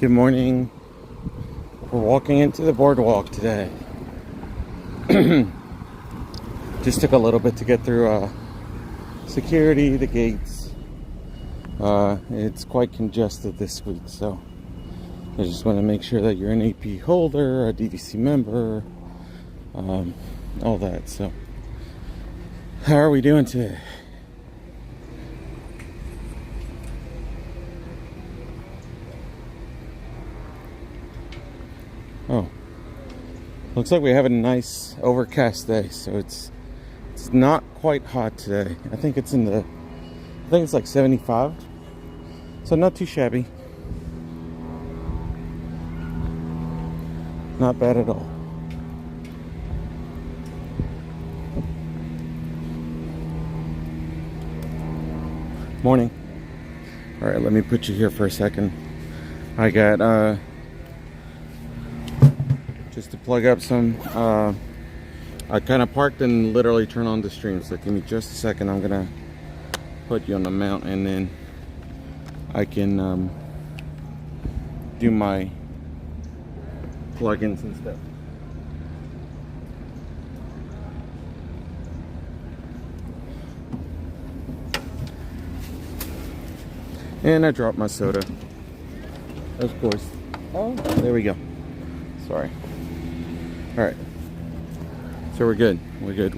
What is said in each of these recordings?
Good morning. We're walking into the boardwalk today. Just took a little bit to get through security, the gates. It's quite congested this week, so I just want to make sure that you're an AP holder, a DVC member, all that. So how are we doing today? Oh, looks like we have a nice overcast day, so it's not quite hot today. I think it's like 75, so not too shabby. Not bad at all. Morning. All right, let me put you here for a second. I got just to plug up some, I kind of parked and literally turned on the stream, so give me just a second. I'm gonna put you on the mount and then I can do my plugins and stuff. And I dropped my soda, of course. Oh, there we go. Sorry. All right, so we're good. We're good.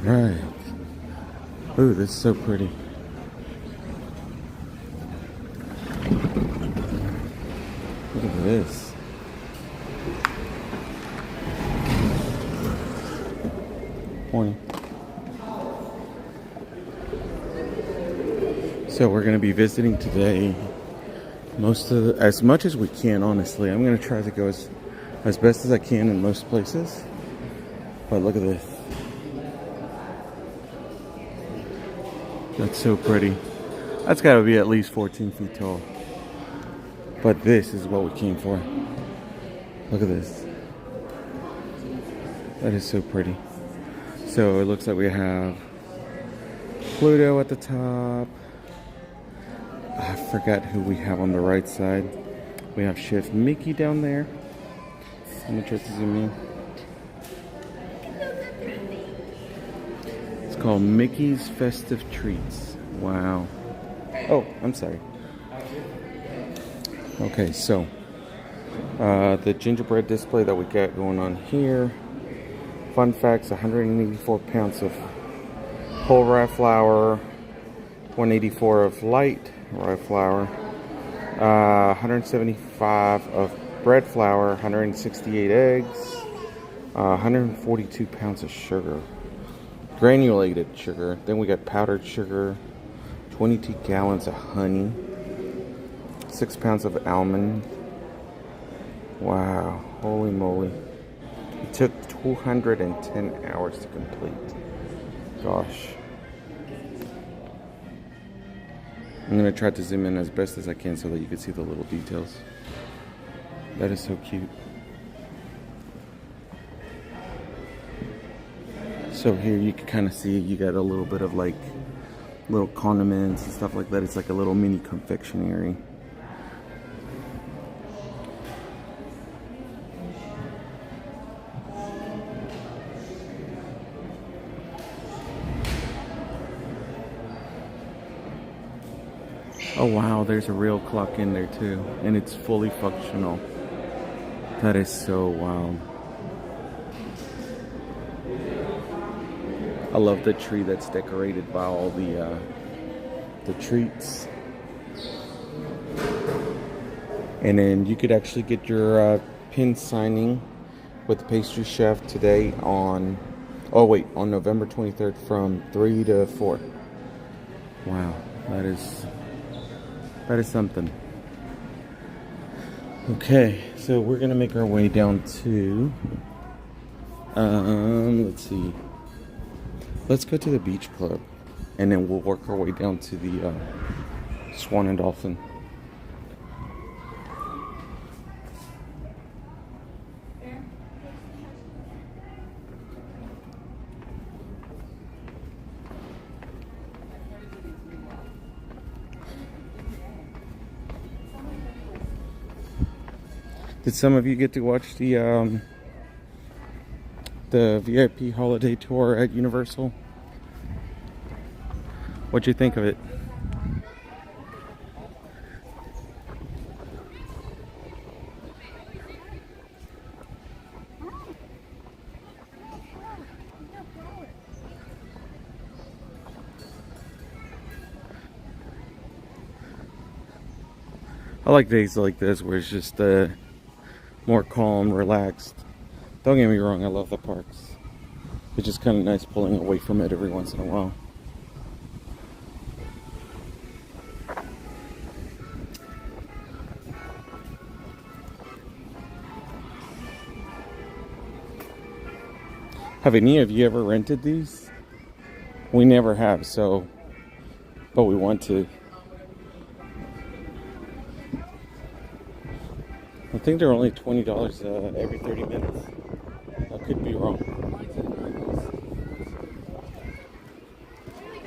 All right. Ooh, this is so pretty. Look at this. Morning. So we're going to be visiting today. As much as we can, honestly. I'm going to try to go as best as I can in most places. But look at this. That's so pretty. That's got to be at least 14 feet tall. But this is what we came for. Look at this. That is so pretty. So it looks like we have Pluto at the top. I forgot who we have on the right side. We have Chef Mickey down there. I'm gonna try to zoom in. It's called Mickey's Festive Treats. Wow. Oh, I'm sorry. Okay, so the gingerbread display that we got going on here. Fun facts: 184 pounds of whole rye flour, 184 of light rye flour, 175 of bread flour, 168 eggs, 142 pounds of sugar. Granulated sugar. Then we got powdered sugar, 22 gallons of honey, 6 pounds of almond. Wow, holy moly. It took 210 hours to complete. Gosh. I'm going to try to zoom in as best as I can so that you can see the little details. That is so cute. So here you can kind of see you got a little bit of like little condiments and stuff like that. It's like a little mini confectionery. Oh wow, there's a real clock in there too, and it's fully functional. That is so wild. I love the tree that's decorated by all the treats. And then you could actually get your pin signing with the pastry chef today on November 23rd from 3 to 4. Wow, that is something. Okay, so we're gonna make our way down to Let's see. Let's go to the beach club, and then we'll work our way down to the Swan and Dolphin. Did some of you get to watch the VIP holiday tour at Universal? What'd you think of it? I like days like this where it's just more calm, relaxed. Don't get me wrong, I love the parks. It's just kind of nice pulling away from it every once in a while. Have any of you ever rented these? We never have, so, but we want to. I think they're only $20 every 30 minutes. I could be wrong.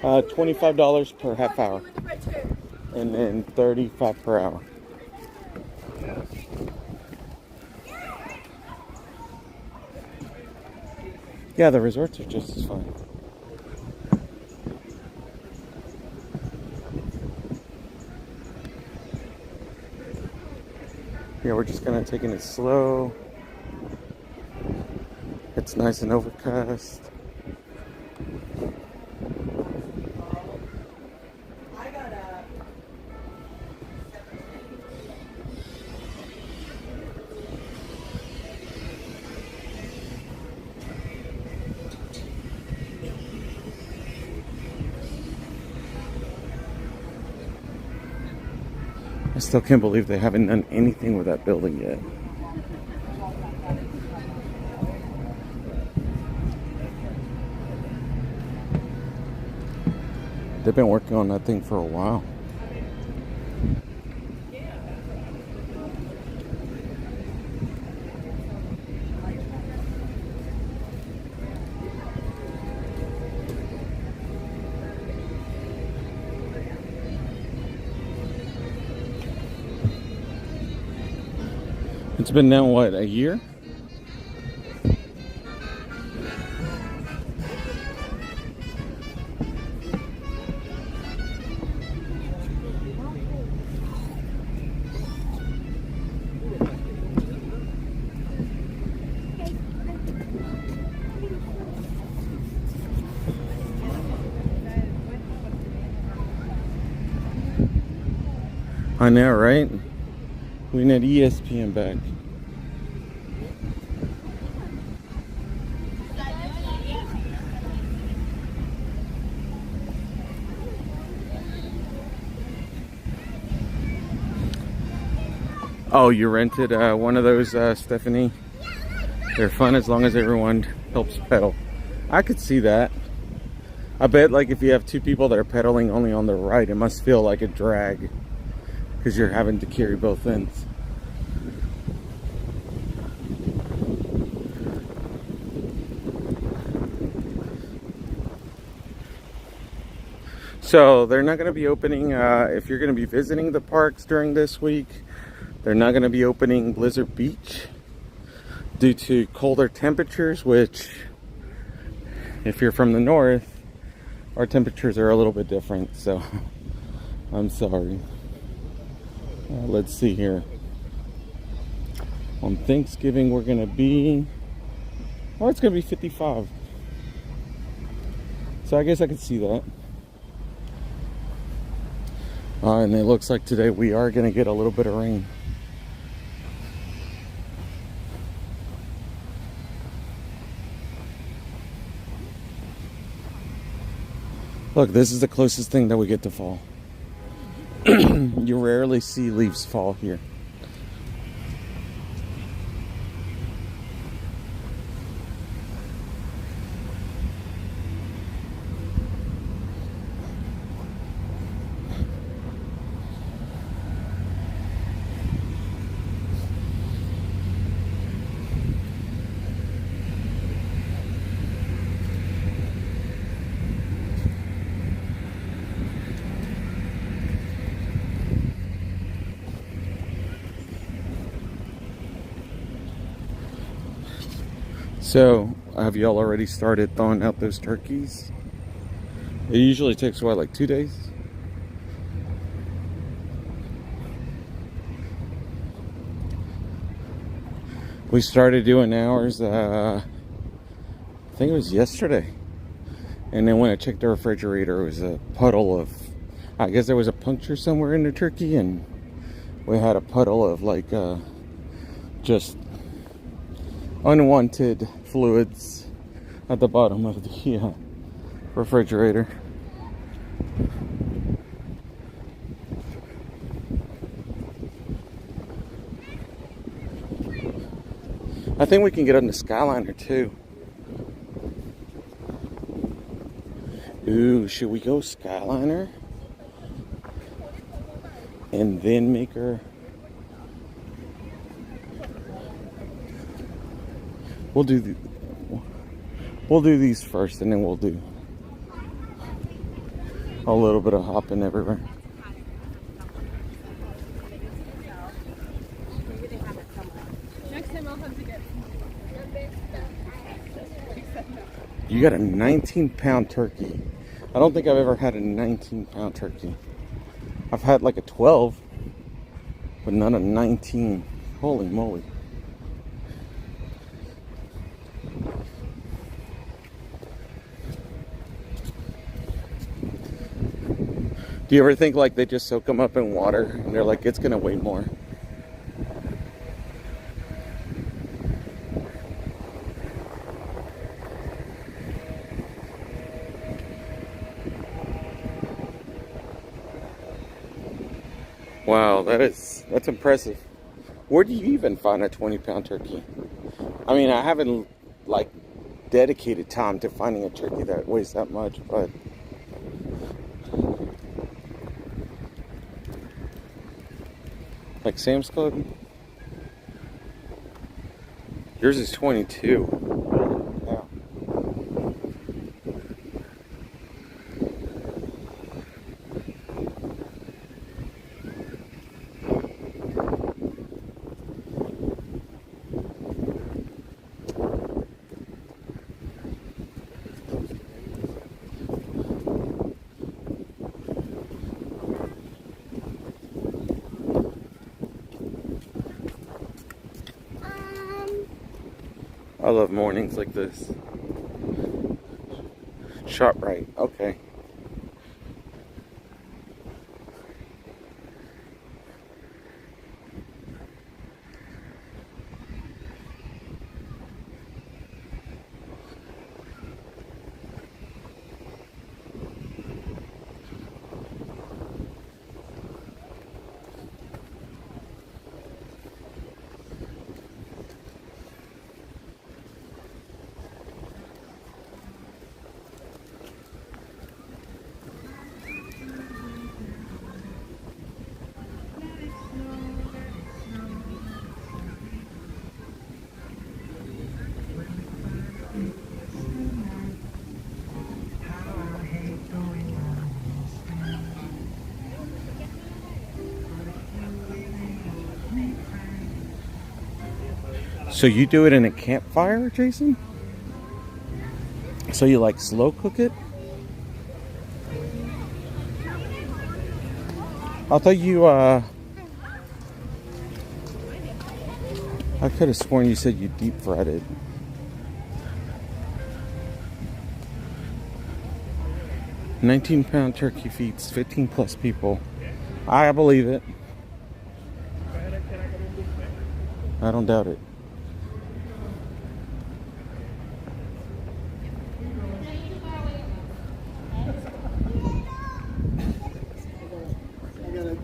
$25 per half hour. And then $35 per hour. Yeah, the resorts are just as fun. Yeah, we're just kind of taking it slow. It's nice and overcast. I still can't believe they haven't done anything with that building yet. They've been working on that thing for a while. It's been now, what, a year? I know, right? We need ESPN back. Oh, you rented one of those, Stephanie? They're fun as long as everyone helps pedal. I could see that. I bet, like, if you have two people that are pedaling only on the right, it must feel like a drag because you're having to carry both ends. So they're not going to be opening, if you're going to be visiting the parks during this week, they're not going to be opening Blizzard Beach due to colder temperatures, which, if you're from the north, our temperatures are a little bit different, so I'm sorry. Let's see here. On Thanksgiving, we're going to be, oh, it's going to be 55. So I guess I could see that. And it looks like today we are going to get a little bit of rain. Look, this is the closest thing that we get to fall. You rarely see leaves fall here. So, have y'all already started thawing out those turkeys? It usually takes, what, like 2 days? We started doing ours, I think it was yesterday. And then when I checked the refrigerator, it was a puddle of, I guess there was a puncture somewhere in the turkey, and we had a puddle of like just unwanted fluids at the bottom of the refrigerator. I think we can get on the Skyliner too. Ooh, should we go Skyliner? And then make her... We'll do these first, and then we'll do a little bit of hopping everywhere. You got a 19-pound turkey. I don't think I've ever had a 19-pound turkey. I've had like a 12, but not a 19. Holy moly. Do you ever think like they just soak them up in water and they're like, it's gonna weigh more? Wow, that's impressive. Where do you even find a 20-pound turkey? I mean, I haven't like dedicated time to finding a turkey that weighs that much, but like Sam's Club. Yours is 22. I love mornings like this. ShopRite, okay. So you do it in a campfire, Jason? So you like slow cook it? I thought you, I could have sworn you said you deep fried it. £19-pound turkey feeds 15 plus people. I believe it. I don't doubt it.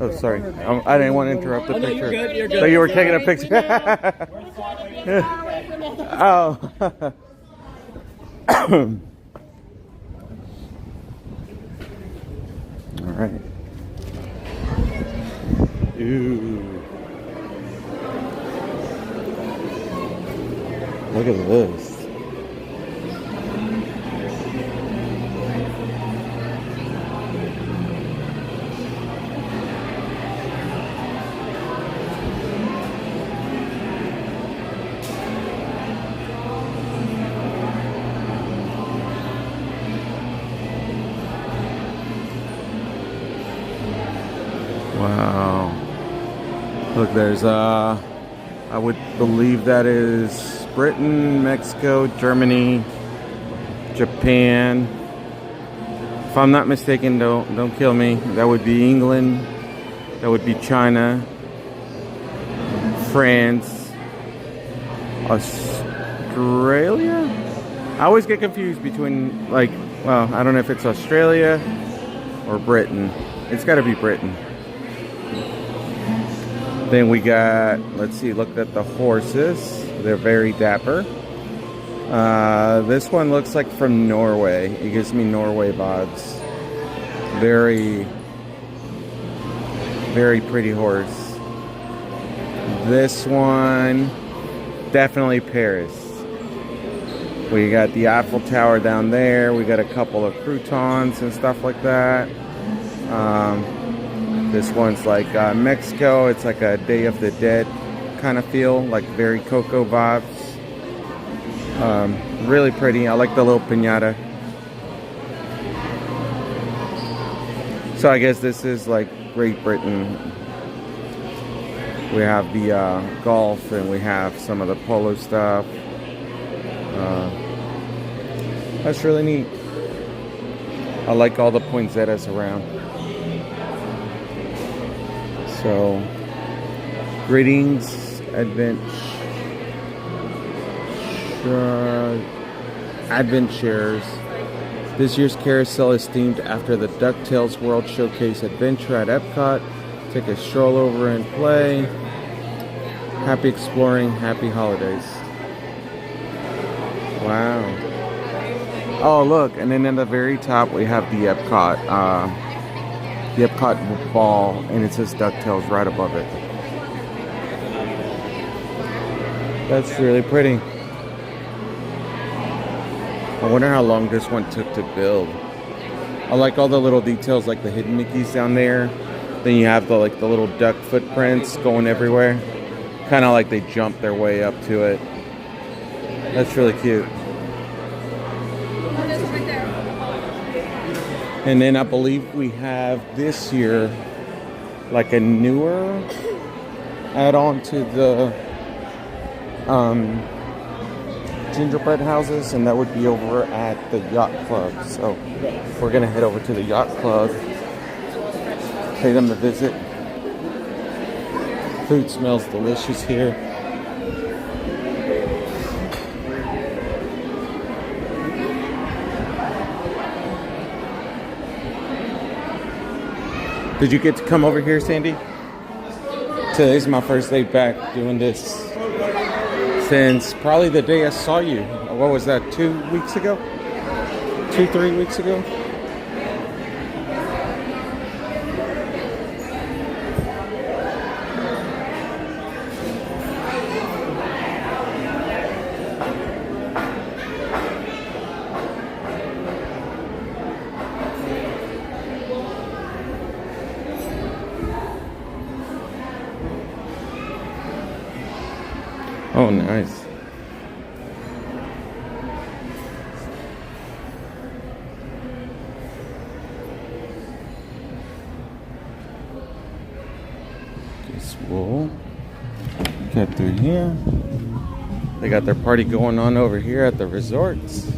Oh, sorry. I didn't want to interrupt the picture. You're good. So you were taking a picture? Oh. All right. Ooh. Look at this. Look, there's I would believe that is Britain, Mexico, Germany, Japan. If I'm not mistaken, don't kill me. That would be England. That would be China, France, Australia. I always get confused between, like, well, I don't know if it's Australia or Britain. It's got to be Britain. Then we got, let's see, look at the horses. They're very dapper. This one looks like from Norway. It gives me Norway vibes. Very, very pretty horse. This one, definitely Paris. We got the Eiffel Tower down there. We got a couple of croutons and stuff like that. This one's like Mexico. It's like a Day of the Dead kind of feel, like very Coco vibes. Really pretty. I like the little piñata. So I guess this is like Great Britain. We have the golf, and we have some of the polo stuff. That's really neat. I like all the poinsettias around. So, greetings, adventurers. This year's carousel is themed after the DuckTales World Showcase Adventure at Epcot. Take a stroll over and play. Happy exploring, happy holidays. Wow. Oh, look, and then at the very top we have the Epcot ball, and it says DuckTales right above it. That's really pretty. I wonder how long this one took to build. I like all the little details, like the hidden Mickeys down there. Then you have the little duck footprints going everywhere. Kind of like they jumped their way up to it. That's really cute. And then I believe we have this year like a newer add-on to the gingerbread houses, and that would be over at the Yacht Club. So we're gonna head over to the Yacht Club, pay them a visit. Food smells delicious here. Did you get to come over here, Sandy? Today's my first day back doing this since probably the day I saw you. What was that, 2 weeks ago? 3 weeks ago? Oh, nice. Guess we'll get through here. They got their party going on over here at the resorts.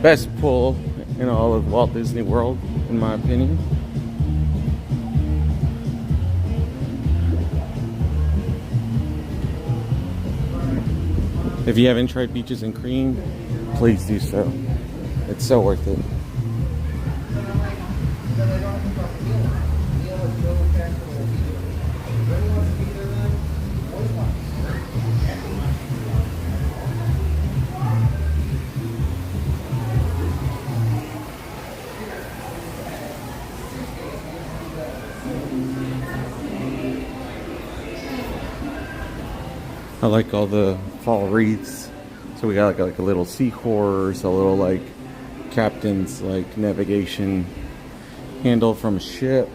Best pool in all of Walt Disney World, in my opinion. If you haven't tried Beaches and Cream, please do so. It's so worth it. I like all the fall wreaths. So we got like a little seahorse, a little like captain's like navigation handle from a ship.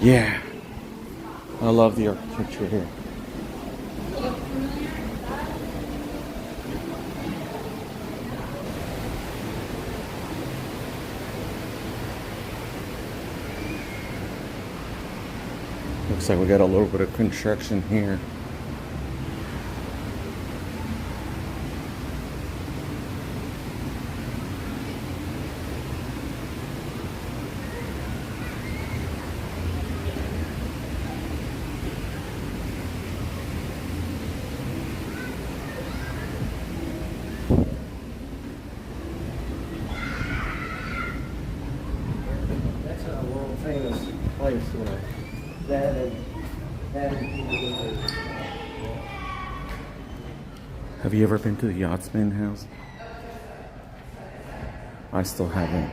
Yeah, I love the architecture here. Looks like we got a little bit of construction here. Have you ever been to the Yachtsman house? I still haven't.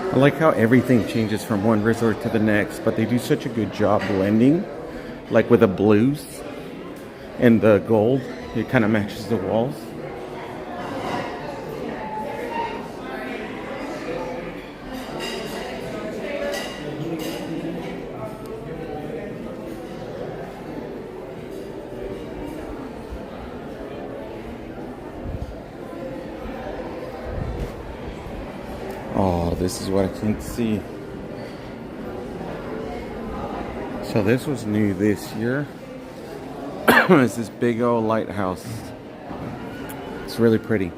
I like how everything changes from one resort to the next, but they do such a good job blending, like with the blues and the gold. It kind of matches the walls. Oh, this is what I can see. So this was new this year. It's this big old lighthouse. It's really pretty.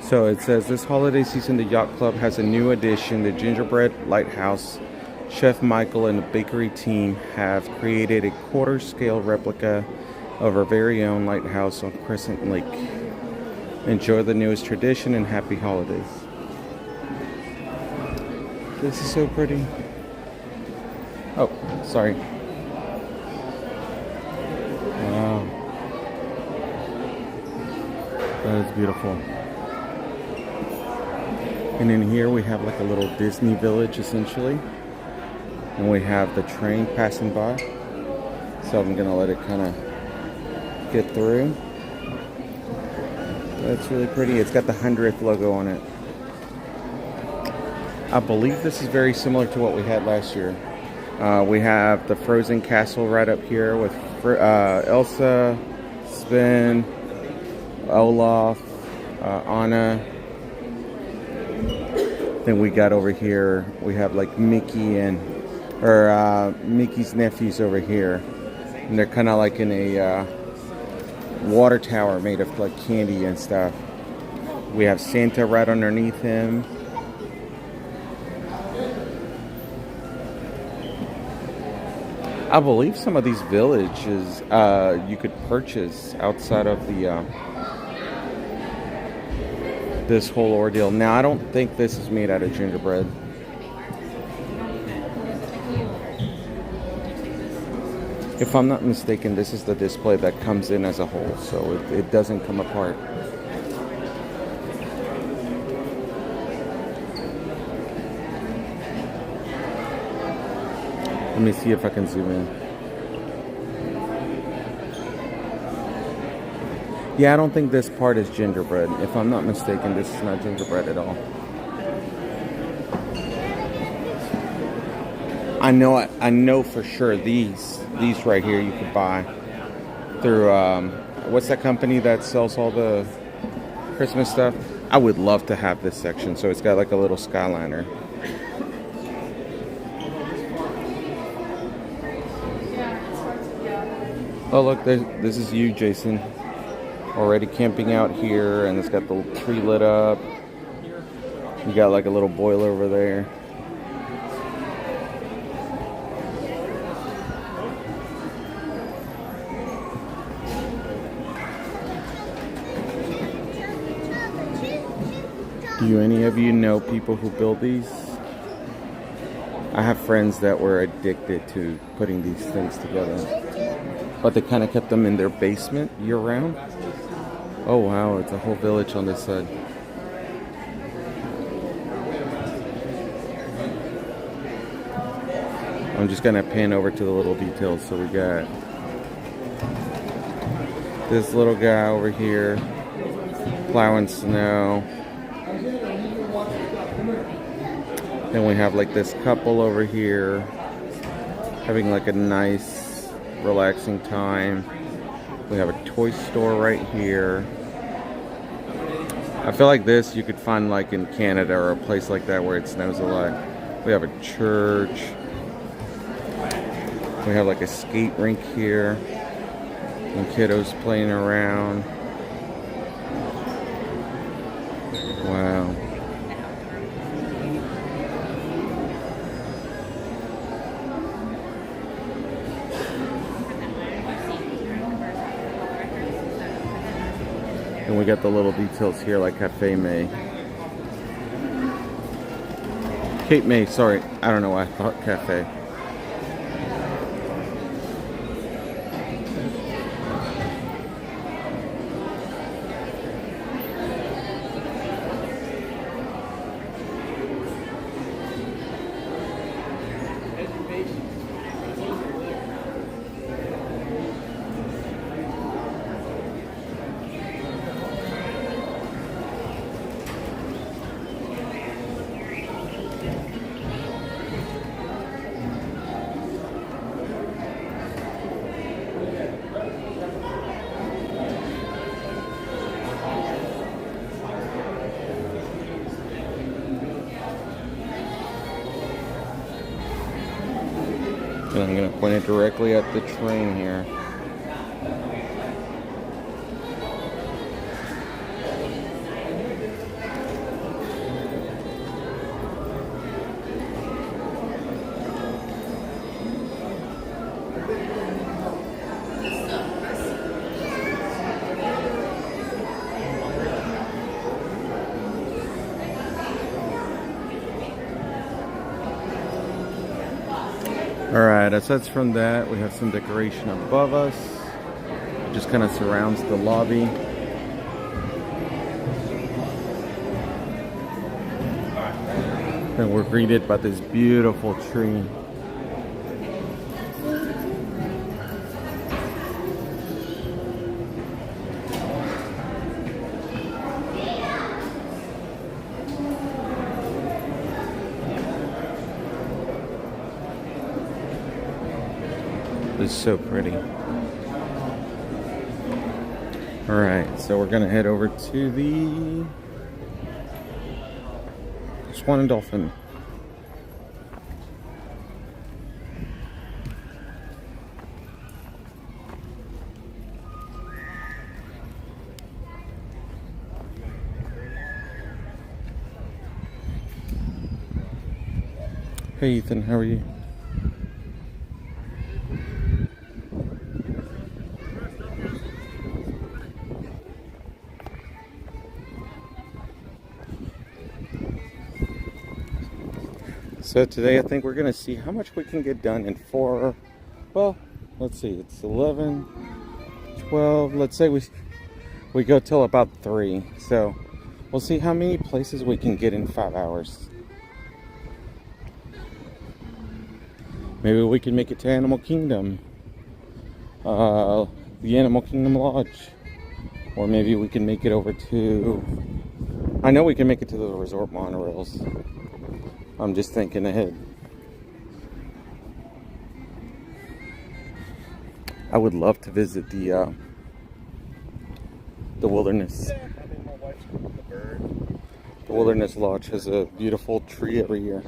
So it says this holiday season the Yacht Club has a new addition. The Gingerbread Lighthouse. Chef Michael and the bakery team have created a quarter-scale replica of our very own lighthouse on Crescent Lake. Enjoy the newest tradition and happy holidays. This is so pretty. Oh, sorry. Wow. That is beautiful. And in here we have like a little Disney village essentially. And we have the train passing by. So I'm gonna let it kind of get through. That's really pretty. It's got the 100th logo on it. I believe this is very similar to what we had last year. We have the Frozen Castle right up here with Elsa, Sven, Olaf, Anna. Then we got over here, we have like Mickey and, Mickey's nephews over here. And they're kind of like in a water tower made of like candy and stuff. We have Santa right underneath him. I believe some of these villages you could purchase outside of the this whole ordeal. Now I don't think this is made out of gingerbread. If I'm not mistaken, this is the display that comes in as a whole, so it doesn't come apart. Let me see if I can zoom in. Yeah, I don't think this part is gingerbread. If I'm not mistaken, this is not gingerbread at all. I know for sure these right here you could buy through what's that company that sells all the Christmas stuff? I would love to have this section, so it's got like a little Skyliner. Oh look, this is you, Jason, already camping out here, and it's got the tree lit up. You got like a little boiler over there. Do any of you know people who build these? I have friends that were addicted to putting these things together, but they kind of kept them in their basement year round. Oh wow, it's a whole village on this side. I'm just gonna pan over to the little details. So we got this little guy over here plowing snow. Then we have like this couple over here having like a nice relaxing time. We have a toy store right here. I feel like this you could find like in Canada or a place like that where it snows a lot. We have a church. We have like a skate rink here. And kiddos playing around. Wow. And we got the little details here like Cafe May. Cape May, sorry. I don't know why I thought cafe. And I'm going to point it directly at the train here. Alright, aside from that, we have some decoration above us. It just kind of surrounds the lobby. And we're greeted by this beautiful tree. It's so pretty. Alright, so we're gonna head over to the Swan and Dolphin. Hey Ethan, how are you? So today I think we're gonna see how much we can get done in well, let's see, it's 11, 12, let's say we go till about 3. So we'll see how many places we can get in 5 hours. Maybe we can make it to Animal Kingdom, the Animal Kingdom Lodge, or maybe we can make it over to, I know we can make it to the resort monorails. I'm just thinking ahead. I would love to visit the Wilderness. The Wilderness Lodge has a beautiful tree every year.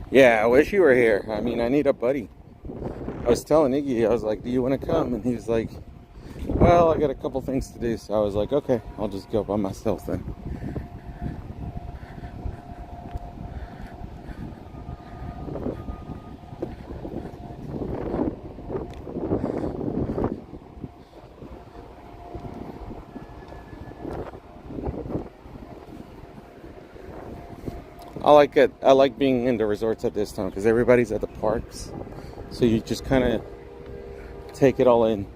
Yeah, I wish you were here. I mean, I need a buddy. I was telling Iggy, I was like, do you want to come? And he was like, well, I got a couple things to do. So I was like, okay, I'll just go by myself then. I like it. I like being in the resorts at this time because everybody's at the parks, so you just kind of take it all in.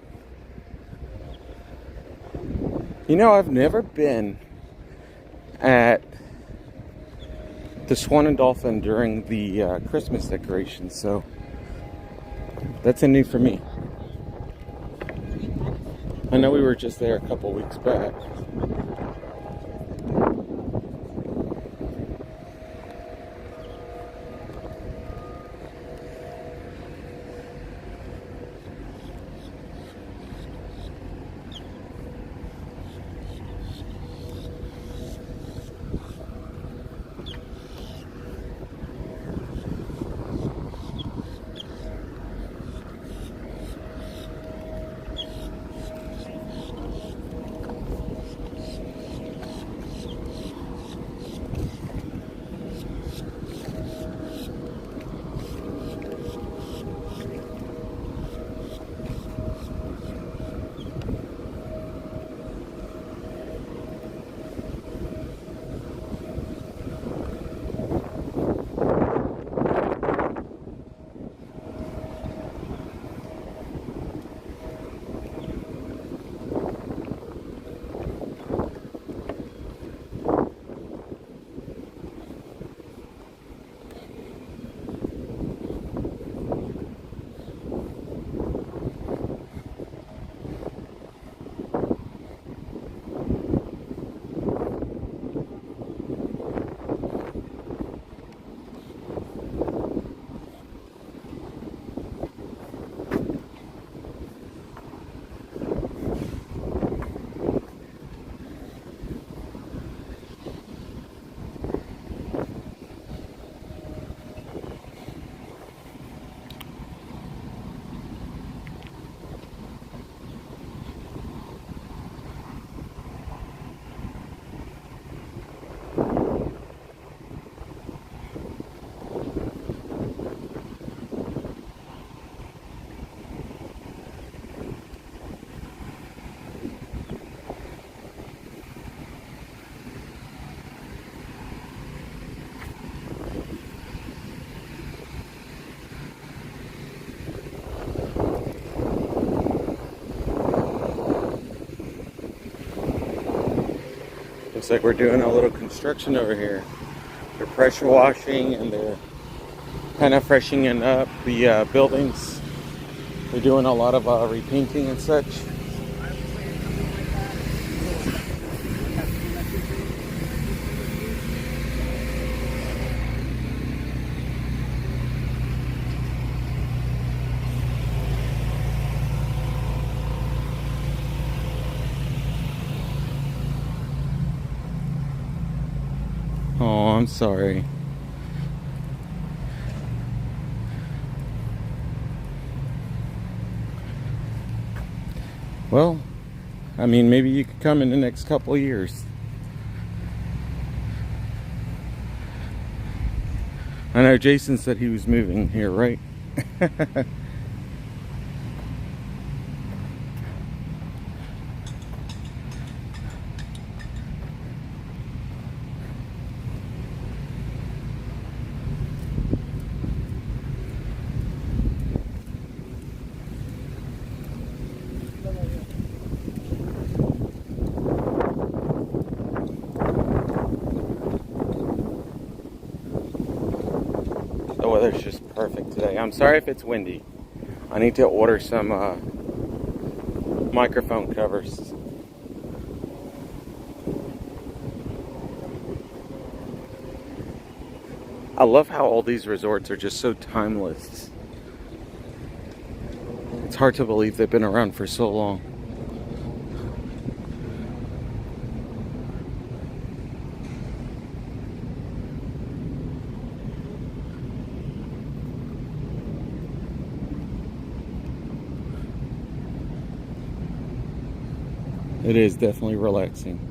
You know, I've never been at the Swan and Dolphin during the Christmas decorations, so that's a new for me. I know we were just there a couple weeks back. Looks like we're doing a little construction over here. They're pressure washing and they're kind of freshening up the buildings. They're doing a lot of repainting and such. Oh, I'm sorry. Well, I mean, maybe you could come in the next couple of years. I know Jason said he was moving here, right? The weather's just perfect today. I'm sorry if it's windy. I need to order some microphone covers. I love how all these resorts are just so timeless. It's hard to believe they've been around for so long. It is definitely relaxing.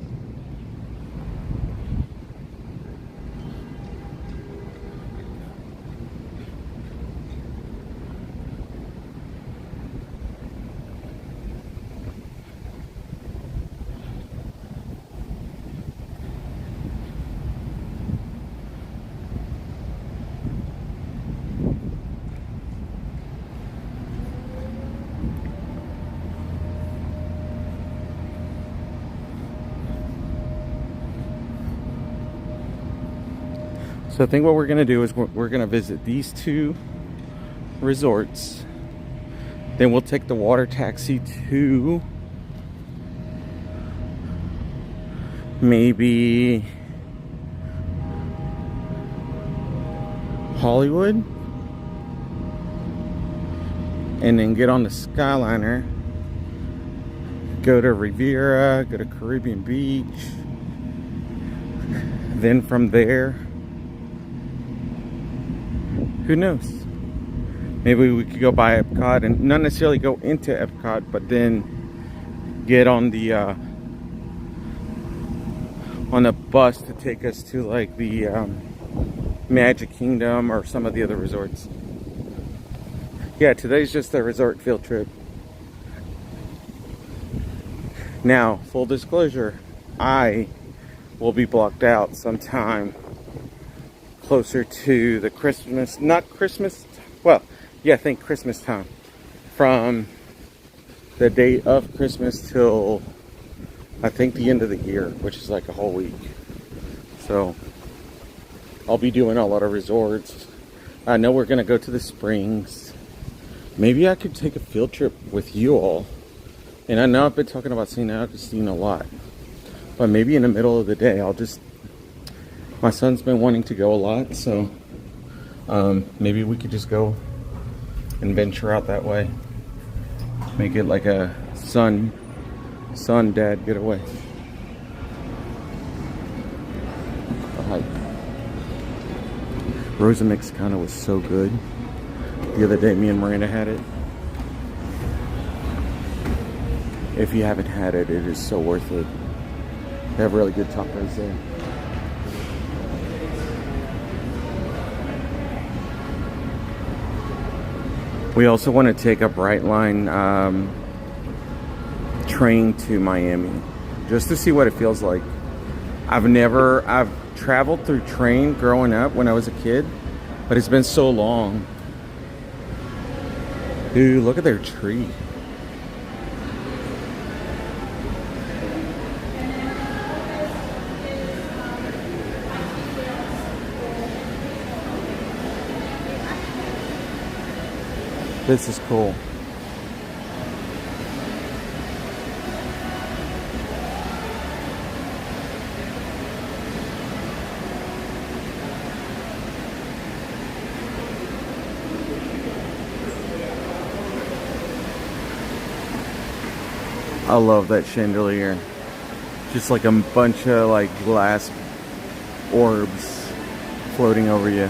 So I think what we're going to do is we're going to visit these two resorts. Then we'll take the water taxi to maybe Hollywood, and then get on the Skyliner, go to Riviera, go to Caribbean Beach. Then from there, who knows? Maybe we could go by Epcot and not necessarily go into Epcot, but then get on the bus to take us to like the Magic Kingdom or some of the other resorts. Yeah, today's just a resort field trip. Now, full disclosure, I will be blocked out sometime closer to the Christmas, not Christmas, well, yeah, I think Christmas time. From the date of Christmas till I think the end of the year, which is like a whole week. So I'll be doing a lot of resorts. I know we're gonna go to the Springs. Maybe I could take a field trip with you all. And I know I've been talking about St. Augustine a lot, but maybe in the middle of the day, my son's been wanting to go a lot, so maybe we could just go and venture out that way. Make it like a son-dad getaway. Hi. Rosa Mexicana was so good. The other day, me and Miranda had it. If you haven't had it, it is so worth it. They have really good tacos there. We also want to take a Brightline train to Miami, just to see what it feels like. I've traveled through train growing up when I was a kid, but it's been so long. Dude, look at their tree. This is cool. I love that chandelier. Just like a bunch of like glass orbs floating over you.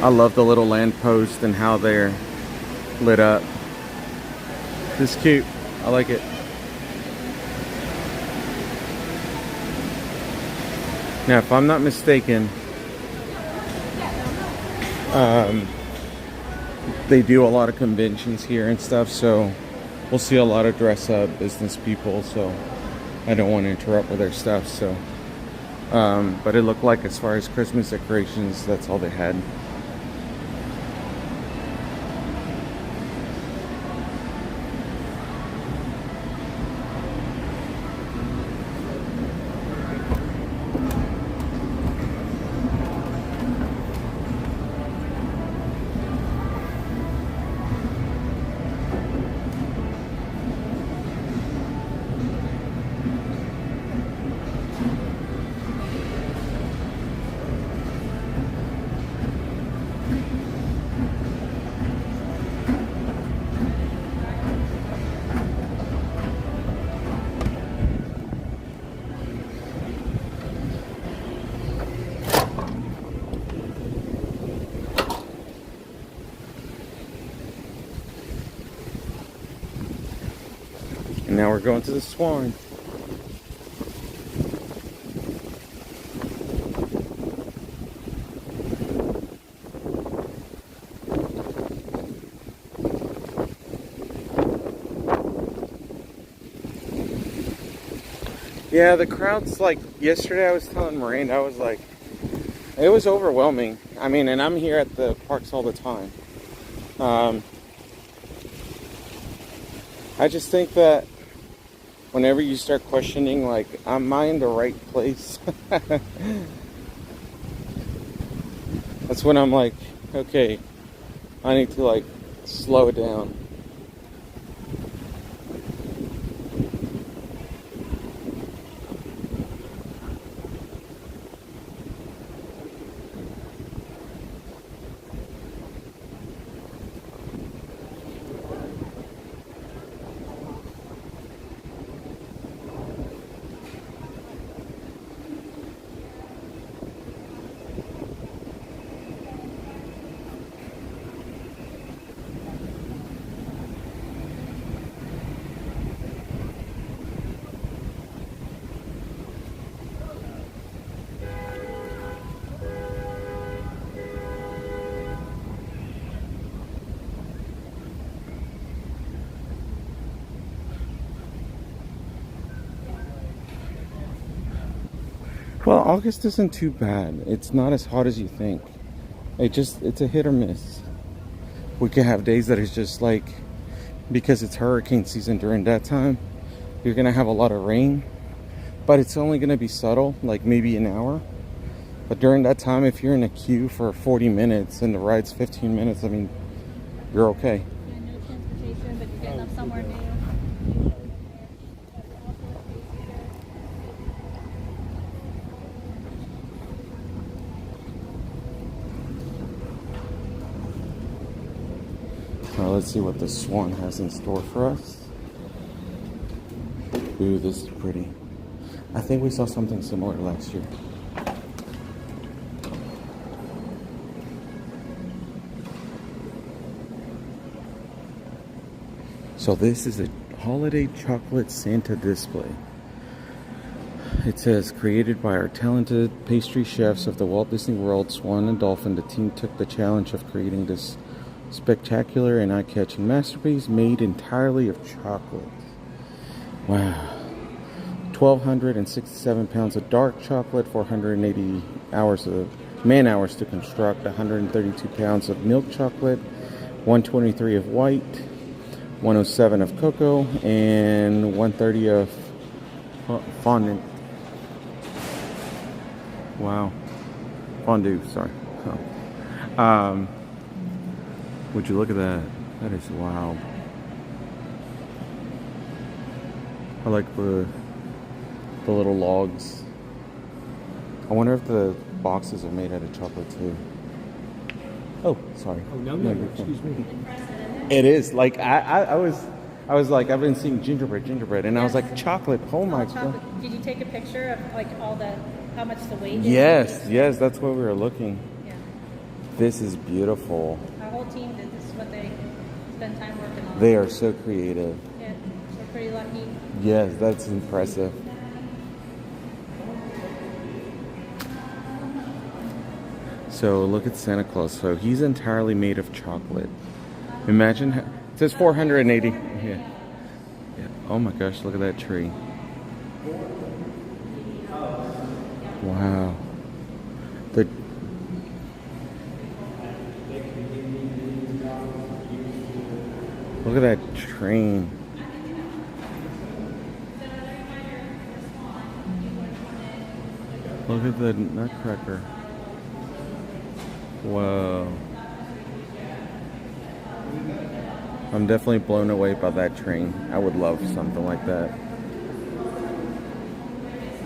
I love the little lamppost and how they're lit up. This is cute. I like it. Now, if I'm not mistaken, they do a lot of conventions here and stuff, so we'll see a lot of dress up business people, so I don't want to interrupt with their stuff. So but it looked like as far as Christmas decorations, that's all they had. And now we're going to the Swan. Yeah, the crowd's like, yesterday I was telling Miranda, I was like, it was overwhelming. I mean, and I'm here at the parks all the time. I just think that whenever you start questioning, like, am I in the right place? That's when I'm like, okay, I need to like slow down. Well, August isn't too bad. It's not as hot as you think. It's a hit or miss. We could have days that is just like, because it's hurricane season during that time, you're gonna have a lot of rain, but it's only gonna be subtle, like maybe an hour. But during that time, if you're in a queue for 40 minutes and the ride's 15 minutes, I mean, you're okay. Yeah, no transportation, but you're getting up somewhere new. Let's see what the Swan has in store for us. Ooh, this is pretty. I think we saw something similar last year. So this is a holiday chocolate Santa display. It says, created by our talented pastry chefs of the Walt Disney World, Swan and Dolphin, the team took the challenge of creating this spectacular and eye-catching masterpiece made entirely of chocolate. Wow. 1,267 pounds of dark chocolate, 480 hours of man-hours to construct, 132 pounds of milk chocolate, 123 of white, 107 of cocoa, and 130 of fondant. Wow. Fondue, sorry. Oh. Would you look at that? That is wow. I like the little logs. I wonder if the boxes are made out of chocolate too. Oh, sorry. Oh, no, excuse me. It is. Like, I was like, I've been seeing gingerbread, and I was like, chocolate. Oh my god. Did you take a picture of like all the, how much the weight is? Yes, that's what we were looking. Yeah. This is beautiful. Our whole team did this, is what they spend time working on. They are so creative. Yeah, we're pretty lucky. Yes, that's impressive. So look at Santa Claus. So he's entirely made of chocolate. Imagine, it says 480. Yeah. Oh my gosh, look at that tree. Wow. Look at that train. Look at the nutcracker. Whoa. I'm definitely blown away by that train. I would love something like that.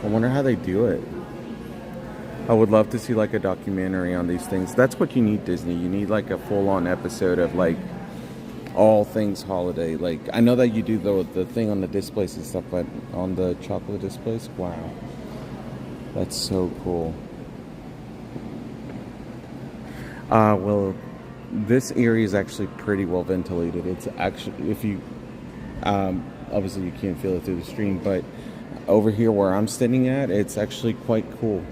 I wonder how they do it. I would love to see like a documentary on these things. That's what you need, Disney. You need like a full-on episode of like all things holiday. Like, I know that you do the thing on the displays and stuff, but on the chocolate displays, wow. That's so cool. Well, this area is actually pretty well ventilated. It's actually, if you, obviously you can't feel it through the stream, but over here where I'm standing at, it's actually quite cool.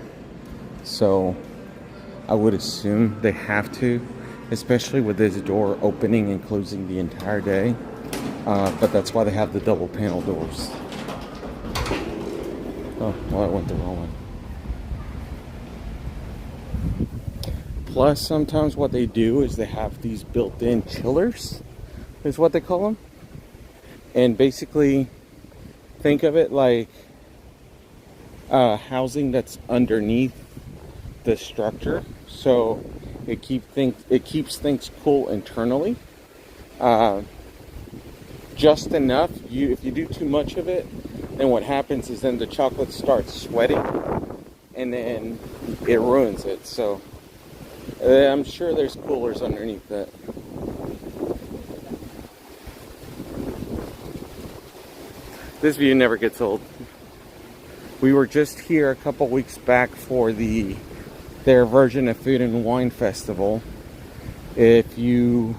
So I would assume they have to, especially with this door opening and closing the entire day. But that's why they have the double panel doors. Oh, well, I went the wrong way. Plus, sometimes what they do is they have these built-in chillers, is what they call them. And basically, think of it like housing that's underneath the structure, so it keeps things cool internally. Just enough. If you do too much of it, then what happens is then the chocolate starts sweating, and then it ruins it. So I'm sure there's coolers underneath that. This view never gets old. We were just here a couple weeks back for their version of Food and Wine Festival. If you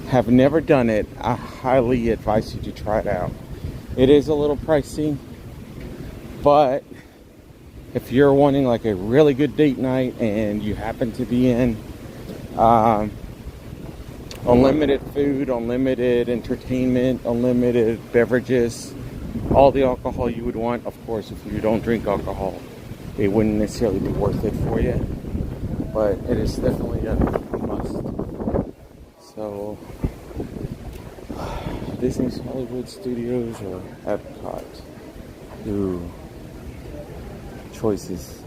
have never done it, I highly advise you to try it out. It is a little pricey, but if you're wanting like a really good date night and you happen to be in unlimited food, unlimited entertainment, unlimited beverages, all the alcohol you would want. Of course, if you don't drink alcohol, it wouldn't necessarily be worth it for you, but it is definitely a must. So Disney's Hollywood Studios or Epcot? Ooh, choices.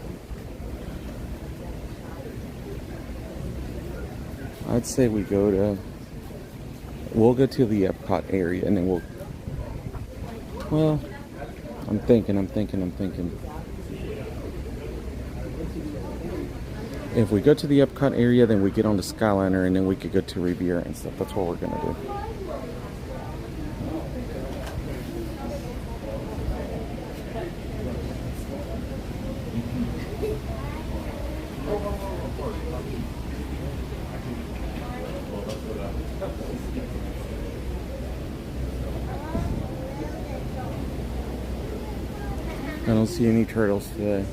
I'd say we'll go to the Epcot area, and then I'm thinking. If we go to the Epcot area, then we get on the Skyliner, and then we could go to Riviera and stuff. That's what we're gonna do. I don't see any turtles today.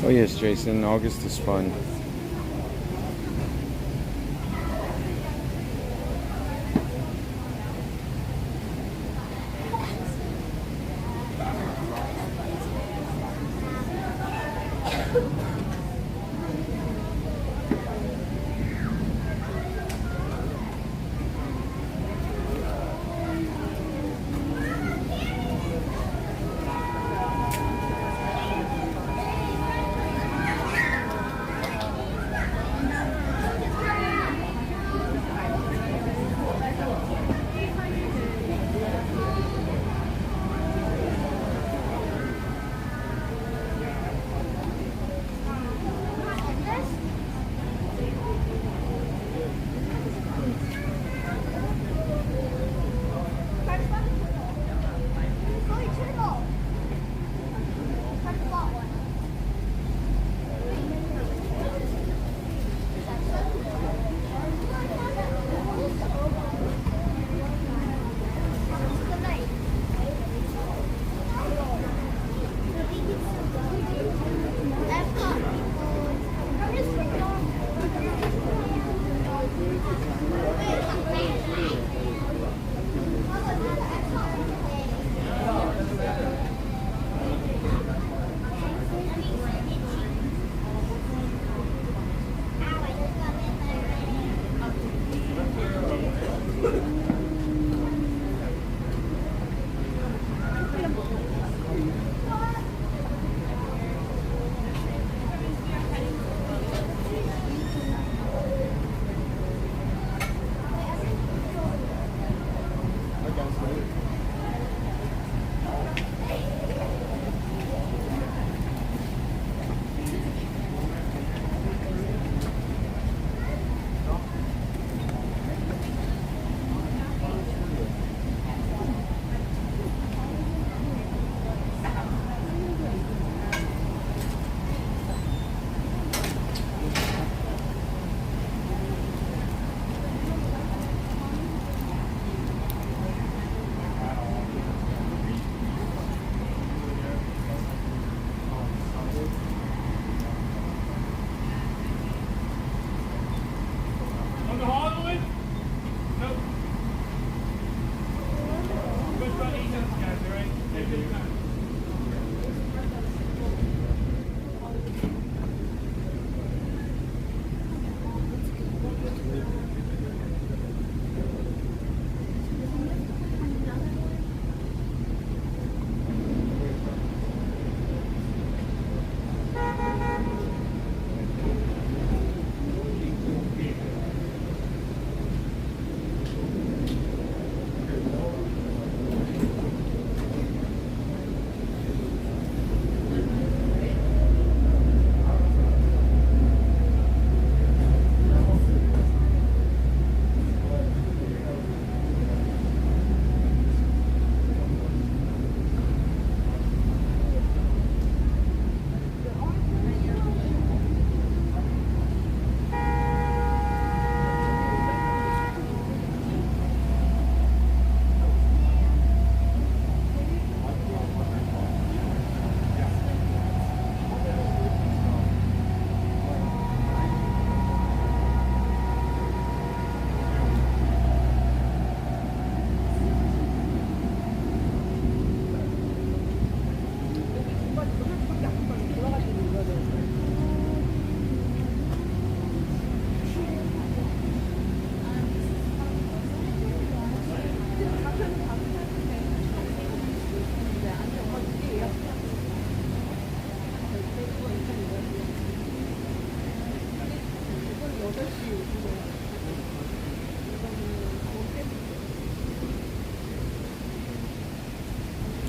Oh yes, Jason, August is fun.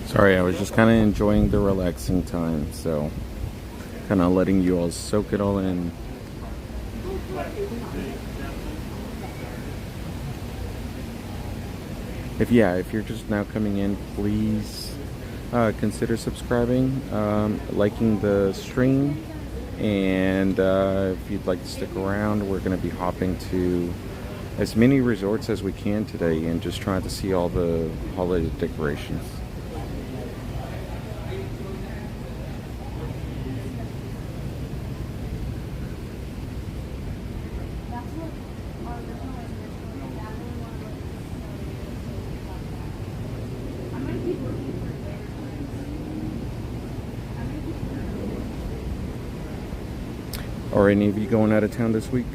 Sorry, I was just kind of enjoying the relaxing time, so kind of letting you all soak it all in. If you're just now coming in, please consider subscribing, liking the stream, and if you'd like to stick around, we're going to be hopping to as many resorts as we can today and just trying to see all the holiday decorations. Are any of you going out of town this week?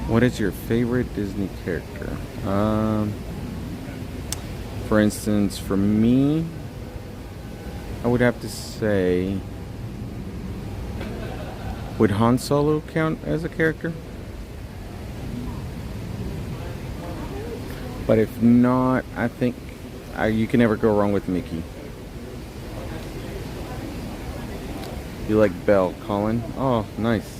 What is your favorite Disney character? For instance, for me, I would have to say, would Han Solo count as a character? But if not, I think you can never go wrong with Mickey. You like Belle, Colin? Oh, nice.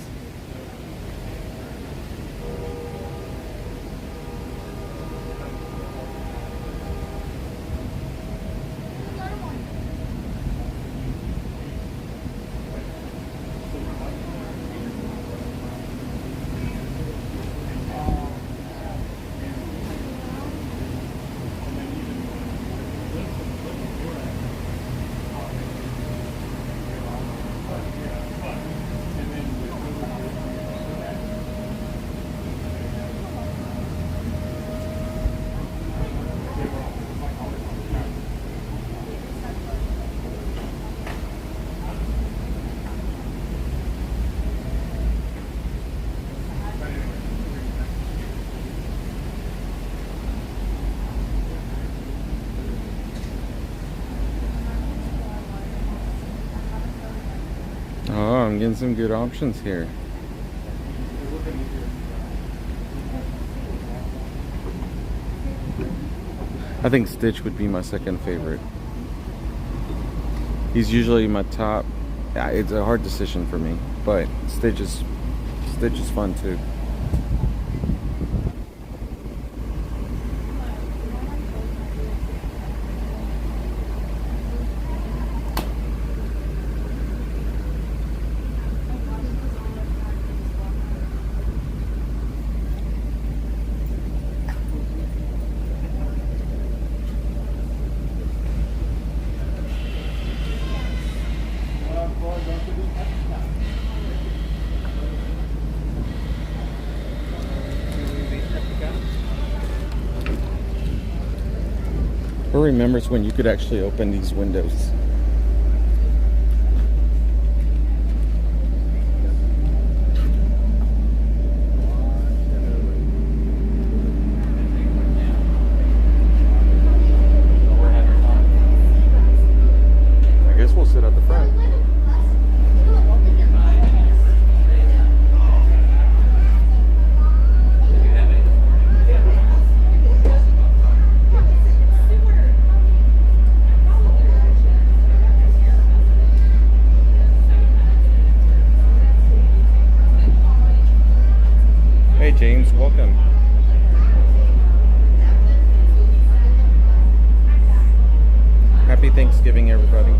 Oh, I'm getting some good options here. I think Stitch would be my second favorite. He's usually my top. It's a hard decision for me, but Stitch is fun too. Who remembers when you could actually open these windows? I guess we'll sit at the front. James, welcome. Happy Thanksgiving, everybody.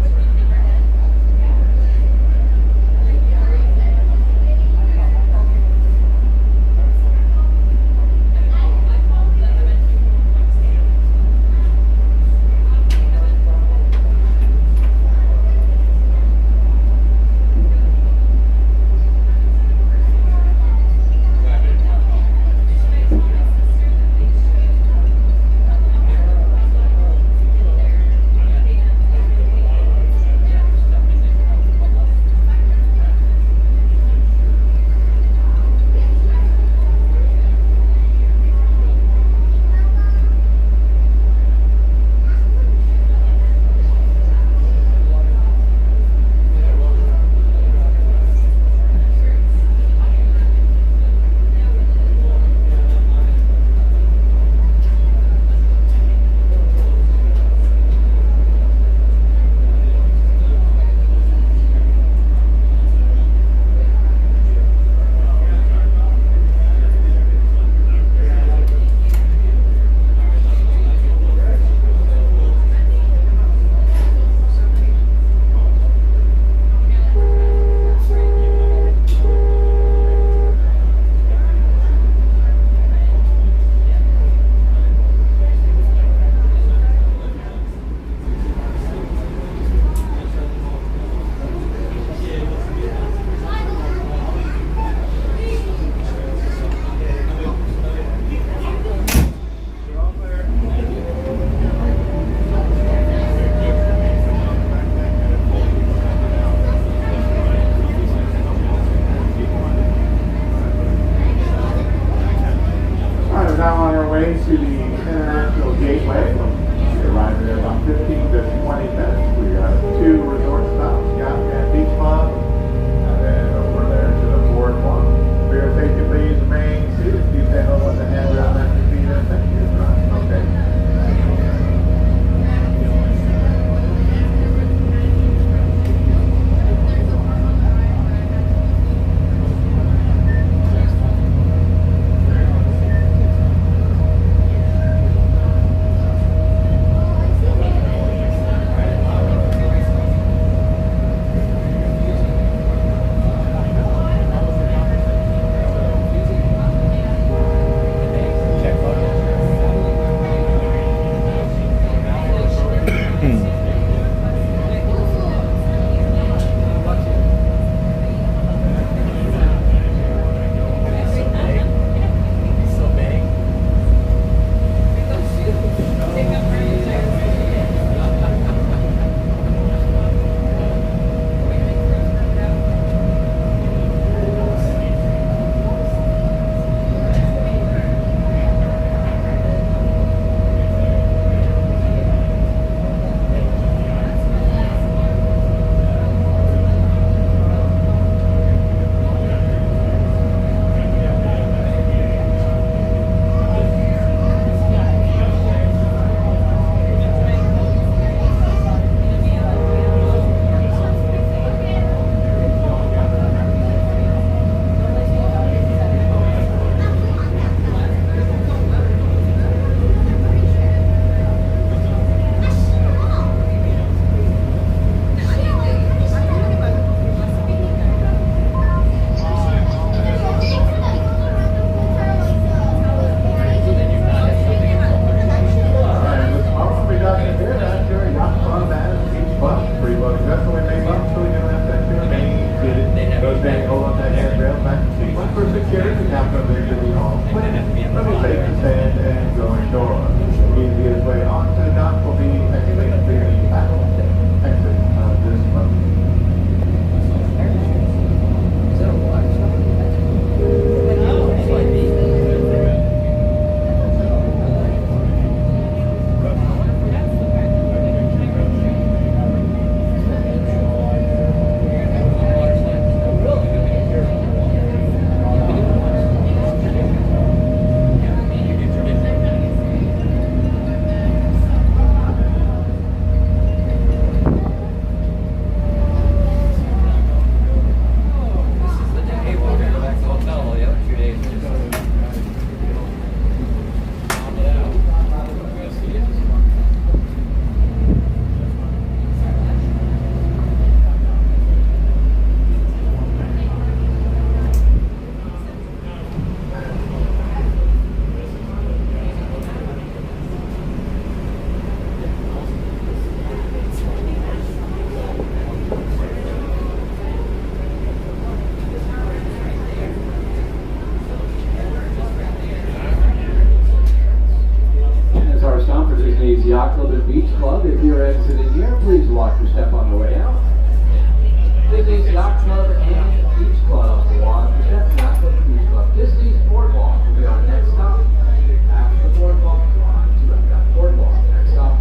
way to the International Gateway. We arrived there about 15 to 20 minutes. We got 2 resort stops, Yacht and Beach Club, and then over there to the Boardwalk. We are taking please remain seated. You say no one to hand around at your feet. Thank you. Okay. Yacht Club and Beach Club. If you're exiting here, please watch your step on the way out. Disney's Yacht Club and Beach Club. Watch your step, Yacht Club and Beach Club. Disney's Boardwalk will be our next stop. After the Boardwalk, on to Epcot Boardwalk. Next stop.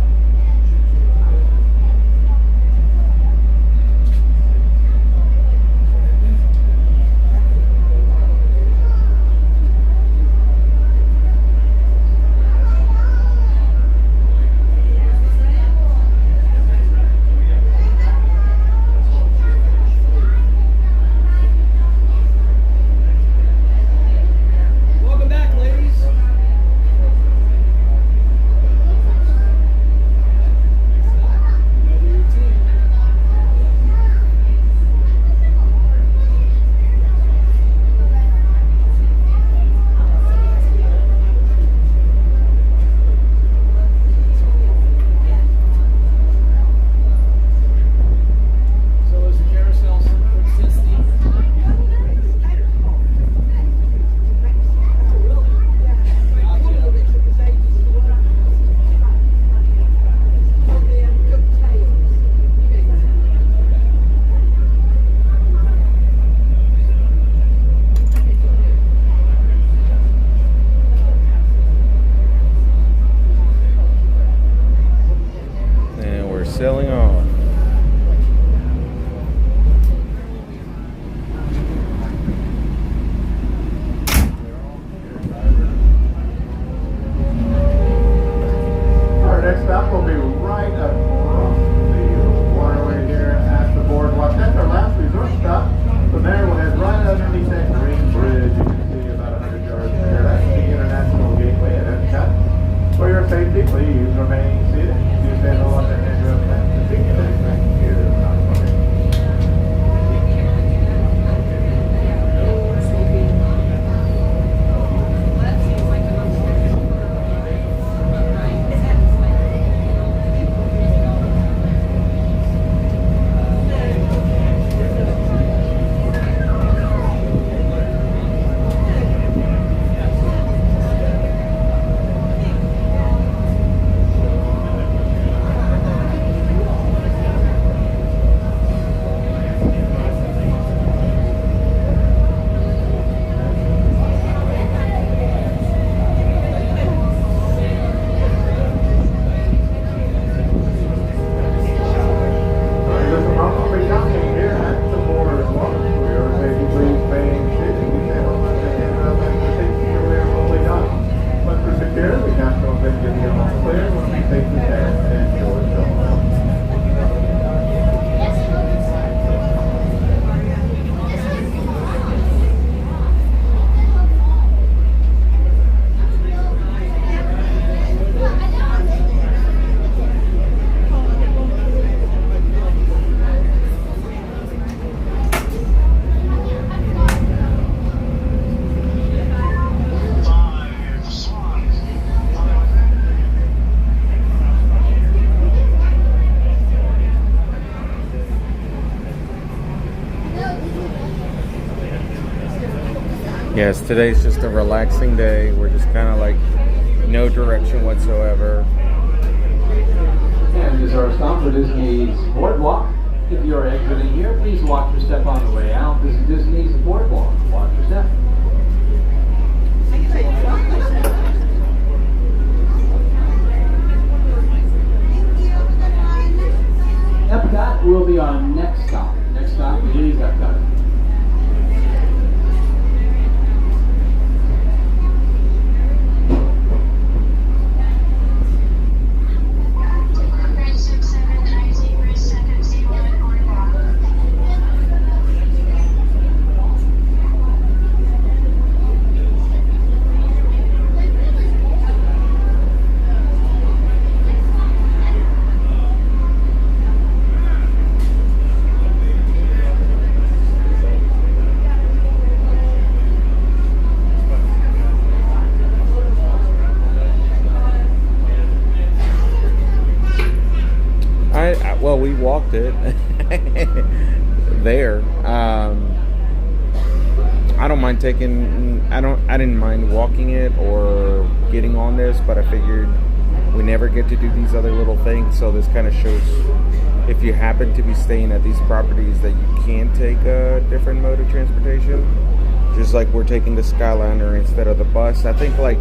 chair. The captain will then give you all clear when we take the stand and show it to them. Yes, today's just a relaxing day. We're just kind of like no direction whatsoever. And this is our stop for Disney's Boardwalk. If you're exiting here, please watch your step on the way out. This is Disney's Boardwalk. Watch your step. Epcot will be our next stop. Next stop is Epcot. Well, we walked it there. I don't mind I didn't mind walking it or getting on this, but I figured we never get to do these other little things, so this kind of shows if you happen to be staying at these properties that you can take a different mode of transportation, just like we're taking the Skyliner instead of the bus. I think like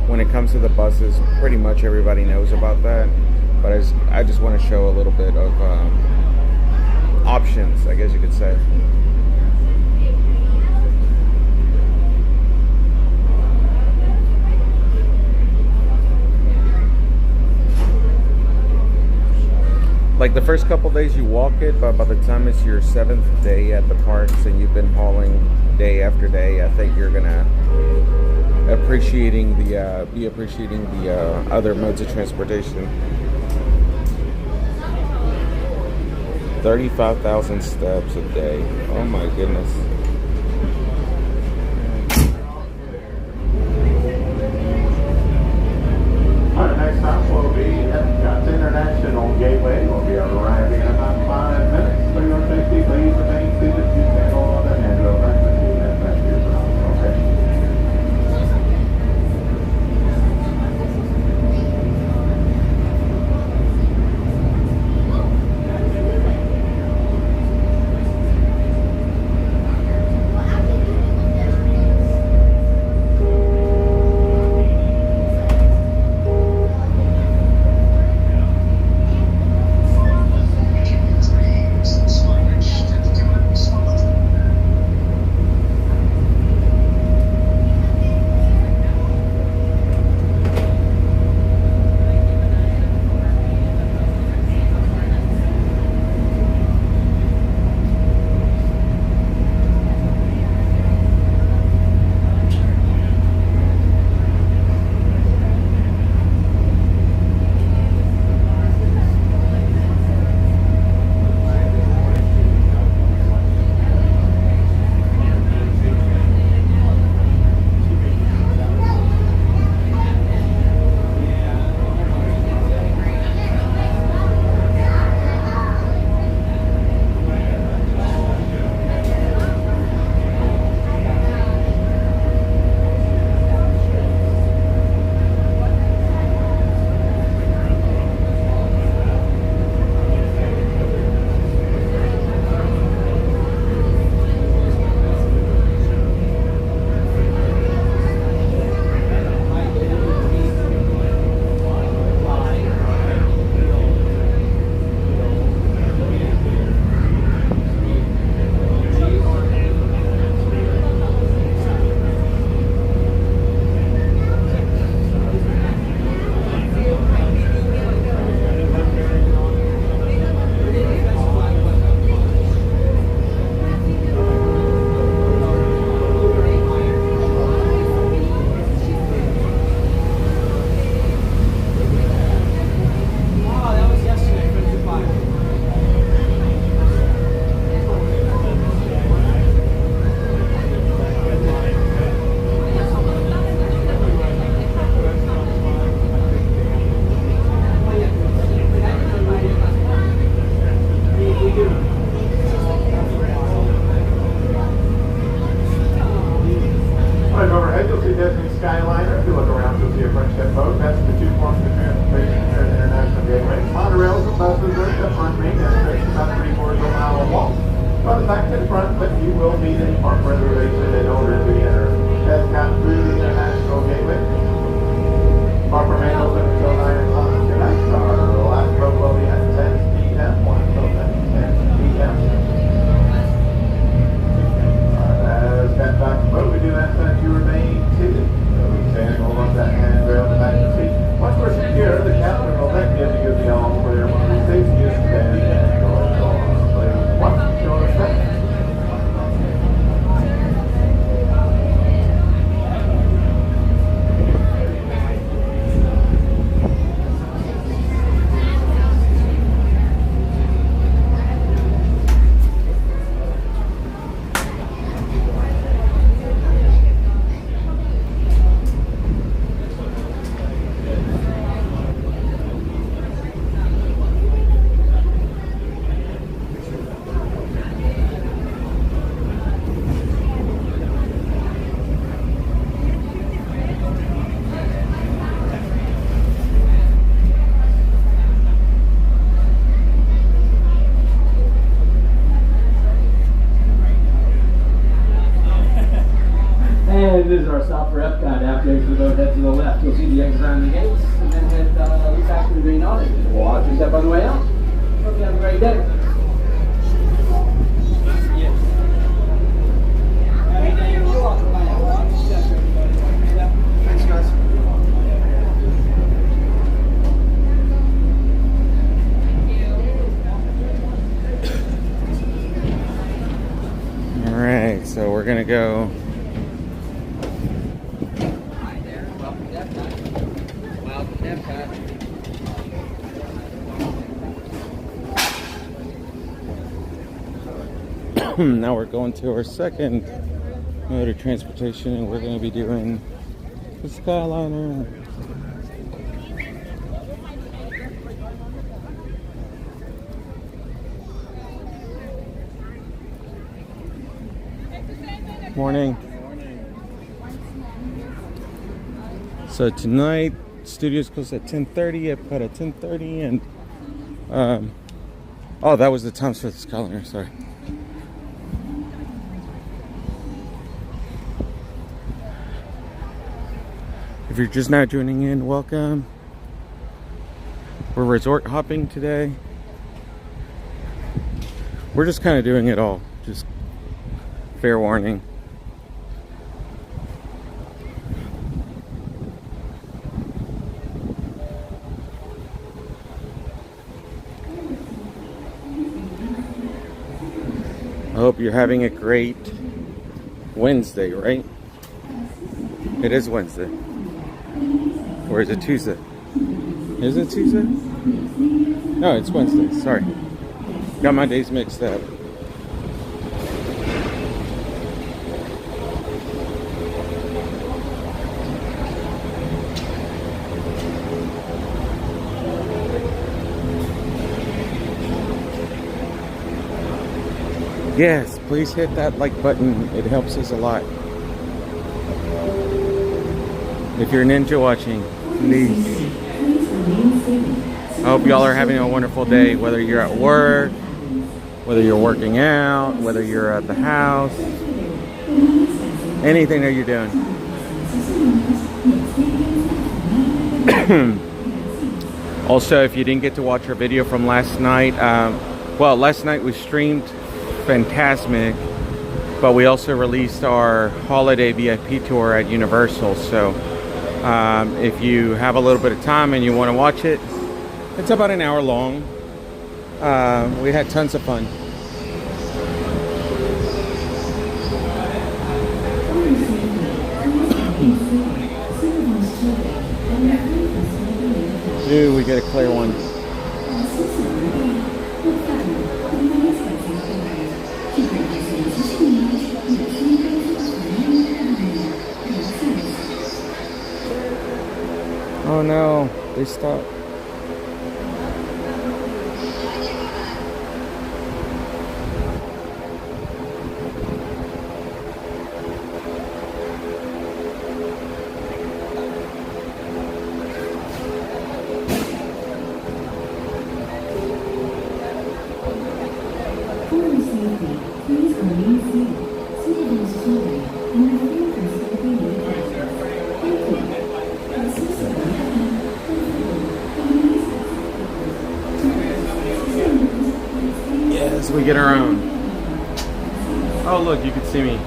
when it comes to the buses, pretty much everybody knows about that. But I just want to show a little bit of options, I guess you could say. Like the first couple days you walk it, but by the time it's your 7th day at the parks and you've been hauling day after day, I think you're gonna be appreciating the other modes of transportation. 35,000 steps a day. Oh my goodness. Our next stop will be Epcot's International Gateway. We'll be arriving in about 5 minutes. For your safety, please remain seated. You can hold the handrail back with you and back to your ground. Okay. transship boat. That's the two forms of transportation here at International Gateway. Monorails and buses are at the front main entrance, about 3/4 of a mile of walk. From the back to the front, but you will need a park reservation in order to enter Epcot through the International Gateway. Park remains open until 9 o'clock tonight. Our last boat will be at 10 p.m. Once open, 10 p.m. As that back boat, we do ask that you remain seated. So we stand, hold on that handrail in the back of the seat. Once we're secure, the captain will then give you the all clear when we say you stand and go and go on. Please, once show respect. And this is our stop for Epcot. After you exit the boat, head to the left. You'll see the exit on the gates, and then head back to the green awning. Watch your step on the way out. Hope you have a great day. Thanks, guys. All right, so we're gonna go. Hi there. Welcome to Epcot. Welcome to Epcot. Now we're going to our second mode of transportation, and we're going to be doing the Skyliner. Morning. So tonight, studios close at 10:30. Epcot at 10:30, and oh, that was the times for the Skyliner. Sorry. If you're just now joining in, welcome. We're resort hopping today. We're just kind of doing it all. Just fair warning. I hope you're having a great Wednesday, right? It is Wednesday. Or is it Tuesday? Is it Tuesday? No, it's Wednesday. Sorry. Got my days mixed up. Yes, please hit that like button. It helps us a lot. If you're ninja watching, please. I hope y'all are having a wonderful day, whether you're at work, whether you're working out, whether you're at the house, anything that you're doing. Also, if you didn't get to watch our video from last night, well, last night we streamed Fantasmic, but we also released our holiday VIP tour at Universal. So if you have a little bit of time and you want to watch it, it's about an hour long. We had tons of fun. Ooh, we get a clear one. Oh no, they stopped. please remain seated. Citizens children, and refrain from smoking near the entrance. Thank you. Accessible happy, comfortable, Yes, we get our own. Oh, look, you can see me.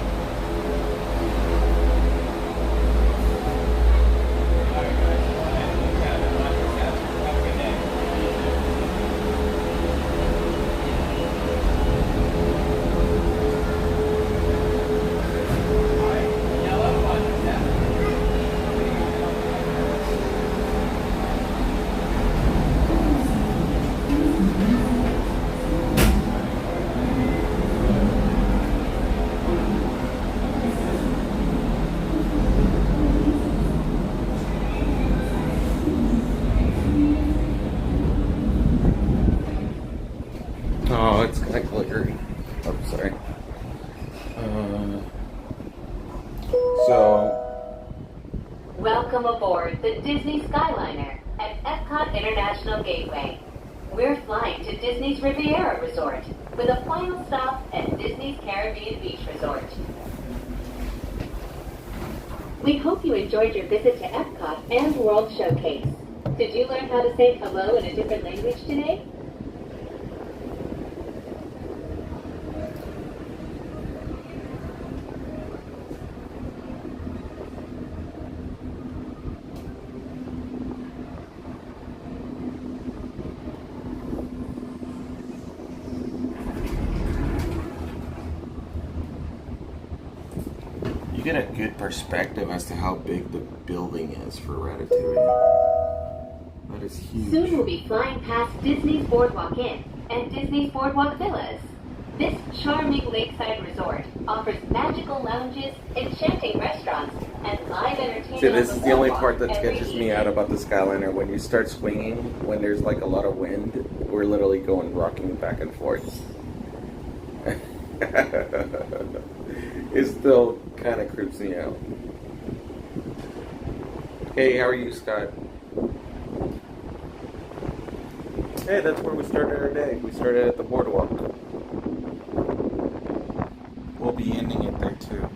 Oh, it's kind of glittery. Oh, sorry. Welcome aboard the Disney Skyliner at Epcot International Gateway. We're flying to Disney's Riviera Resort with a final stop at Disney's Caribbean Beach Resort. We hope you enjoyed your visit to Epcot and World Showcase. Did you learn how to say hello in a different language today? Get a good perspective as to how big the building is for Ratatouille. That is huge. Soon we'll be flying past Disney's Boardwalk Inn and Disney's Boardwalk Villas. This charming lakeside resort offers magical lounges, enchanting restaurants, and live entertainment. See, this is the only part that every sketches me out about the Skyliner. When you start swinging, when there's like a lot of wind, we're literally going rocking back and forth. It still kind of creeps me out. Hey, how are you, Scott? Hey, that's where we started our day. We started at the Boardwalk. We'll be ending it there too.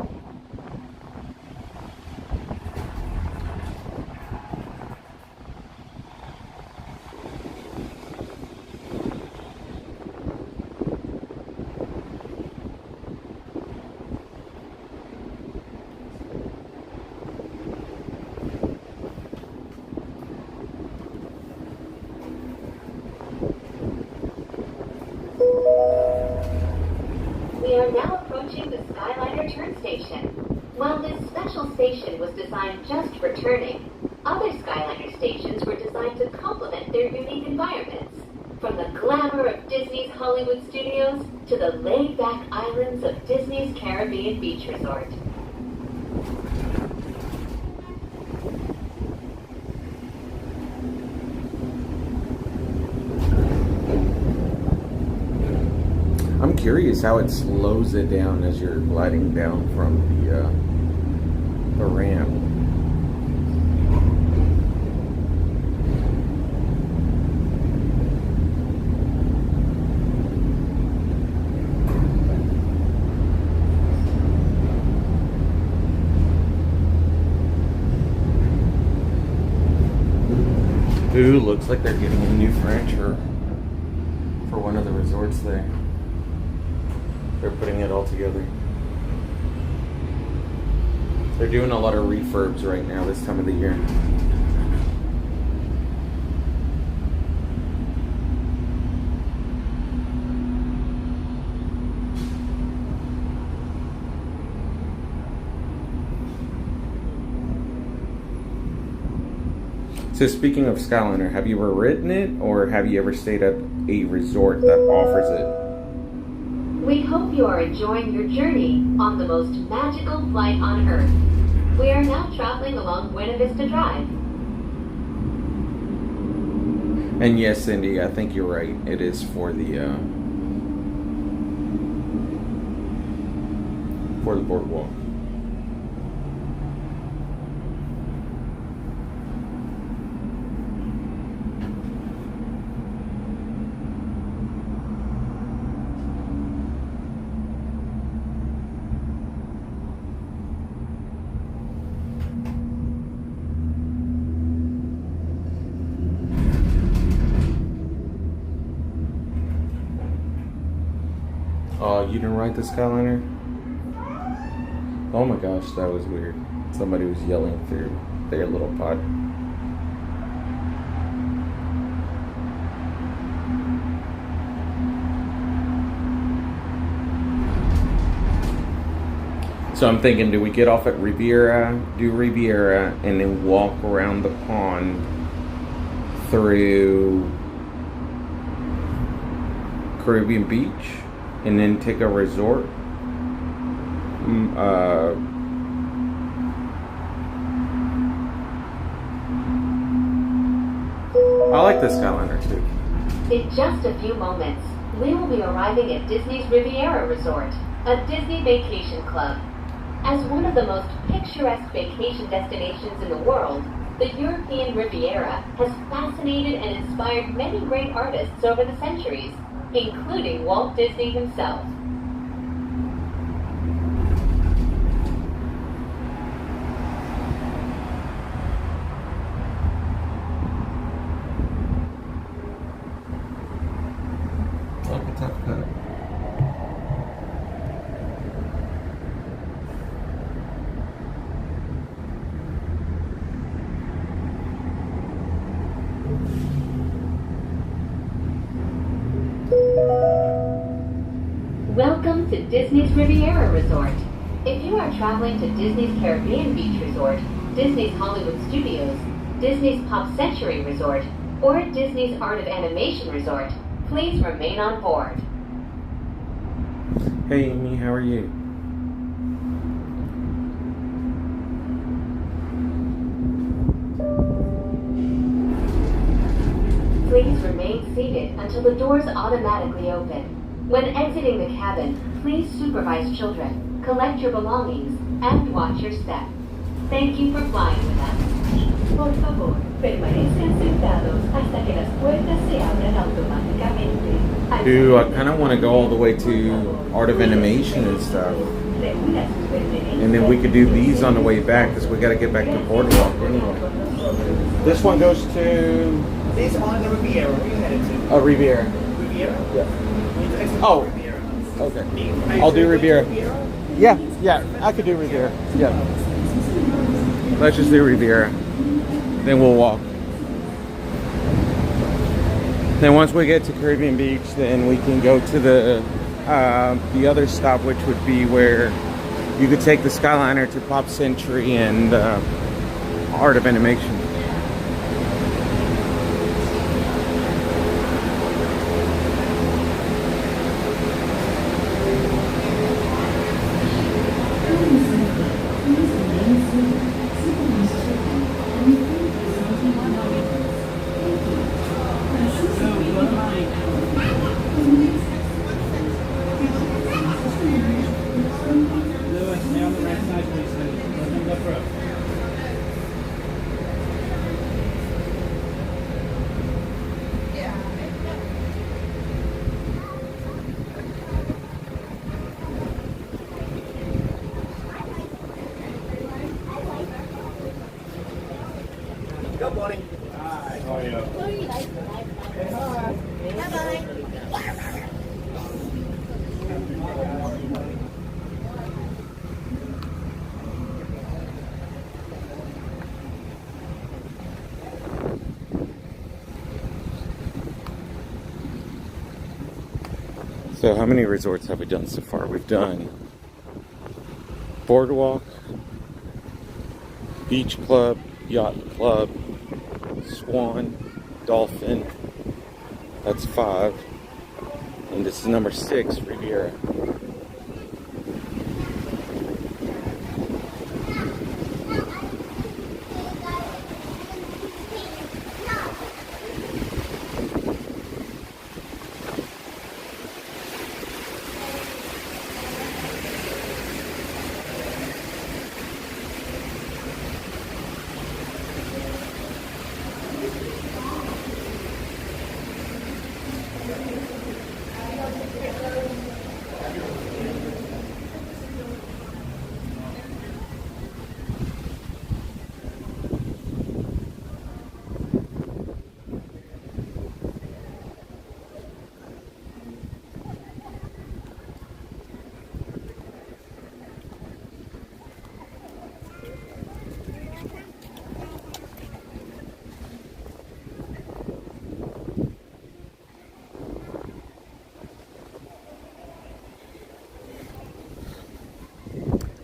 We are now approaching the Skyliner turn station. While this special station was designed just for turning, other Skyliner stations were designed to complement their unique environments. From the glamour of Disney's Hollywood studios to the laid-back islands of Disney's Caribbean Beach Resort. I'm curious how it slows it down as you're gliding down from the ramp. Ooh, looks like they're getting a new furniture for one of the resorts there. They're putting it all together. They're doing a lot of refurbs right now this time of the year. So speaking of Skyliner, have you ever ridden it, or have you ever stayed at a resort that offers it? We hope you are enjoying your journey on the most magical flight on Earth. We are now traveling along Buena Vista Drive. And yes, Cindy, I think you're right. It is for the boardwalk. Oh, you didn't ride the Skyliner? Oh my gosh, that was weird. Somebody was yelling through their little pod. So I'm thinking, do we get off at Riviera, do Riviera, and then walk around the pond through Caribbean Beach, and then take a resort? I like the Skyliner too. In just a few moments, we will be arriving at Disney's Riviera Resort, a Disney vacation club. As one of the most picturesque vacation destinations in the world, the European Riviera has fascinated and inspired many great artists over the centuries, including Walt Disney himself. Like a tough cut. Welcome to Disney's Riviera Resort. If you are traveling to Disney's Caribbean Beach Resort, Disney's Hollywood Studios, Disney's Pop Century Resort, or Disney's Art of Animation Resort, please remain on board. Hey Amy, how are you? Please remain seated until the doors automatically open. When exiting the cabin, please supervise children, collect your belongings, and watch your step. Thank you for flying with us. Por favor, permanezcan sentados hasta que las puertas se abran automáticamente. Dude, I kind of want to go all the way to Art of Animation and stuff. And then we could do these on the way back, because we got to get back to Boardwalk anyway. This one goes to... This on the Riviera. Where are you headed to? Riviera. Riviera? Yeah. We need to exit Oh. Riviera. Okay. Are you I'll do sure Riviera. Riviera? Yeah, I could do Riviera. Yeah. Let's just do Riviera. Then we'll walk. Then once we get to Caribbean Beach, then we can go to the other stop, which would be where you could take the Skyliner to Pop Century and Art of Animation. Good morning. Hi. How are you? So how many resorts have we done so far? We've done Boardwalk, Beach Club, Yacht Club, Swan, Dolphin. That's 5. And this is number 6, Riviera.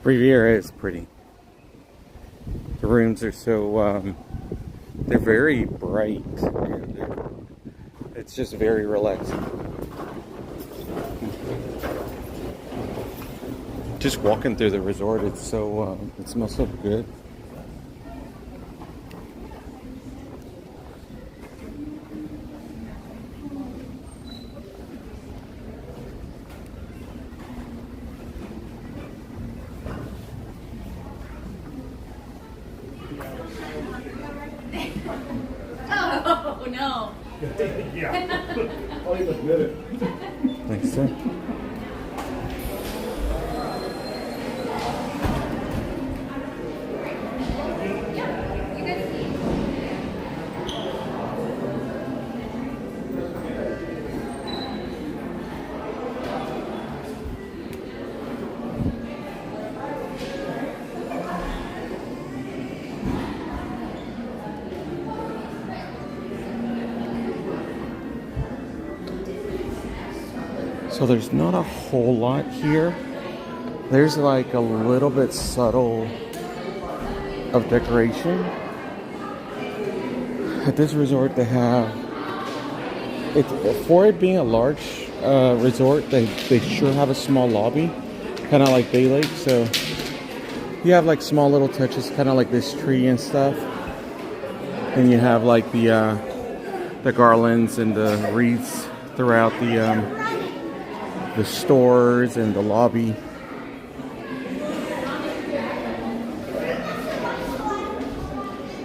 Riviera is pretty. The rooms are so, they're very bright. It's just very relaxing. Just walking through the resort, it's so, it smells so good. Oh, no. Yeah. I'll even admit it. Thanks, sir. So there's not a whole lot here. There's like a little bit subtle of decoration. At this resort they have, for it being a large resort, they sure have a small lobby, kind of like Bay Lake. So you have like small little touches, kind of like this tree and stuff. And you have like the garlands and the wreaths throughout the stores and the lobby.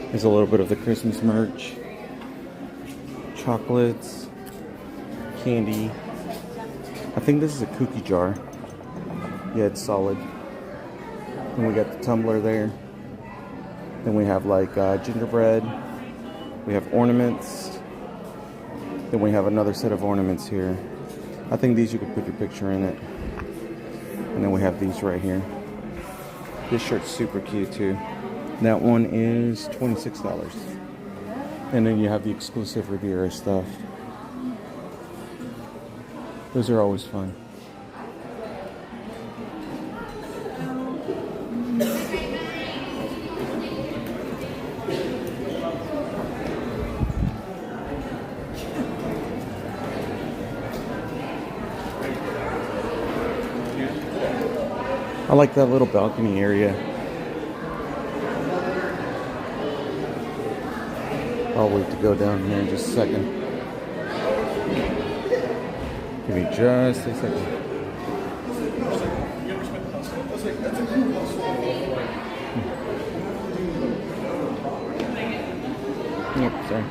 There's a little bit of the Christmas merch, chocolates, candy. I think this is a cookie jar. Yeah, it's solid. And we got the tumbler there. Then we have like gingerbread. We have ornaments. Then we have another set of ornaments here. I think these you could put your picture in it. And then we have these right here. This shirt's super cute too. That one is $26. And then you have the exclusive Riviera stuff. Those are always fun. I like that little balcony area. I'll wait to go down here in just a second. Give me just a second. Yep, sorry.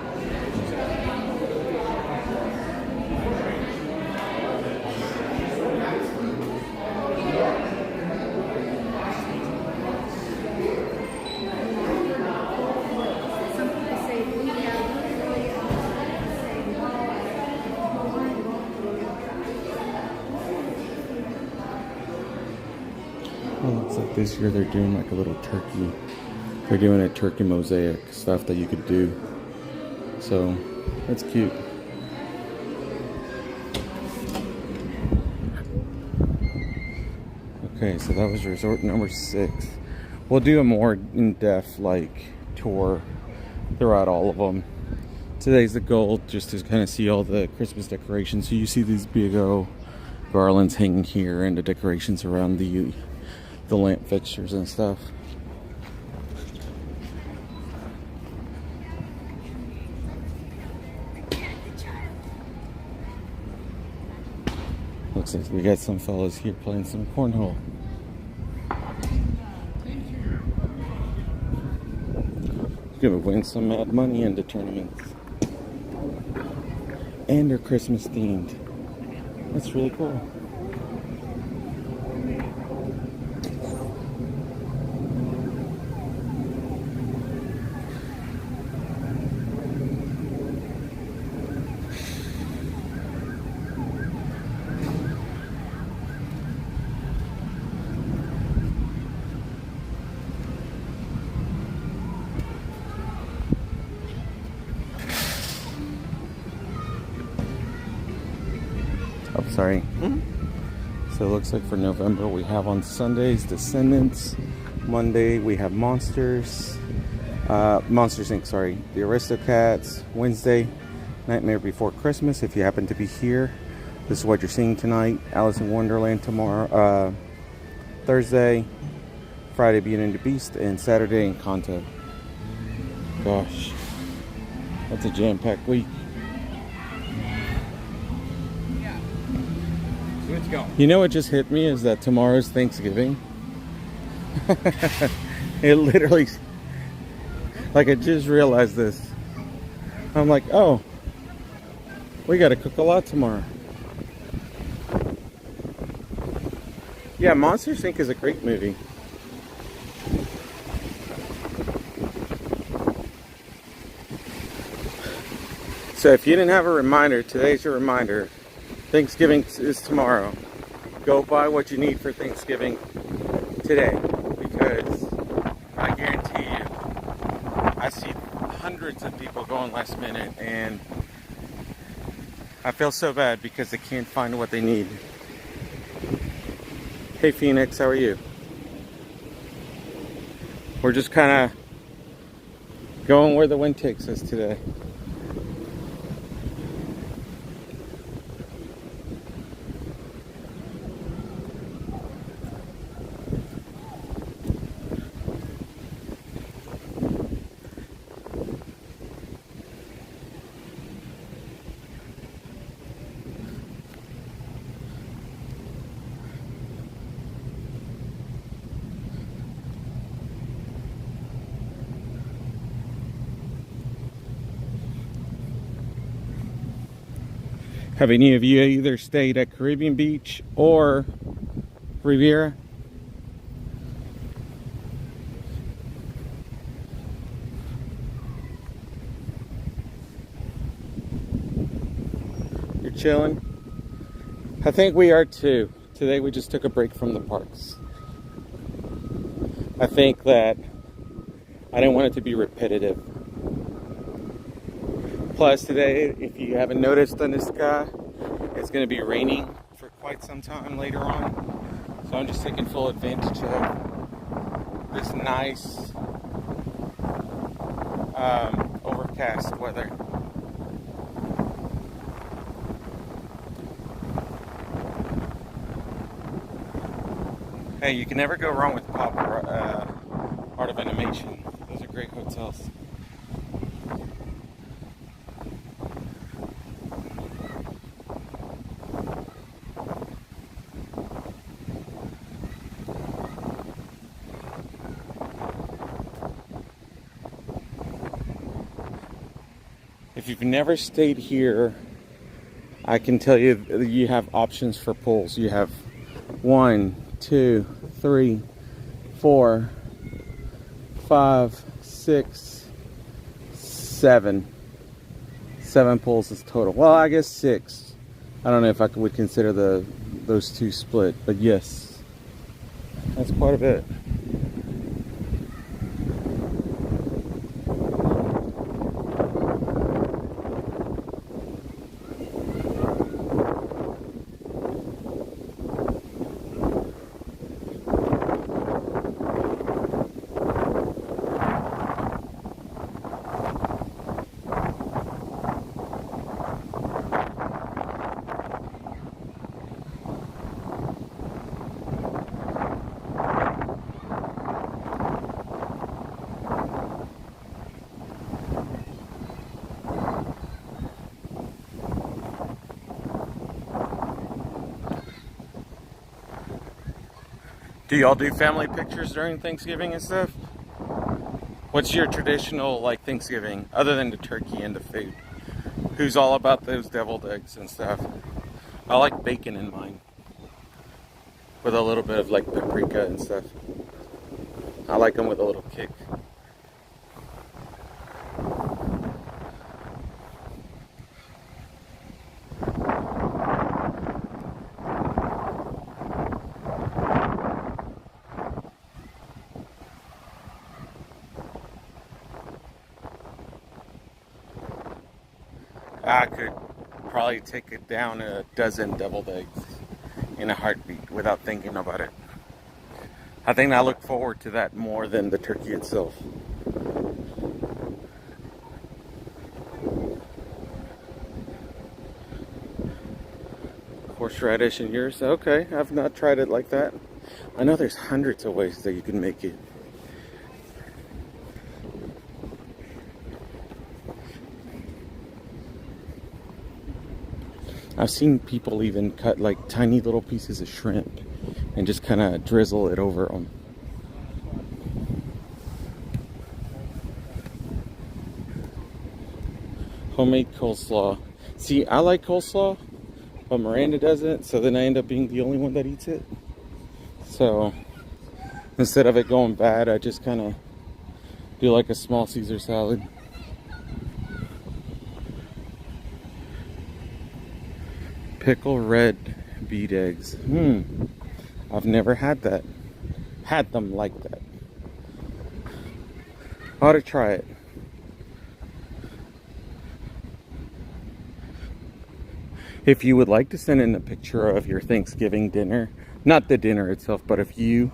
This year they're doing like a little turkey. They're doing a turkey mosaic stuff that you could do. So that's cute. Okay, so that was resort number 6. We'll do a more in-depth like tour throughout all of them. Today's the goal, just to kind of see all the Christmas decorations. So you see these big old garlands hanging here and the decorations around the lamp fixtures and stuff. Looks like we got some fellas here playing some cornhole. You're gonna win some mad money in the tournaments. And they're Christmas themed. That's really cool. Sorry. So it looks like for November we have on Sundays Descendants, Monday we have Monsters Inc., sorry, the Aristocats, Wednesday Nightmare Before Christmas. If you happen to be here, this is what you're seeing tonight. Alice in Wonderland tomorrow, Thursday, Friday Beauty and the Beast, and Saturday Encanto. Gosh, that's a jam-packed week. Let's go. You know what just hit me is that tomorrow's Thanksgiving. It literally, like, I just realized this. I'm like, oh, we gotta cook a lot tomorrow. Yeah, Monsters Inc. is a great movie. So if you didn't have a reminder, today's your reminder. Thanksgiving is tomorrow. Go buy what you need for Thanksgiving today, because I guarantee you, I see hundreds of people going last minute, and I feel so bad because they can't find what they need. Hey Phoenix, how are you? We're just kind of going where the wind takes us today. Have any of you either stayed at Caribbean Beach or Riviera? You're chilling? I think we are too. Today we just took a break from the parks. I think that I didn't want it to be repetitive. Plus today, if you haven't noticed in the sky, it's going to be raining for quite some time later on. So I'm just taking full advantage of this nice overcast weather. Hey, you can never go wrong with Popper, Art of Animation. Those are great hotels. If you've never stayed here, I can tell you that you have options for pools. You have 1, 2, 3, 4, 5, 6, 7. 7 pools is total. Well, I guess 6. I don't know if I would consider those two split, but yes, that's quite a bit. Do y'all do family pictures during Thanksgiving and stuff? What's your traditional, like, Thanksgiving, other than the turkey and the food? Who's all about those deviled eggs and stuff? I like bacon in mine, with a little bit of, like, paprika and stuff. I like them with a little kick. I could probably take it down a dozen deviled eggs in a heartbeat without thinking about it. I think I look forward to that more than the turkey itself. Horseradish and yours? Okay, I've not tried it like that. I know there's hundreds of ways that you can make it. I've seen people even cut like tiny little pieces of shrimp and just kind of drizzle it over them. Homemade coleslaw. See, I like coleslaw, but Miranda doesn't, so then I end up being the only one that eats it. So instead of it going bad, I just kind of do like a small Caesar salad. Pickle red beet eggs. I've never had that. Had them like that. I ought to try it. If you would like to send in a picture of your Thanksgiving dinner, not the dinner itself, but we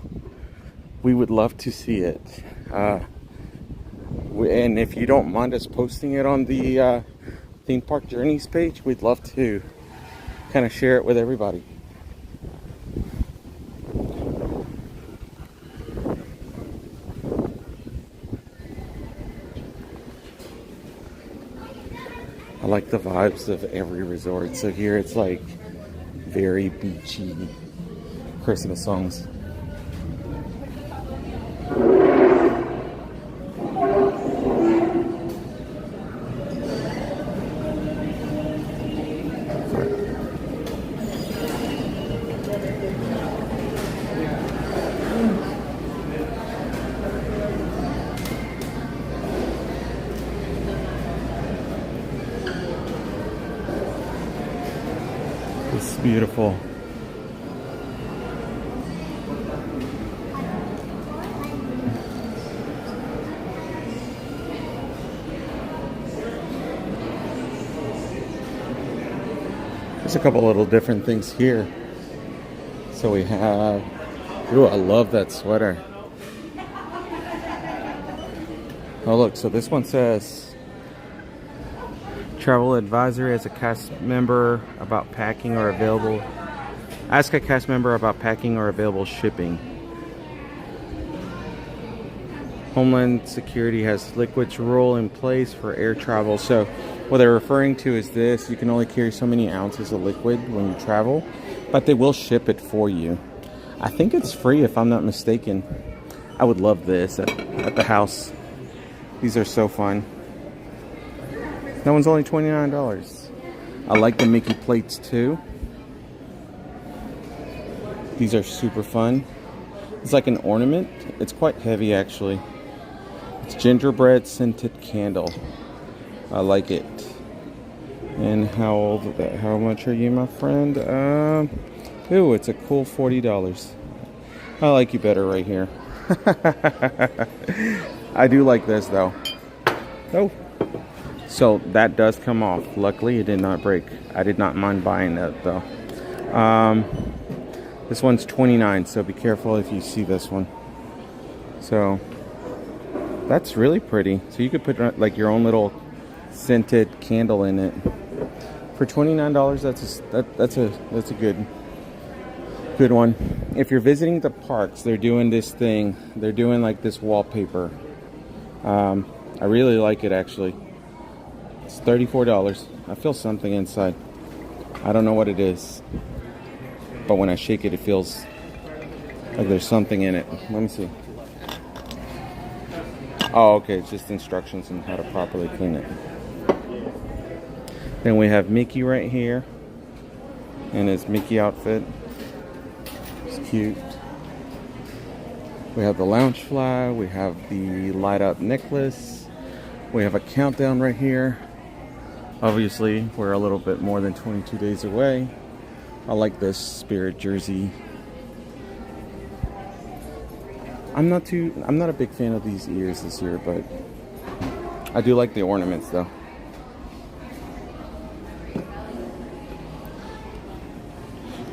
would love to see it. And if you don't mind us posting it on the Theme Park Journeys page, we'd love to kind of share it with everybody. I like the vibes of every resort. So here it's like very beachy Christmas songs. It's beautiful. There's a couple little different things here. So we have, ooh, I love that sweater. Oh look, so this one says travel advisory as a cast member about packing or available. Ask a cast member about packing or available shipping. Homeland Security has liquids rule in place for air travel. So what they're referring to is this: you can only carry so many ounces of liquid when you travel, but they will ship it for you. I think it's free if I'm not mistaken. I would love this at the house. These are so fun. That one's only $29. I like the Mickey plates too. These are super fun. It's like an ornament. It's quite heavy actually. It's gingerbread scented candle. I like it. And how much are you, my friend? Ooh, it's a cool $40. I like you better right here. I do like this though. Oh. So that does come off. Luckily, it did not break. I did not mind buying that though. This one's $29, so be careful if you see this one. So that's really pretty. So you could put like your own little scented candle in it for $29. That's a good one. If you're visiting the parks, they're doing this thing. They're doing like this wallpaper. I really like it actually. It's $34. I feel something inside. I don't know what it is, but when I shake it, it feels like there's something in it. Let me see. Oh, okay. It's just instructions on how to properly clean it. Then we have Mickey right here in his Mickey outfit. It's cute. We have the lounge fly. We have the light up necklace. We have a countdown right here. Obviously, we're a little bit more than 22 days away. I like this Spirit jersey. I'm not a big fan of these ears this year, but I do like the ornaments though.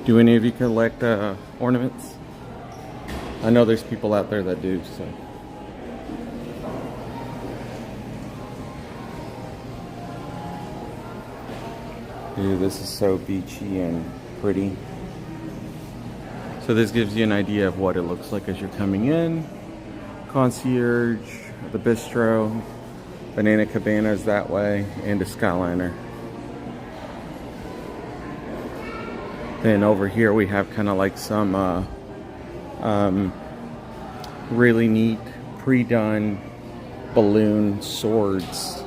Do any of you collect ornaments? I know there's people out there that do, so. Dude, this is so beachy and pretty. So this gives you an idea of what it looks like as you're coming in. Concierge, the bistro, Banana Cabanas that way, and a Skyliner. Then over here we have kind of like some really neat pre-done balloon swords.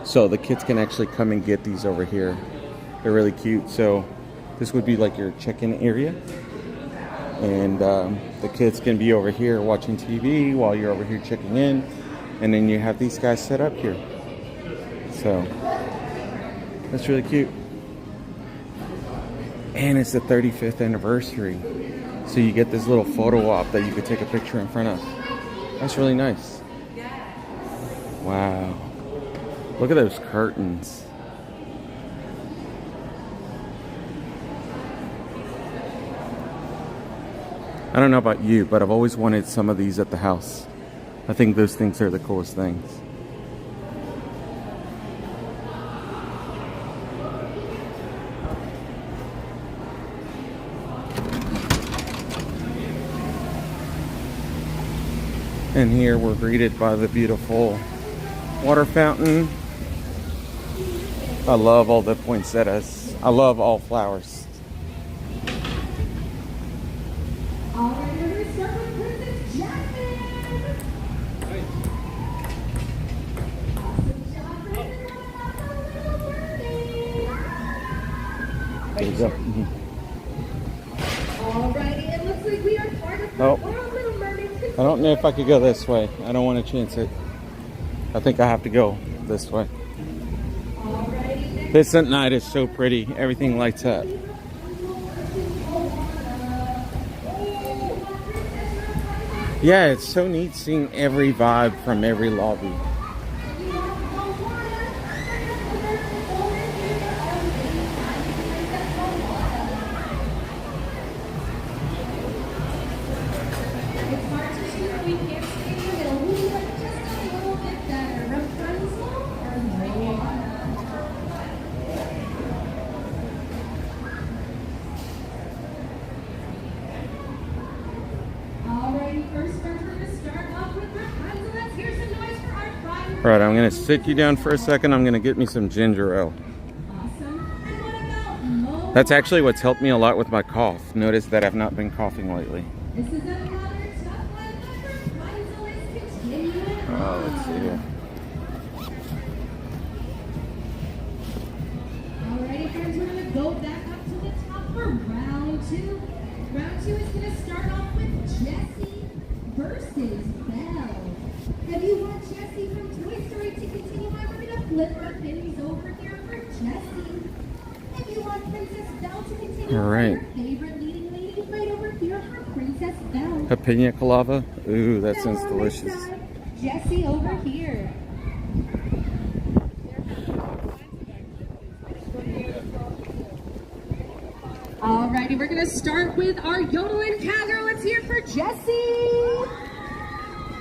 So the kids can actually come and get these over here. They're really cute. So this would be like your check-in area. And the kids can be over here watching TV while you're over here checking in. And then you have these guys set up here. So that's really cute. And it's the 35th anniversary. So you get this little photo op that you could take a picture in front of. That's really nice. Wow. Look at those curtains. I don't know about you, but I've always wanted some of these at the house. I think those things are the coolest things. And here we're greeted by the beautiful water fountain. I love all the poinsettias. I love all flowers. All right, we're going to start with Princess Jasmine. Awesome job, Princess. There you go. All righty, it looks like we are part of the Oh. World Little Mermaid. I don't know if I could go this way. I don't want to chance it. I think I have to go this way. Alrighty, This at night is so pretty. Everything lights up. Yeah, it's so neat seeing every vibe from every lobby. Right, I'm gonna sit you down for a second. I'm gonna get me some ginger ale. That's actually what's helped me a lot with my cough. Notice that I've not been coughing lately. This is another top line number. Mine's always continuing. Oh, let's see here. Alrighty, friends, we're gonna go back up to the top for round two. Round two is gonna start off with Jessie versus Belle. Have you watched Jessie from Toy Story to continue on? We're gonna flip our pennies over here for Jessie. If you want Princess Belle to continue All right. on, your favorite leading lady, right over here for Princess Belle. A pina colada? Ooh, that Belle sounds on this delicious. side, Jessie over here. Alrighty, we're gonna start with our yodeling cowgirl. Let's hear for Jessie.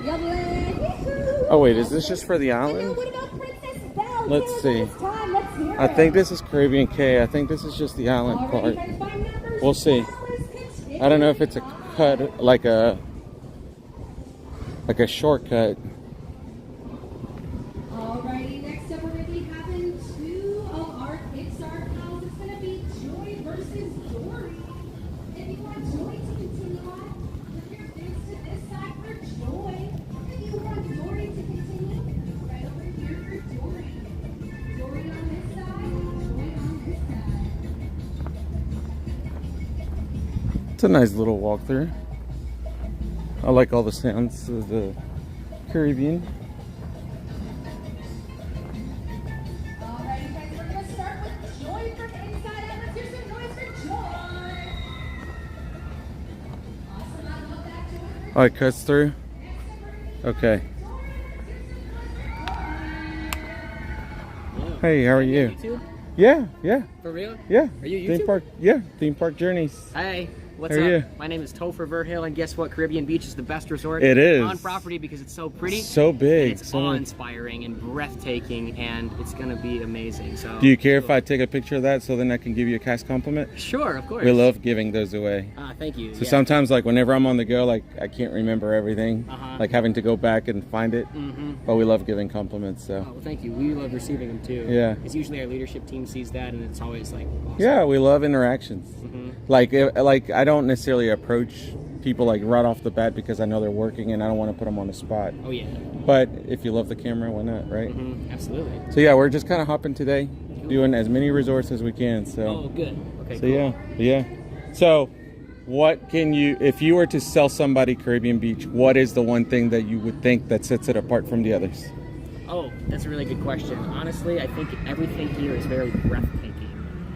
Yodeling. Yahoo! Oh wait, is this just for the And now island? what about Princess Belle? Let's Give us see. time. Let's hear I it. think this is Caribbean K. I think this is just the island Alrighty, part. friends, by numbers, We'll see. Belle is continuing. I don't know if it's a cut, like a shortcut. Alrighty, next up we're going to be having two of our Pixar pals. It's going to be Joy versus Dory. If you want Joy to continue on, put your face to this side for Joy. If you want Dory to continue, right over here for Dory. Dory on this side, Joy on this side. It's a nice little walkthrough. I like all the sounds of the Caribbean. Alrighty, friends, we're going to start with Joy from inside out. Let's hear some noise for Joy. Awesome, I love that, Joy. Oh, it cuts through? Okay. Hey, how are you? Yeah, yeah, For real? yeah. Are you a Theme YouTuber? park, yeah, theme park journeys. Hey, what's How up? are you? My name is Topher Verhill, and guess what? Caribbean Beach is the best resort It is. on property because it's so pretty, So big. and it's so awe-inspiring and breathtaking, and it's gonna be amazing. So, Do you care if I take a picture of that so then I can give you a cast compliment? Sure, of course. We love giving those away. Thank you. So sometimes, like whenever I'm on the go, like I can't remember everything, Uh-huh. like having to go back and find it. Mm-hmm. But we love giving compliments. So Oh, well, thank you. We love receiving them too. Yeah. Because usually our leadership team sees that, and it's always like awesome. yeah, we love interactions. Mhm. Like I don't necessarily approach people like right off the bat because I know they're working and I don't want to put them on the spot. Oh yeah. But if you love the camera, why not, right? Mm-hmm. Absolutely. So yeah, we're just kind of hopping today, doing as many resorts as we can. So. Oh, good. Okay. So cool. yeah. So, what can you, if you were to sell somebody Caribbean Beach, what is the one thing that you would think that sets it apart from the others? Oh, that's a really good question. Honestly, I think everything here is very breathtaking.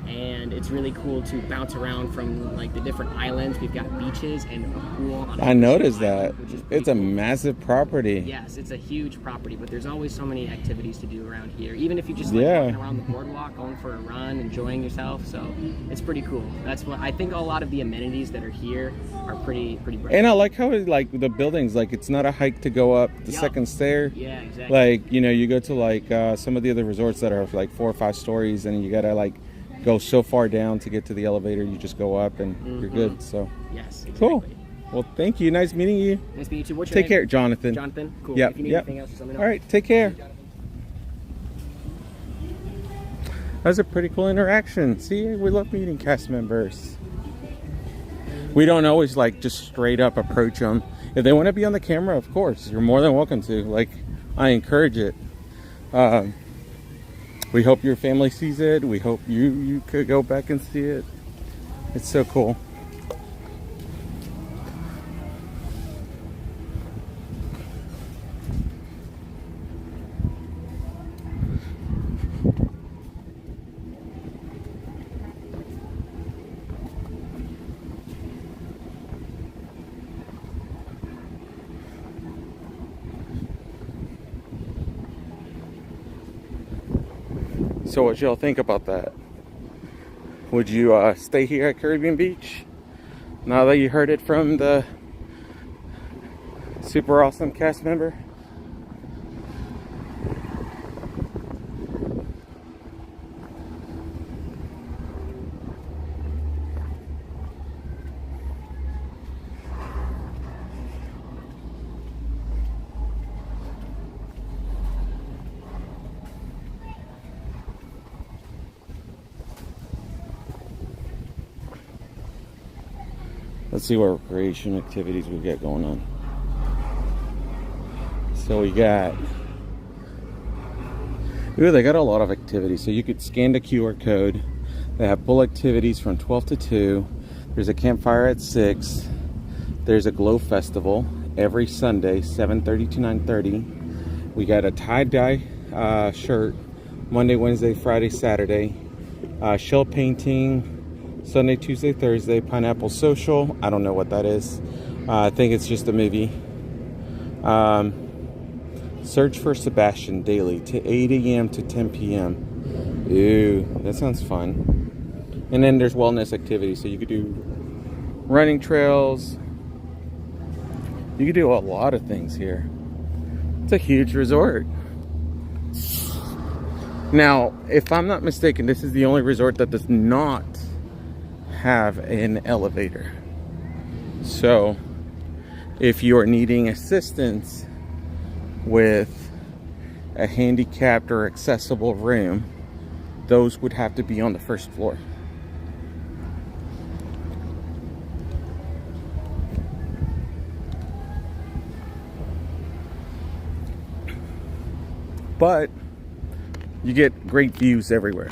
And it's really cool to bounce around from like the different islands. We've got beaches and a pool on I noticed island, that. which is pretty It's a cool. massive property. Yes, it's a huge property, but there's always so many activities to do around here. Even if you just like Yeah. walking around the boardwalk, going for a run, enjoying yourself. So it's pretty cool. That's what I think. A lot of the amenities that are here are pretty breathtaking. And I like how it, like the buildings, like it's not a hike to go up the Yup. second stair. Yeah, exactly. Like, you know, you go to like some of the other resorts that are like 4 or 5 stories and you gotta like go so far down to get to the elevator. You just go up and you're good. So Yes, exactly. cool. Well, thank you. Nice meeting you. Nice meeting you too. What's your Take name? care, Jonathan. Jonathan. Cool. Yep, If you need yep. anything else, just let me know. All right, take care. That was a pretty cool interaction. See, we love meeting cast members. We don't always like just straight up approach them. If they want to be on the camera, of course, you're more than welcome to. Like, I encourage it. We hope your family sees it. We hope you could go back and see it. It's so cool. So what y'all think about that? Would you stay here at Caribbean Beach now that you heard it from the super awesome cast member? Let's see what recreation activities we got going on. So we got, ooh, they got a lot of activities. So you could scan the QR code. They have pool activities from 12 to 2. There's a campfire at 6. There's a glow festival every Sunday, 7:30 to 9:30. We got a tie-dye shirt Monday, Wednesday, Friday, Saturday. Shell painting Sunday, Tuesday, Thursday. Pineapple Social. I don't know what that is. I think it's just a movie. Search for Sebastian daily to 8 a.m. to 10 p.m. Ooh, that sounds fun. And then there's wellness activities. So you could do running trails. You could do a lot of things here. It's a huge resort. Now, if I'm not mistaken, this is the only resort that does not have an elevator. So if you're needing assistance with a handicapped or accessible room, those would have to be on the first floor. But you get great views everywhere.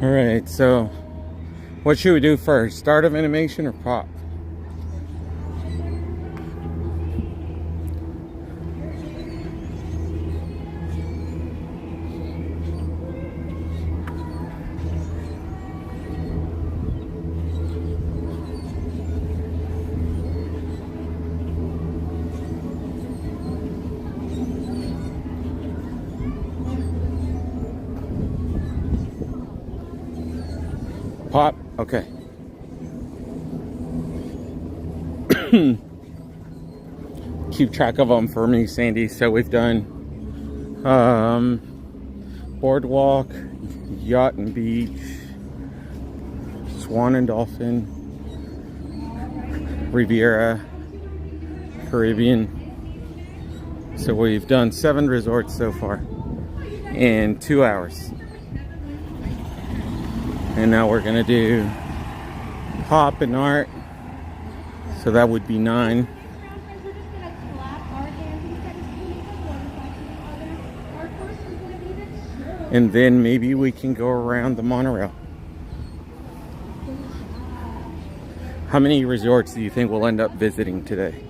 Alright, so what should we do first? Start of animation or pop? Pop? Okay. Keep track of them for me, Sandy. So we've done Boardwalk, Yacht and Beach, Swan and Dolphin, Riviera, Caribbean. So we've done 7 resorts so far in 2 hours. And now we're gonna do Pop and Art. So that would be 9. And then maybe we can go around the monorail. How many resorts do you think we'll end up visiting today?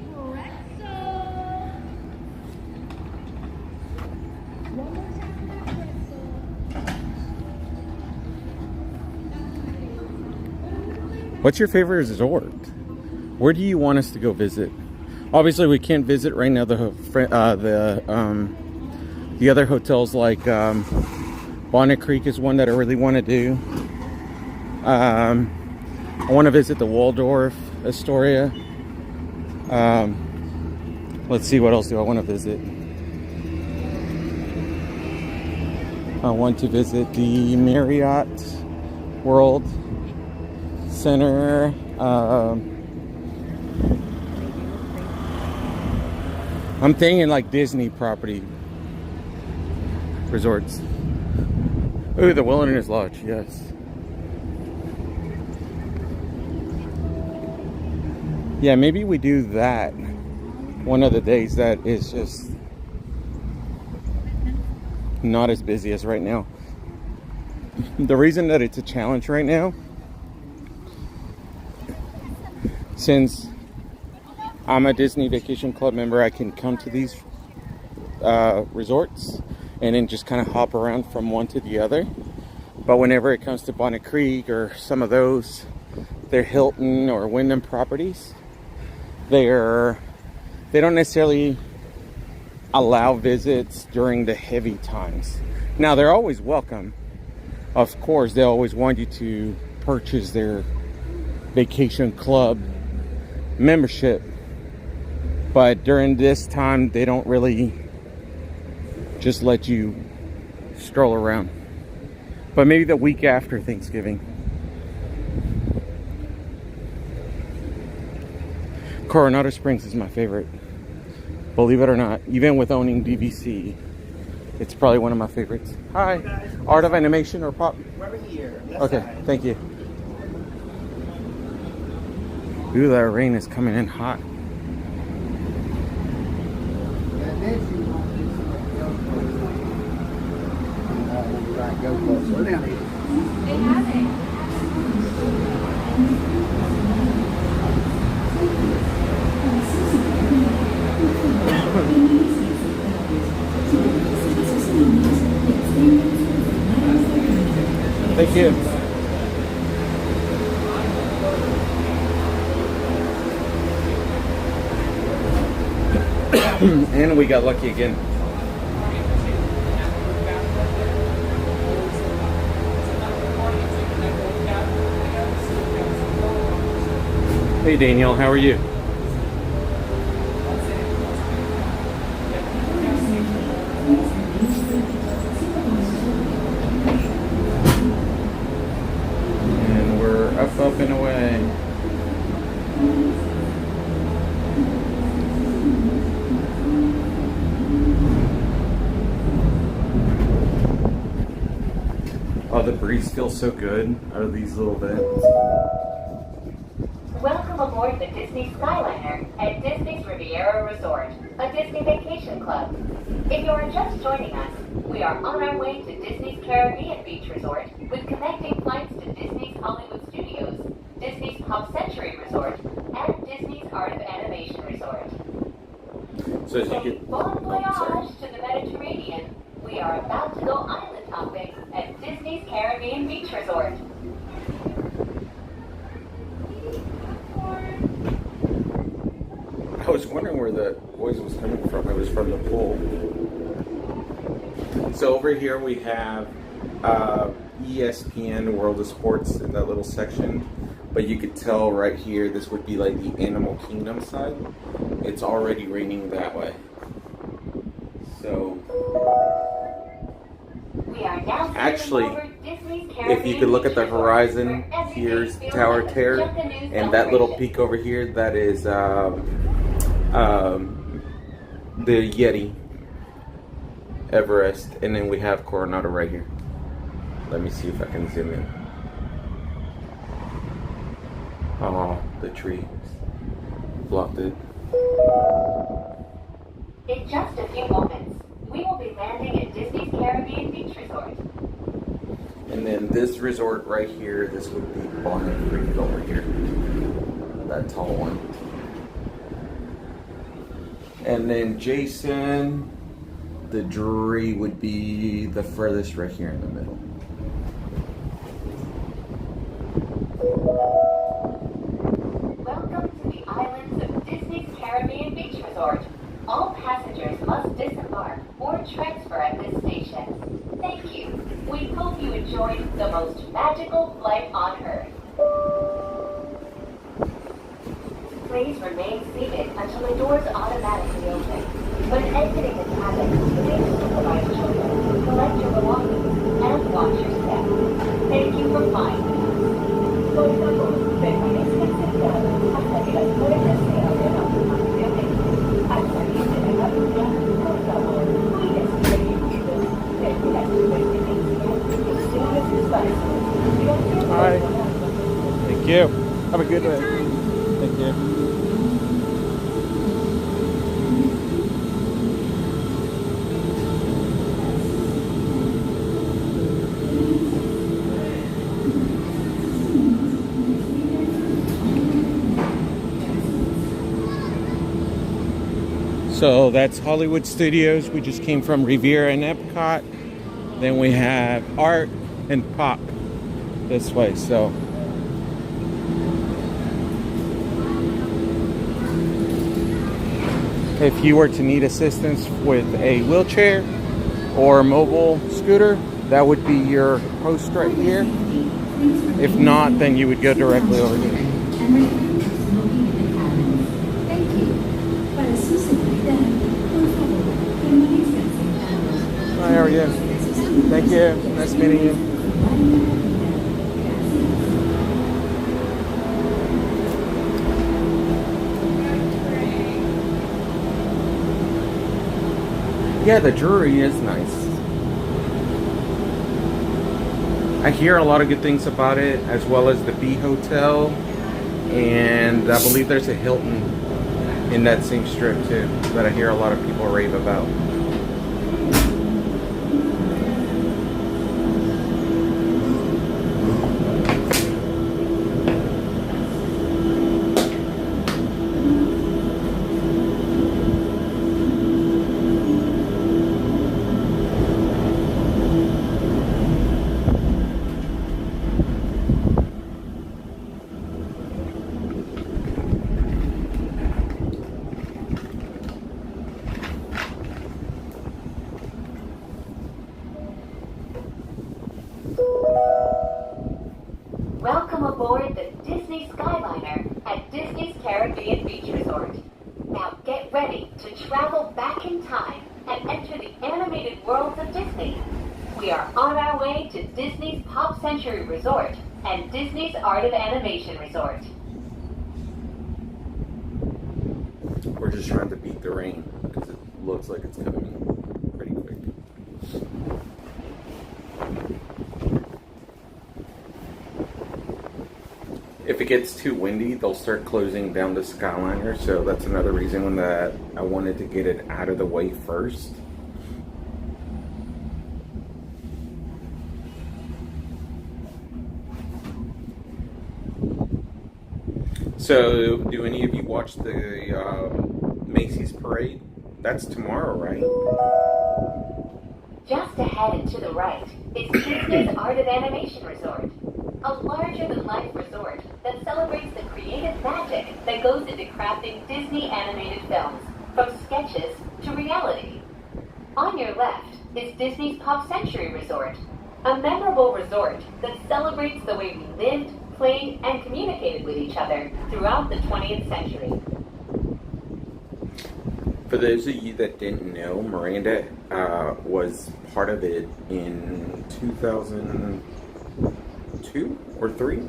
What's your favorite resort? Where do you want us to go visit? Obviously, we can't visit right now the other hotels, like Bonnet Creek is one that I really want to do. I want to visit the Waldorf Astoria. Let's see, what else do I want to visit? I want to visit the Marriott World Center. I'm thinking like Disney property resorts. Ooh, the Wilderness Lodge, yes. Yeah, maybe we do that one of the days that is just not as busy as right now. The reason that it's a challenge right now, since I'm a Disney Vacation Club member, I can come to these resorts and then just kind of hop around from one to the other. But whenever it comes to Bonnet Creek or some of those, they're Hilton or Wyndham properties, they don't necessarily allow visits during the heavy times. Now, they're always welcome. Of course, they always want you to purchase their vacation club membership, but during this time they don't really just let you stroll around. But maybe the week after Thanksgiving. Coronado Springs is my favorite, believe it or not. Even with owning DVC, it's probably one of my favorites. Hi. Art of Animation or Pop? We're here. Okay, thank you. Ooh, that rain is coming in hot. They have it. Thank you. And we got lucky again. Hey Daniel, how are you? And we're up and away. Oh, the breeze feels so good out of these little vents. Welcome aboard the Disney Skyliner at Disney's Riviera Resort, a Disney vacation club. If you are just joining us, We are on our way to Disney's Caribbean Beach Resort with connecting flights to Disney's Hollywood Studios, Disney's Pop Century Resort, and Disney's Art of Animation Resort. So as you Saying get, bon oh, sorry. voyage to the Mediterranean, we are about to go island hopping at Disney's Caribbean Beach Resort. I was wondering where the voice was coming from. It was from the pool. So over here we have ESPN World of Sports in that little section. But you could tell right here, this would be like the Animal Kingdom side. It's already raining that way. So We are now actually, over Disney's if Caribbean you could look at the Beach Resort, horizon, where everything here's feels Tower like a Terror, Japanese and that little celebration. peak over here, that is the Yeti, Everest, and then we have Coronado right here. Let me see if I can zoom in. Oh, the tree blocked it. In just a few moments, we will be landing at Disney's Caribbean Beach Resort. And then this resort right here, this would be Bonnet Creek over here. That tall one. And then Jason, the Drury would be the furthest right here in the middle. Welcome to the islands of Disney's Caribbean Beach Resort. All passengers must disembark or transfer at this station. Thank you. We hope you enjoyed the most magical flight on Earth. Please remain seated until the doors automatically open. When exiting the cabin, please supervise children, collect your belongings, and watch your step. Thank you for flying with us. Por favor, permanezca sentado hasta que las puertas se abran automáticamente. Al salir de la cabina, por favor, cuídese de líquidos, retira su pertenencia y cierre sus vasos. Gracias por Hi. volar. Thank you. Have a good day. Thank you. So that's Hollywood Studios. We just came from Riviera and Epcot. Then we have Art and Pop this way. So if you were to need assistance with a wheelchair or mobile scooter, that would be your host right here. If not, then you would go directly over here. Hi, how are you? Thank you. Nice meeting you. Yeah, the Drury is nice. I hear a lot of good things about it, as well as the B Hotel, and I believe there's a Hilton in that same strip too, that I hear a lot of people rave about. Welcome aboard the Disney Skyliner at Disney's Caribbean Beach Resort. Now get ready to travel back in time and enter the animated worlds of Disney. We are on our way to Disney's Pop Century Resort and Disney's Art of Animation Resort. We're just trying to beat the rain because it looks like it's coming pretty quick. If it gets too windy, they'll start closing down the Skyliner, so that's another reason that I wanted to get it out of the way first. So, do any of you watch the Macy's parade? That's tomorrow, right? Just ahead and to the right is Disney's Art of Animation Resort, a larger-than-life resort that celebrates the creative magic that goes into crafting Disney animated films, from sketches to reality. On your left is Disney's Pop Century Resort, a memorable resort that celebrates the way we lived, played, and communicated with each other throughout the 20th century. For those of you that didn't know, Miranda was part of it in 2002 or 3.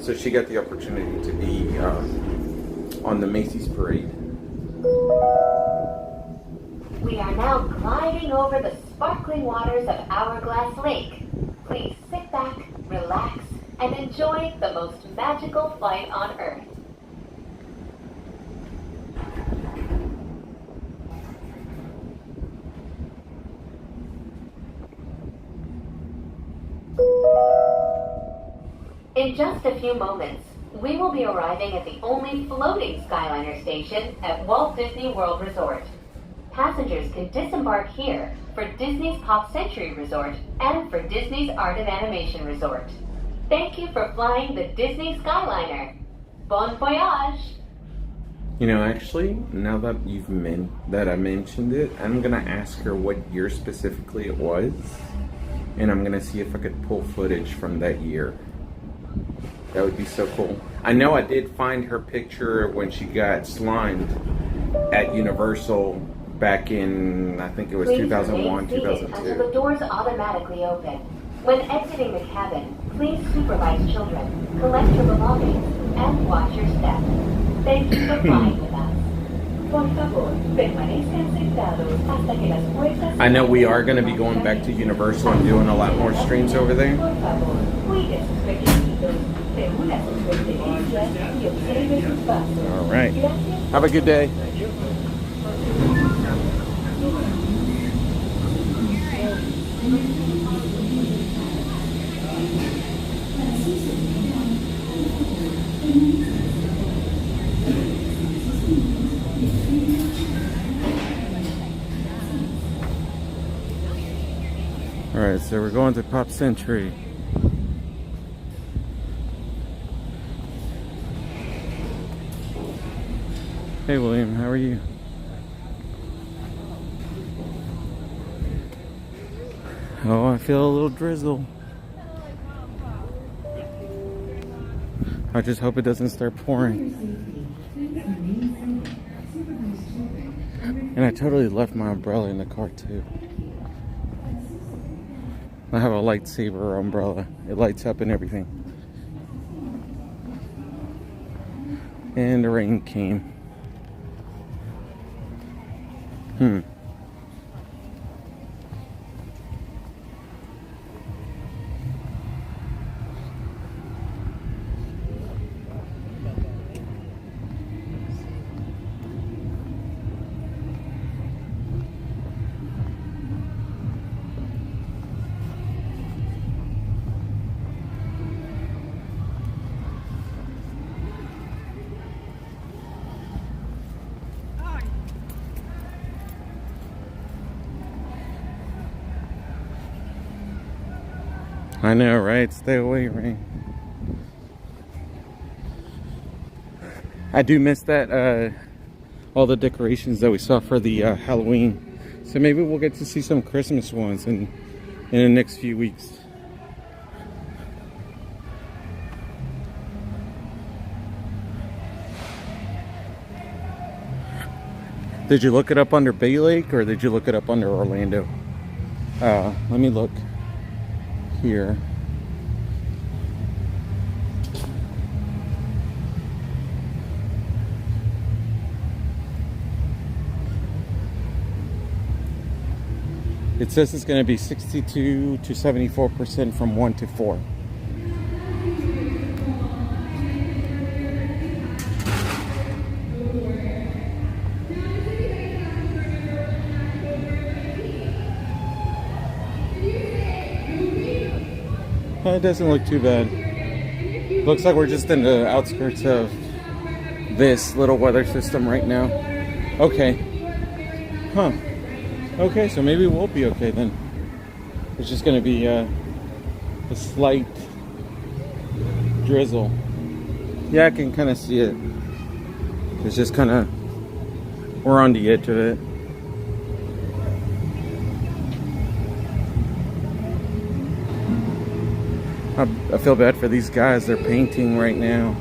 So she got the opportunity to be on the Macy's parade. We are now gliding over the sparkling waters of Hourglass Lake. Please sit back, relax, and enjoy the most magical flight on Earth. In just a few moments, we will be arriving at the only floating Skyliner station at Walt Disney World Resort. Passengers can disembark here for Disney's Pop Century Resort and for Disney's Art of Animation Resort. Thank you for flying the Disney Skyliner. Bon voyage! You know, actually, now that I mentioned it, I'm gonna ask her what year specifically it was, and I'm gonna see if I could pull footage from that year. That would be so cool. I know I did find her picture when she got slimed at Universal back in, I think it was 2001, 2002. Until the doors automatically open. When exiting the cabin, please supervise children, collect your belongings, and watch your step. Thank you for flying with us. Por favor, permanezcan sentados hasta que las puertas. I know we are going to be going back to Universal and doing a lot more streams over there. Por favor, cuide sus pequeñitos, reúna sus pertenencias y observe sus pasos. All right. Gracias. Have a good day. Alright, so we're going to Pop Century. Hey William, how are you? Oh, I feel a little drizzle. I just hope it doesn't start pouring. And I totally left my umbrella in the car too. I have a lightsaber umbrella. It lights up and everything. And the rain came. I know, right? Stay away, rain. I do miss that, all the decorations that we saw for the Halloween. So maybe we'll get to see some Christmas ones in the next few weeks. Did you look it up under Bay Lake or did you look it up under Orlando? Let me look here. It says it's going to be 62 to 74% from 1 to 4. It doesn't look too bad. Looks like we're just in the outskirts of this little weather system right now. Okay. Huh. Okay, so maybe we'll be okay then. It's just gonna be a slight drizzle. Yeah, I can kind of see it. It's just kind of, we're on the edge of it. I feel bad for these guys. They're painting right now.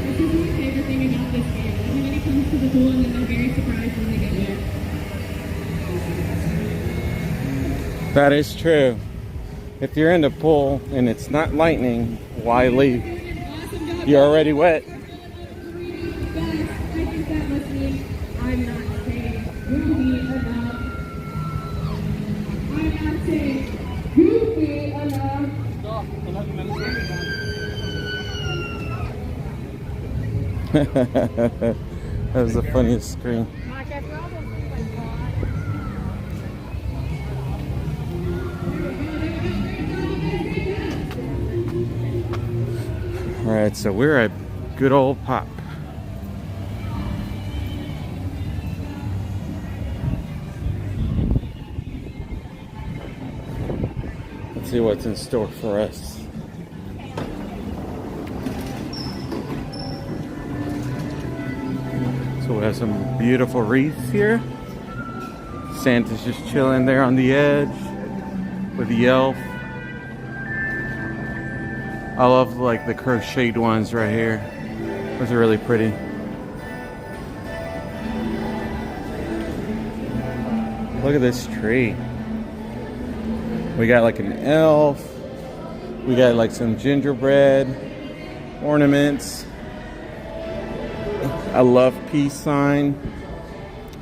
This is my favorite thing about this game. Everybody comes to the pool and then they're very surprised when they get there. That is true. If you're in the pool and it's not lightning, why leave? You're already wet. I think that must mean I'm not saying goofy enough. I'm not saying goofy enough. That was the funniest scream. Alright, so we're at good old Pop. Let's see what's in store for us. So we have some beautiful wreaths here. Santa's just chilling there on the edge with the elf. I love like the crocheted ones right here. Those are really pretty. Look at this tree. We got like an elf. We got like some gingerbread ornaments. I love peace sign,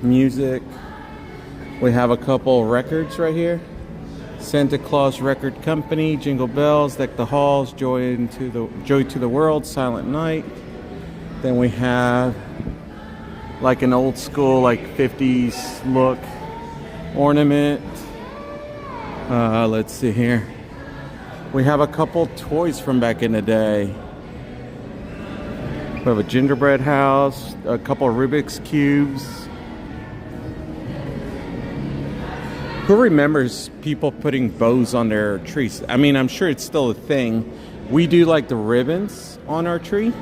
music. We have a couple records right here. Santa Claus Record Company, Jingle Bells, Deck the Halls, Joy to the World, Silent Night. Then we have like an old school, like 50s look ornament. Let's see here. We have a couple toys from back in the day. We have a Gingerbread House, a couple of Rubik's Cubes. Who remembers people putting bows on their trees? I mean, I'm sure it's still a thing. We do like the ribbons on our tree.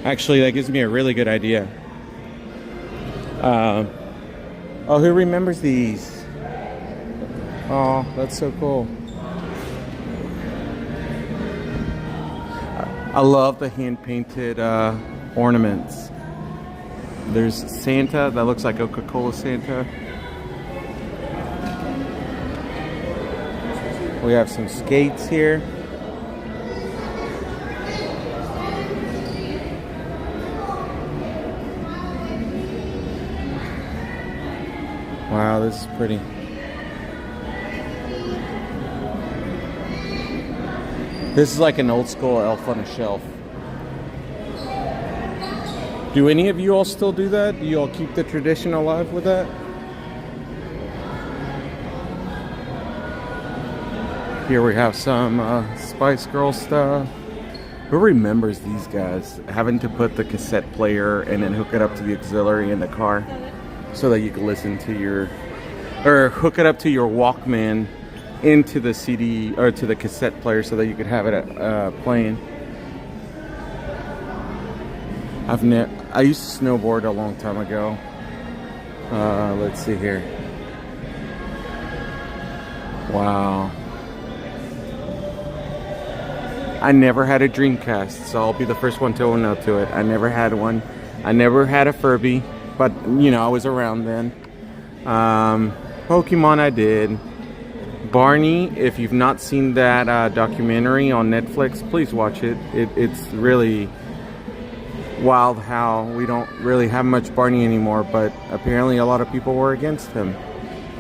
Actually, that gives me a really good idea. Oh, who remembers these? Oh, that's so cool. I love the hand-painted ornaments. There's Santa that looks like Coca-Cola Santa. We have some skates here. Wow, this is pretty. This is like an old school elf on a shelf. Do any of you all still do that? Do you all keep the tradition alive with that? Here we have some Spice Girl stuff. Who remembers these guys having to put the cassette player and then hook it up to the auxiliary in the car so that you can listen to your, or hook it up to your Walkman into the CD or to the cassette player so that you could have it playing? I used to snowboard a long time ago. Let's see here. Wow. I never had a Dreamcast, so I'll be the first one to own up to it. I never had one. I never had a Furby, but you know, I was around then. Pokemon I did. Barney, if you've not seen that documentary on Netflix, please watch it. It's really wild how we don't really have much Barney anymore, but apparently a lot of people were against him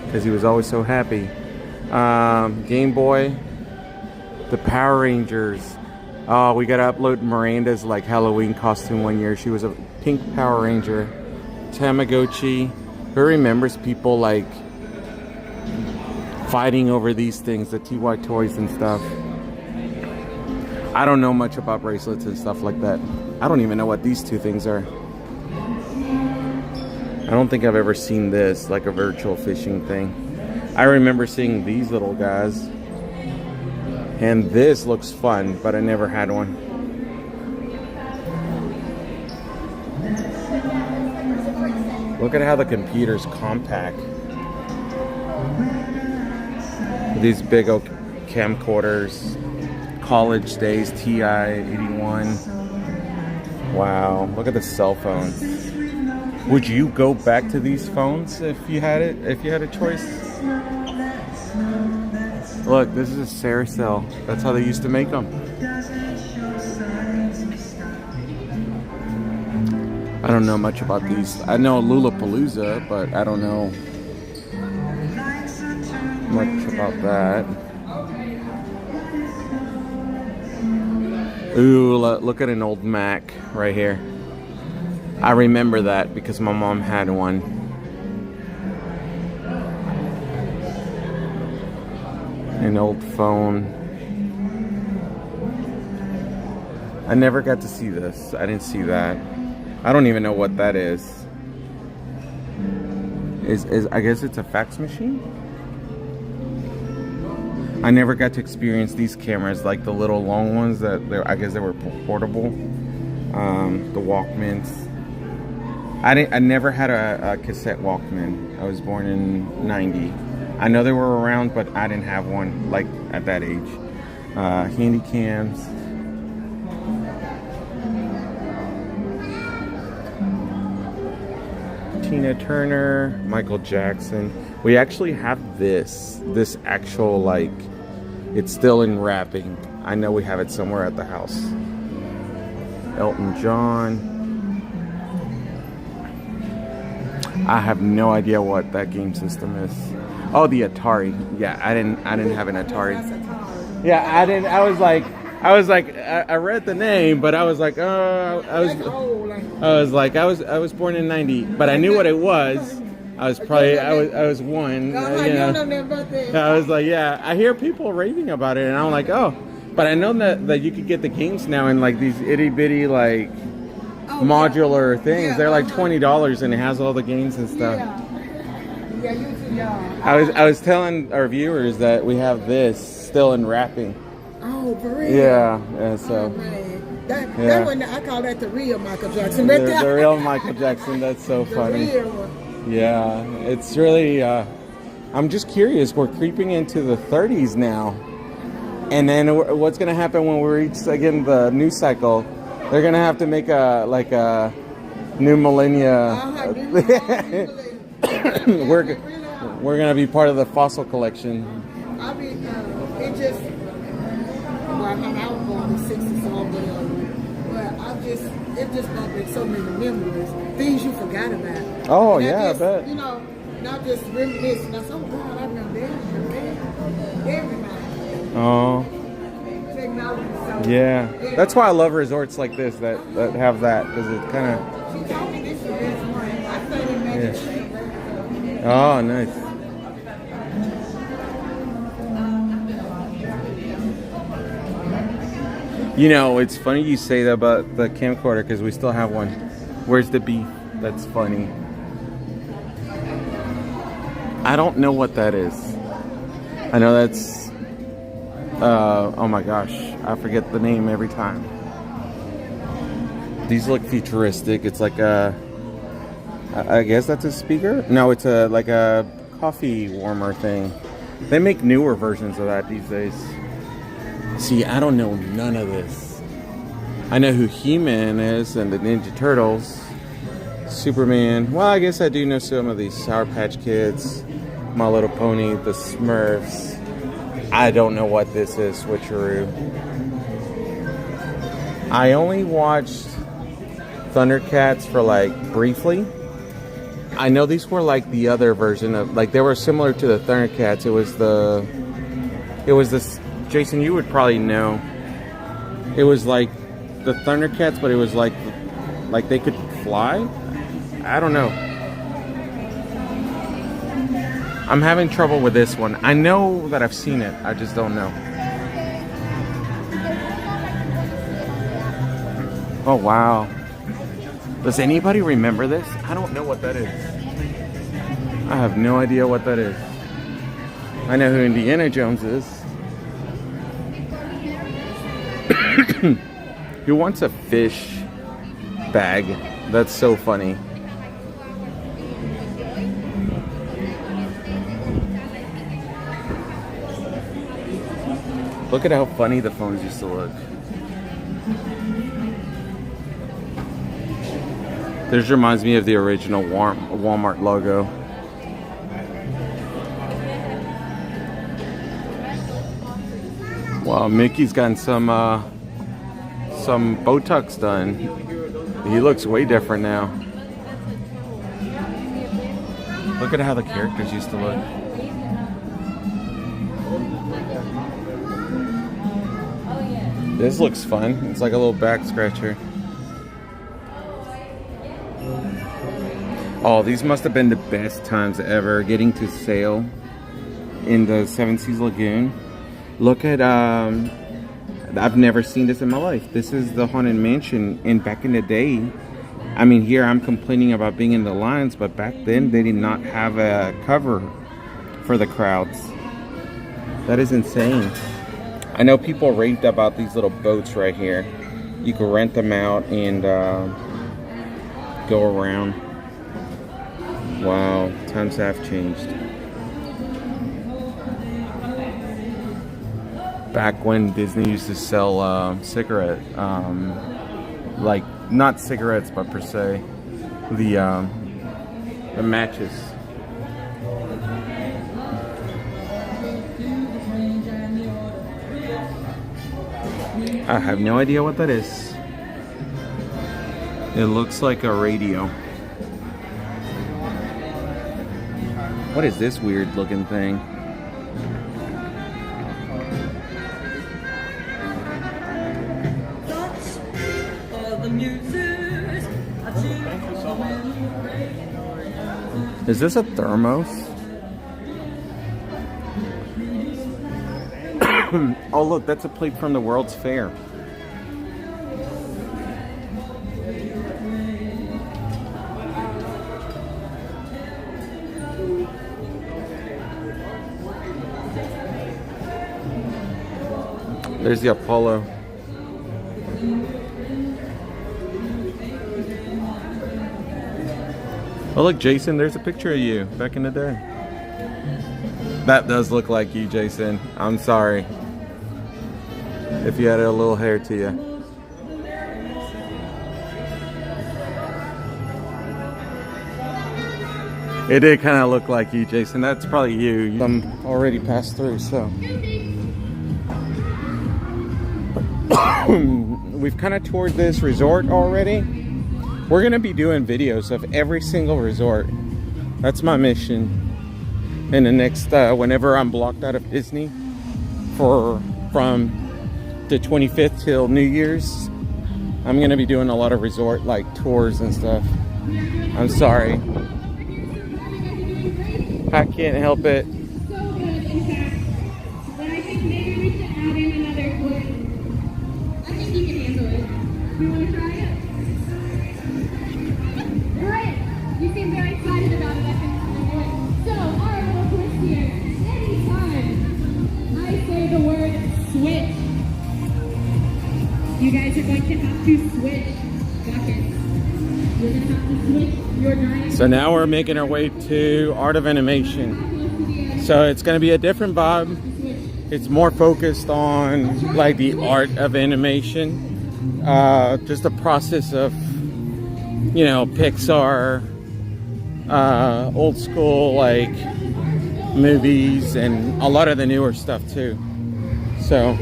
because he was always so happy. Game Boy, the Power Rangers. Oh, we gotta upload Miranda's like Halloween costume one year. She was a pink Power Ranger. Tamagotchi. Who Who remembers people like fighting over these things, the TY toys and stuff? I don't know much about bracelets and stuff like that. I don't even know what these two things are. I don't think I've ever seen this, like a virtual fishing thing. I remember seeing these little guys. And this looks fun, but I never had one. Look at how the computer's compact. These big old camcorders. College days, TI-81. Wow, look at the cell phones. Would you go back to these phones if you had it? If you had a choice? Look, this is a Saracel. That's how they used to make them. I don't know much about these. I know Lulapalooza, but I don't know much about that. Ooh, look at an old Mac right here. I remember that because my mom had one. An old phone. I never got to see this. I didn't see that. I don't even know what that is. I guess it's a fax machine? I never got to experience these cameras, like the little long ones that I guess they were portable. The Walkmans. I never had a cassette Walkman. I was born in 90. I know they were around, but I didn't have one like at that age. Handy cams. Tina Turner, Michael Jackson. We actually have this actual, like, it's still in wrapping. I know we have it somewhere at the house. Elton John. I have no idea what that game system is. Oh, the Atari. Yeah, I didn't have an Atari. Yeah, I didn't. I was like, I read the name, but I was like, I was born in 90, but I knew what it was. I was one. I was like, yeah. I hear people raving about it, and I'm like, oh, but I know that you could get the games now in like these itty bitty like modular things. They're like $20, and it has all the games and stuff. I was telling our viewers that we have this still in wrapping. Oh, for real? Yeah, so. Oh, man. That one, I call that the real Michael Jackson. The real Michael Jackson. That's so funny. The real one. Yeah, it's really. I'm just curious. We're creeping into the 30s now, and then what's going to happen when we reach again the news cycle? They're going to have to make a new millennia. We're going to be part of the fossil collection. I mean, it just. Well, I was born in the 60s, so it just brought back so many memories, things you forgot about. Oh, and yeah, I bet. You know, not just reminiscing. I said, oh, God, I remember everybody. Oh. Technology. So, yeah. That's why I love resorts like this that have that, because it kind of. She told me this is morning. I stayed in Magic. Oh, nice. You know, it's funny you say that about the camcorder because we still have one. Where's the beef? That's funny. I don't know what that is. I know that's... oh my gosh. I forget the name every time. These look futuristic. It's like a... I guess that's a speaker? No, it's like a coffee warmer thing. They make newer versions of that these days. See, I don't know none of this. I know who He-Man is and the Ninja Turtles. Superman. Well, I guess I do know some of these. Sour Patch Kids, My Little Pony, the Smurfs. I don't know what this is, Switcheroo. I only watched Thundercats for like briefly. I know these were like the other version of, like they were similar to the Thundercats. It was this, Jason, you would probably know. It was like the Thundercats, but it was like they could fly. I don't know. I'm having trouble with this one. I know that I've seen it. I just don't know. Oh, wow. Does anybody remember this? I don't know what that is. I have no idea what that is. I know who Indiana Jones is. Who wants a fish bag? That's so funny. Look at how funny the phones used to look. This reminds me of the original Walmart logo. Wow, Mickey's gotten some Botox done. He looks way different now. Look at how the characters used to look. This looks fun. It's like a little back scratcher. Oh, these must have been the best times ever, getting to sail in the Seven Seas Lagoon. Look at, I've never seen this in my life. This is the Haunted Mansion, and back in the day, I mean, here I'm complaining about being in the lines, but back then they did not have a cover for the crowds. That is insane. I know people raved about these little boats right here. You can rent them out and go around. Wow, times have changed. Back when Disney used to sell cigarette, like not cigarettes, but per se, the matches. I have no idea what that is. It looks like a radio. What is this weird looking thing? Is this a thermos? Oh look, that's a plate from the World's Fair. There's the Apollo. Oh look, Jason, there's a picture of you back in the day. That does look like you, Jason. I'm sorry if you had a little hair to you. It did kind of look like you, Jason. That's probably you. I'm already passed through, so. We've kind of toured this resort already. We're going to be doing videos of every single resort. That's my mission. In the next, whenever I'm blocked out of Disney from the 25th till New Year's, I'm going to be doing a lot of resort like tours and stuff. I'm sorry. I can't help it. You guys are going to have to switch buckets. You're going to have to switch your giant. So now we're making our way to Art of Animation. So it's going to be a different vibe. It's more focused on like the art of animation. Just the process of, you know, Pixar, old school like movies, and a lot of the newer stuff too. So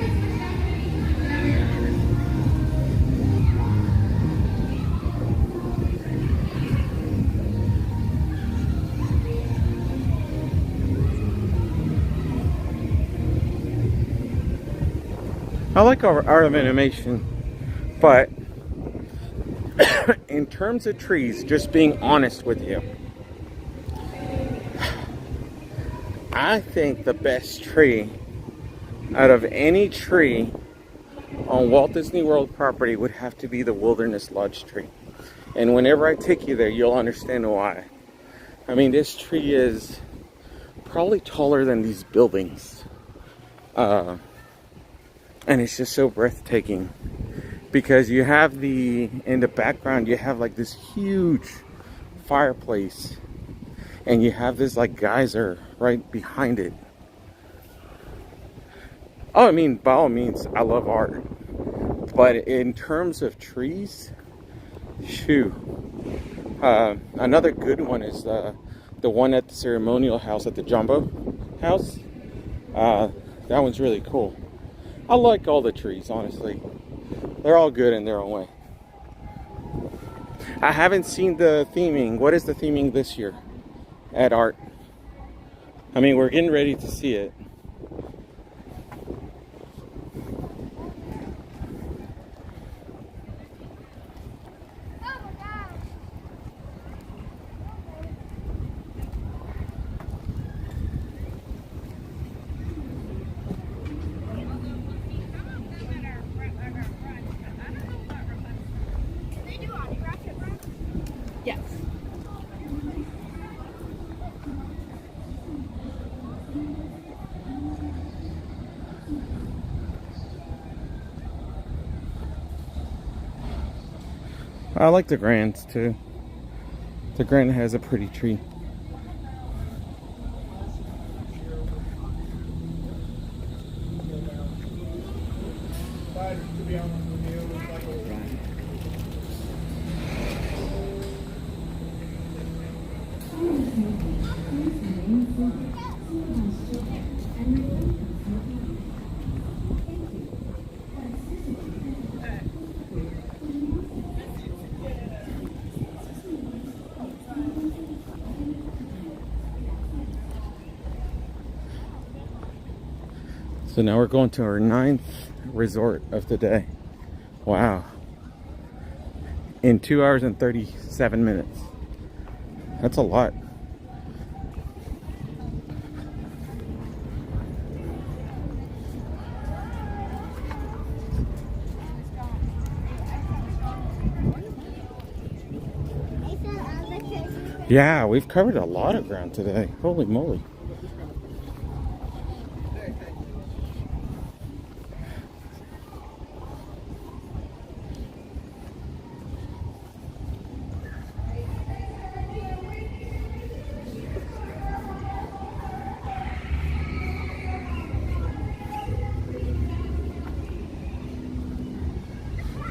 I like our Art of Animation, but in terms of trees, just being honest with you, I think the best tree out of any tree on Walt Disney World property would have to be the Wilderness Lodge tree. And whenever I take you there, you'll understand why. I mean, this tree is probably taller than these buildings. And it's just so breathtaking. Because you have in the background, you have like this huge fireplace. And you have this like geyser right behind it. Oh, I mean, by all means, I love art. But in terms of trees, shoo. Another good one is the one at the ceremonial house at the Jumbo House. That one's really cool. I like all the trees, honestly. They're all good in their own way. I haven't seen the theming. What is the theming this year at Art? I mean, we're getting ready to see it. Yes. I like the Grands too. The Grand has a pretty tree. So now we're going to our 9th resort of the day. Wow. In 2 hours and 37 minutes. That's a lot. Yeah, we've covered a lot of ground today. Holy moly.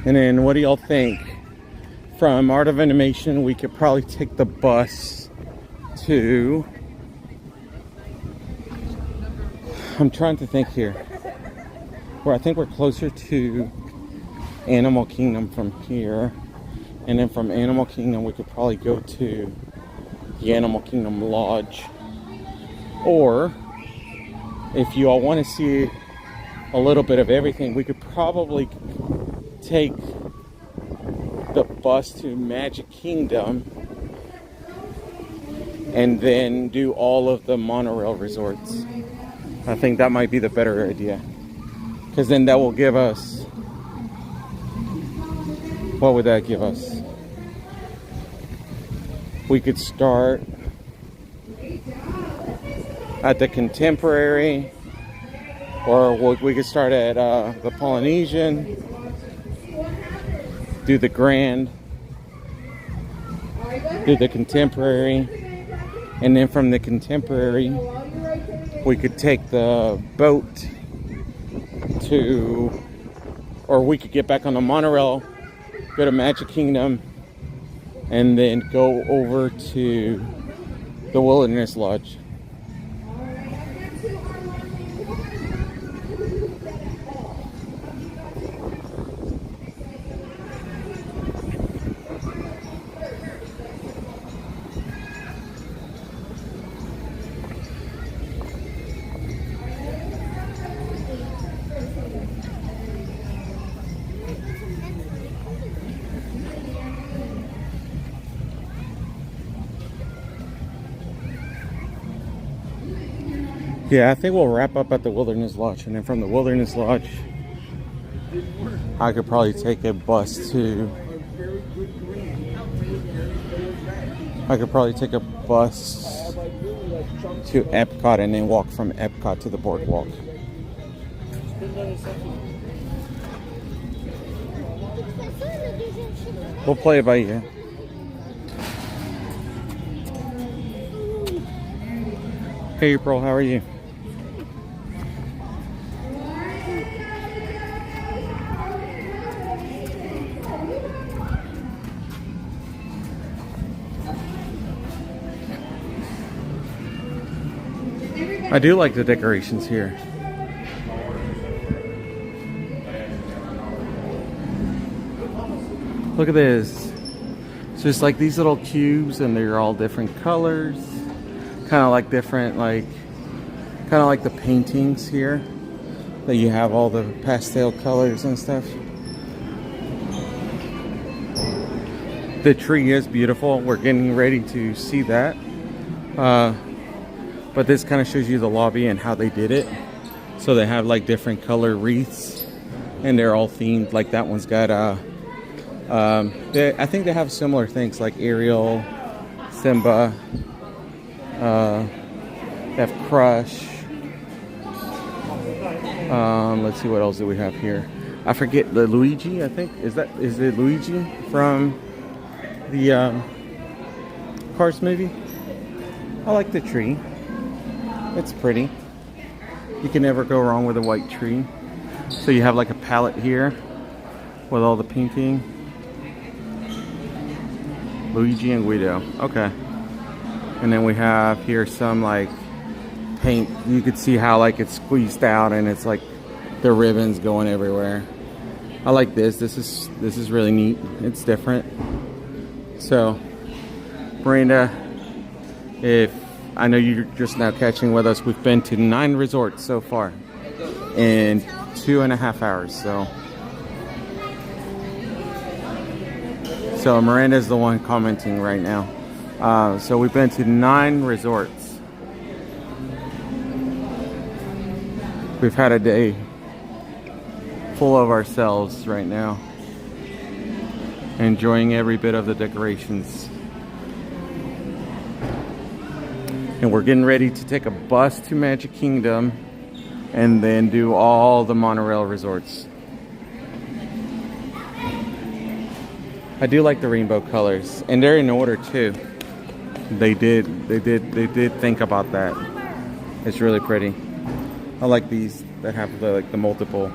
And then what do y'all think? From Art of Animation, we could probably take the bus to... I'm trying to think here. Where I think we're closer to Animal Kingdom from here. And then from Animal Kingdom, we could probably go to the Animal Kingdom Lodge. Or, if you all want to see a little bit of everything, we could probably take the bus to Magic Kingdom and then do all of the monorail resorts. I think that might be the better idea, because then that will give us, what would that give us? We could start at the Contemporary, or we could start at the Polynesian, do the Grand, do the Contemporary, and then from the Contemporary we could take the boat to, or we could get back on the monorail, go to Magic Kingdom, and then go over to the Wilderness Lodge. Yeah, I think we'll wrap up at the Wilderness Lodge, and then from the Wilderness Lodge, I could probably take a bus to. I could probably take a bus to Epcot and then walk from Epcot to the Boardwalk. We'll play it by ear. Hey April, how are you? I do like the decorations here. Look at this. It's just like these little cubes, and they're all different colors. Kind of like different, kind of like the paintings here. That you have all the pastel colors and stuff. The tree is beautiful. We're getting ready to see that. But this kind of shows you the lobby and how they did it. So they have like different color wreaths, and they're all themed. Like that one's got I think they have similar things like Ariel, Simba. They have Crush. Let's see, what else do we have here? I forget, the Luigi, I think. Is it Luigi from the Cars movie? I like the tree. It's pretty. You can never go wrong with a white tree. So you have like a palette here with all the painting. Luigi and Guido. Okay. And then we have here some like paint. You could see how like it's squeezed out and it's like the ribbons going everywhere. I like this. This is really neat. It's different. So, Miranda, if I know you're just now catching with us, we've been to 9 resorts so far in 2.5 hours. So Miranda's the one commenting right now. So we've been to 9 resorts. We've had a day full of ourselves right now, enjoying every bit of the decorations. And we're getting ready to take a bus to Magic Kingdom and then do all the monorail resorts. I do like the rainbow colors, and they're in order too. They did think about that. It's really pretty. I like these that have the multiple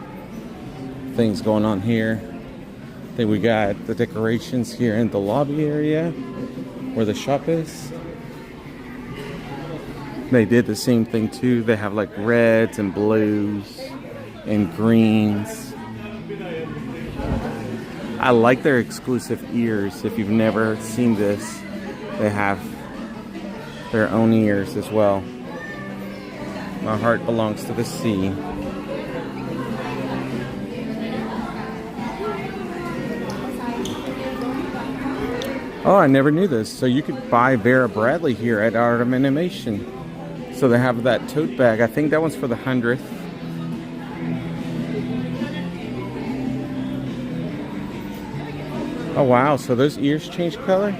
things going on here. Then we got the decorations here in the lobby area where the shop is. They did the same thing too. They have like reds and blues and greens. I like their exclusive ears. If you've never seen this, they have their own ears as well. My heart belongs to the sea. Oh, I never knew this. So you could buy Vera Bradley here at Art of Animation. So they have that tote bag. I think that one's for the 100th. Oh wow, so those ears change color?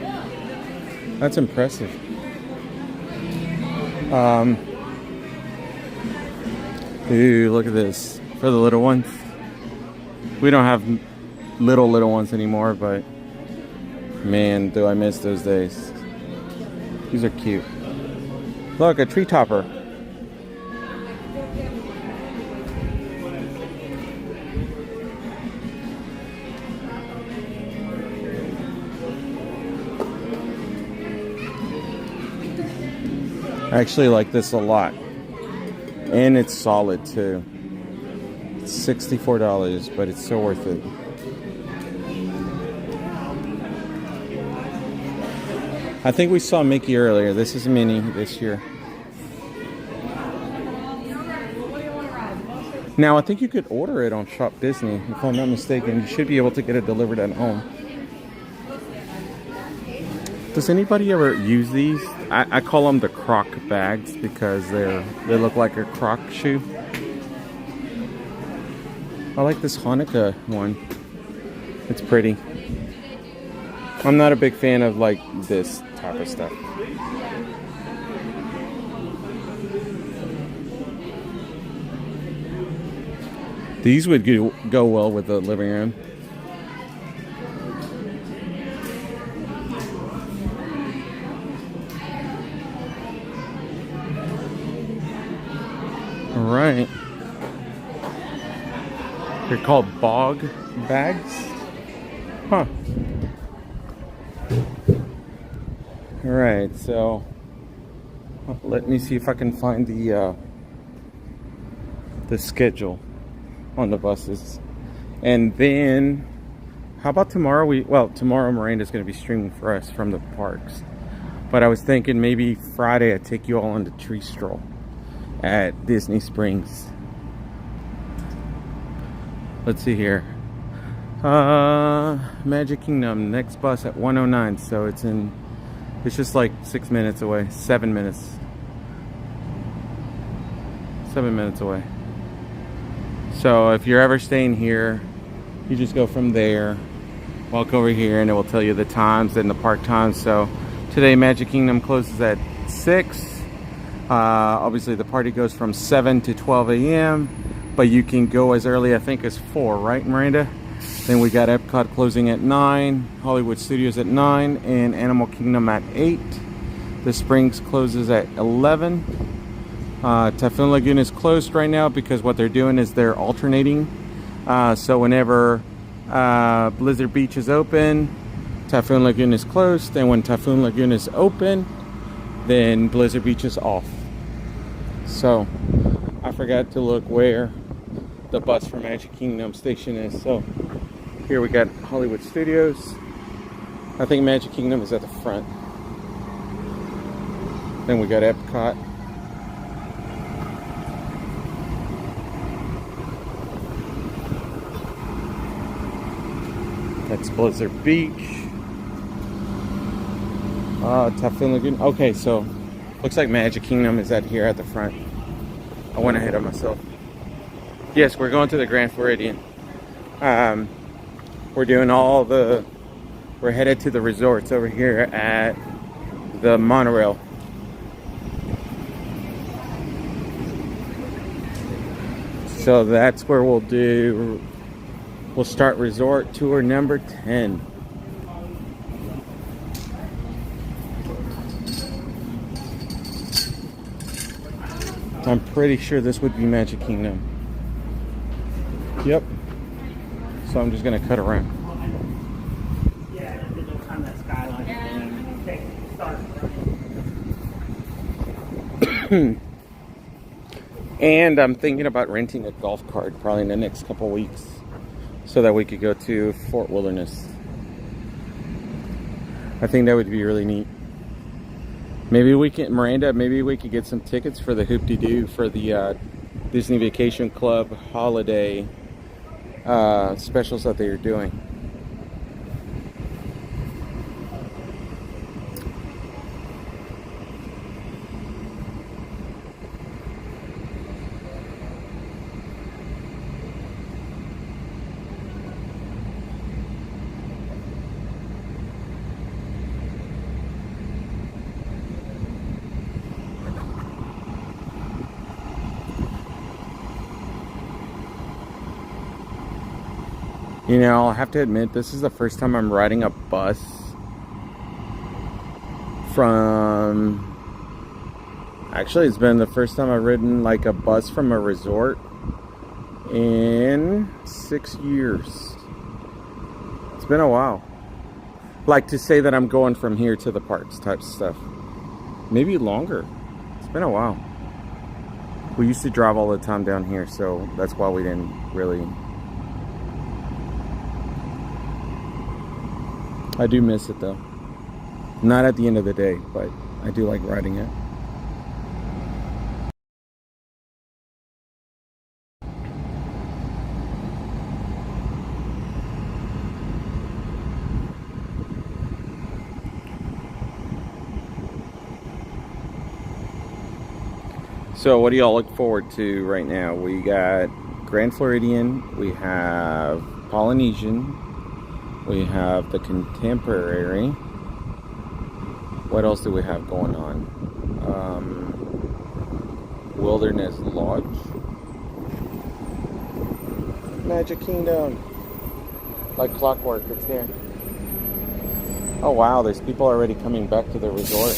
That's impressive. Ooh, look at this. For the little ones. We don't have little ones anymore, but man, do I miss those days. These are cute. Look, a tree topper. I actually like this a lot. And it's solid too. It's $64, but it's so worth it. I think we saw Mickey earlier. This is Minnie this year. Now, I think you could order it on Shop Disney, if I'm not mistaken. You should be able to get it delivered at home. Does anybody ever use these? I call them the croc bags because they look like a croc shoe. I like this Hanukkah one. It's pretty. I'm not a big fan of like this type of stuff. These would go well with the living room. All right. They're called bog bags. Huh. All right, so let me see if I can find the schedule on the buses. And then how about tomorrow? Tomorrow Miranda's going to be streaming for us from the parks. But I was thinking maybe Friday I'd take you all on the tree stroll at Disney Springs. Let's see here. Magic Kingdom, next bus at 1:09, so it's just like 6 minutes away, 7 minutes. 7 minutes away. So if you're ever staying here, you just go from there, walk over here, and it will tell you the times and the park times. So today Magic Kingdom closes at 6. Obviously the party goes from 7 to 12 a.m. But you can go as early, I think, as 4, right, Miranda? Then we got Epcot closing at 9, Hollywood Studios at 9, and Animal Kingdom at 8. The Springs closes at 11. Typhoon Lagoon is closed right now because what they're doing is they're alternating. So whenever Blizzard Beach is open, Typhoon Lagoon is closed. And when Typhoon Lagoon is open, then Blizzard Beach is off. So I forgot to look where the bus for Magic Kingdom station is. So here we got Hollywood Studios. I think Magic Kingdom is at the front. Then we got Epcot. That's Blizzard Beach. Typhoon Lagoon. Okay, so looks like Magic Kingdom is at here at the front. I went ahead of myself. Yes, we're going to the Grand Floridian. We're doing we're headed to the resorts over here at the monorail. So that's where we'll start resort tour number 10. I'm pretty sure this would be Magic Kingdom. Yep. So I'm just gonna cut around. Yeah, there's time that Skyliner thing. And I'm thinking about renting a golf cart probably in the next couple weeks so that we could go to Fort Wilderness. I think that would be really neat. Maybe we can, Miranda, maybe we could get some tickets for the Hoop-de-Doo for the Disney Vacation Club holiday specials that they are doing. You know, I'll have to admit, this is the first time I'm riding a bus from... Actually, it's been the first time I've ridden like a bus from a resort in 6 years. It's been a while. Like to say that I'm going from here to the parks type stuff. Maybe longer. It's been a while. We used to drive all the time down here, so that's why we didn't really... I do miss it though. Not at the end of the day, but I do like riding it. So what do y'all look forward to right now? We got Grand Floridian, we have Polynesian, we have the Contemporary. What else do we have going on? Wilderness Lodge. Magic Kingdom. Like clockwork, it's here. Oh wow, there's people already coming back to the resort.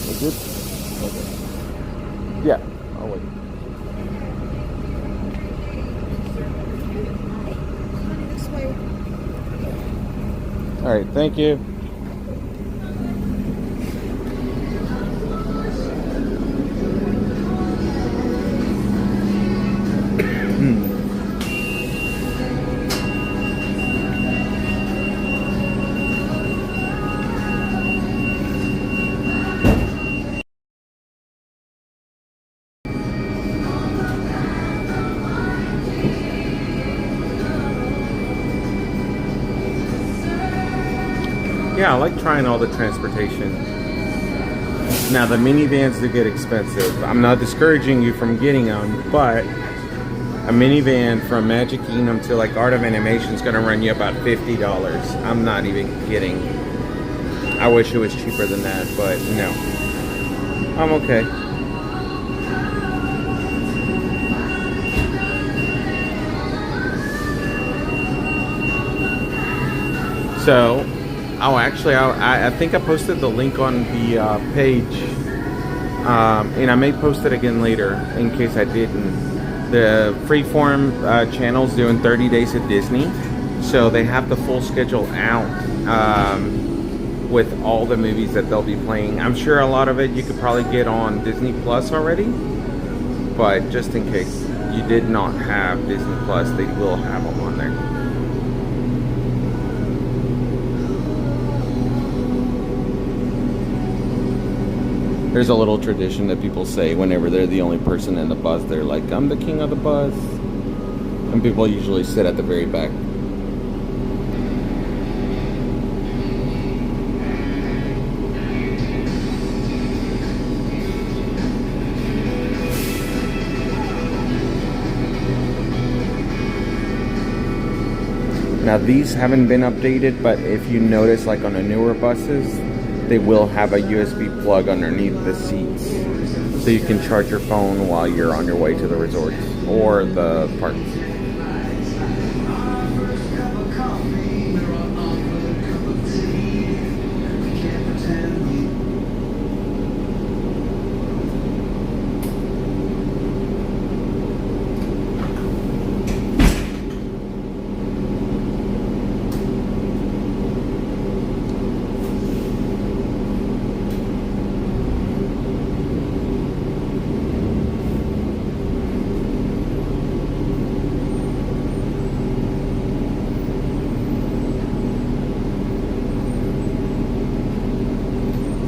Is it? Okay. Yeah, I'll wait. All right, thank you. Yeah, I like trying all the transportation. Now, the minivans do get expensive. I'm not discouraging you from getting them, but a minivan from Magic Kingdom to like Art of Animation is going to run you about $50. I'm not even kidding. I wish it was cheaper than that, but no. I'm okay. So, oh, actually, I think I posted the link on the page, and I may post it again later in case I didn't. The Freeform channel's doing 30 Days at Disney, so they have the full schedule out with all the movies that they'll be playing. I'm sure a lot of it you could probably get on Disney Plus already, but just in case you did not have Disney Plus, they will have them on there. There's a little tradition that people say whenever they're the only person in the bus. They're like, I'm the king of the bus. And people usually sit at the very back. Now these haven't been updated, but if you notice, like on the newer buses, they will have a USB plug underneath the seats, so you can charge your phone while you're on your way to the resorts or the parks.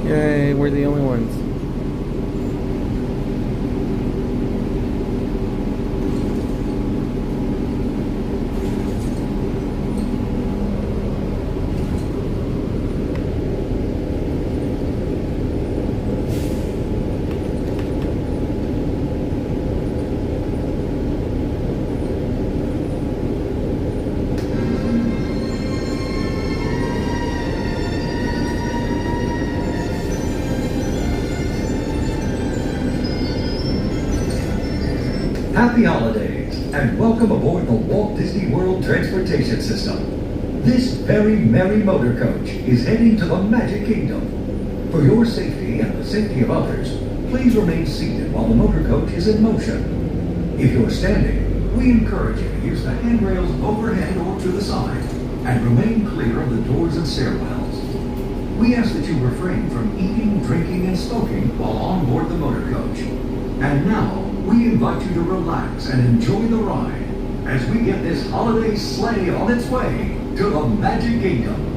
Yay, we're the only ones. Happy holidays, and welcome aboard the Walt Disney World Transportation System. This very merry motor coach is heading to the Magic Kingdom. For your safety and the safety of others, please remain seated while the motor coach is in motion. If you're standing, we encourage you to use the handrails overhead or to the side, and remain clear of the doors and stairwells. We ask that you refrain from eating, drinking, and smoking while on board the motor coach. And now, we invite you to relax and enjoy the ride as we get this holiday sleigh on its way to the Magic Kingdom.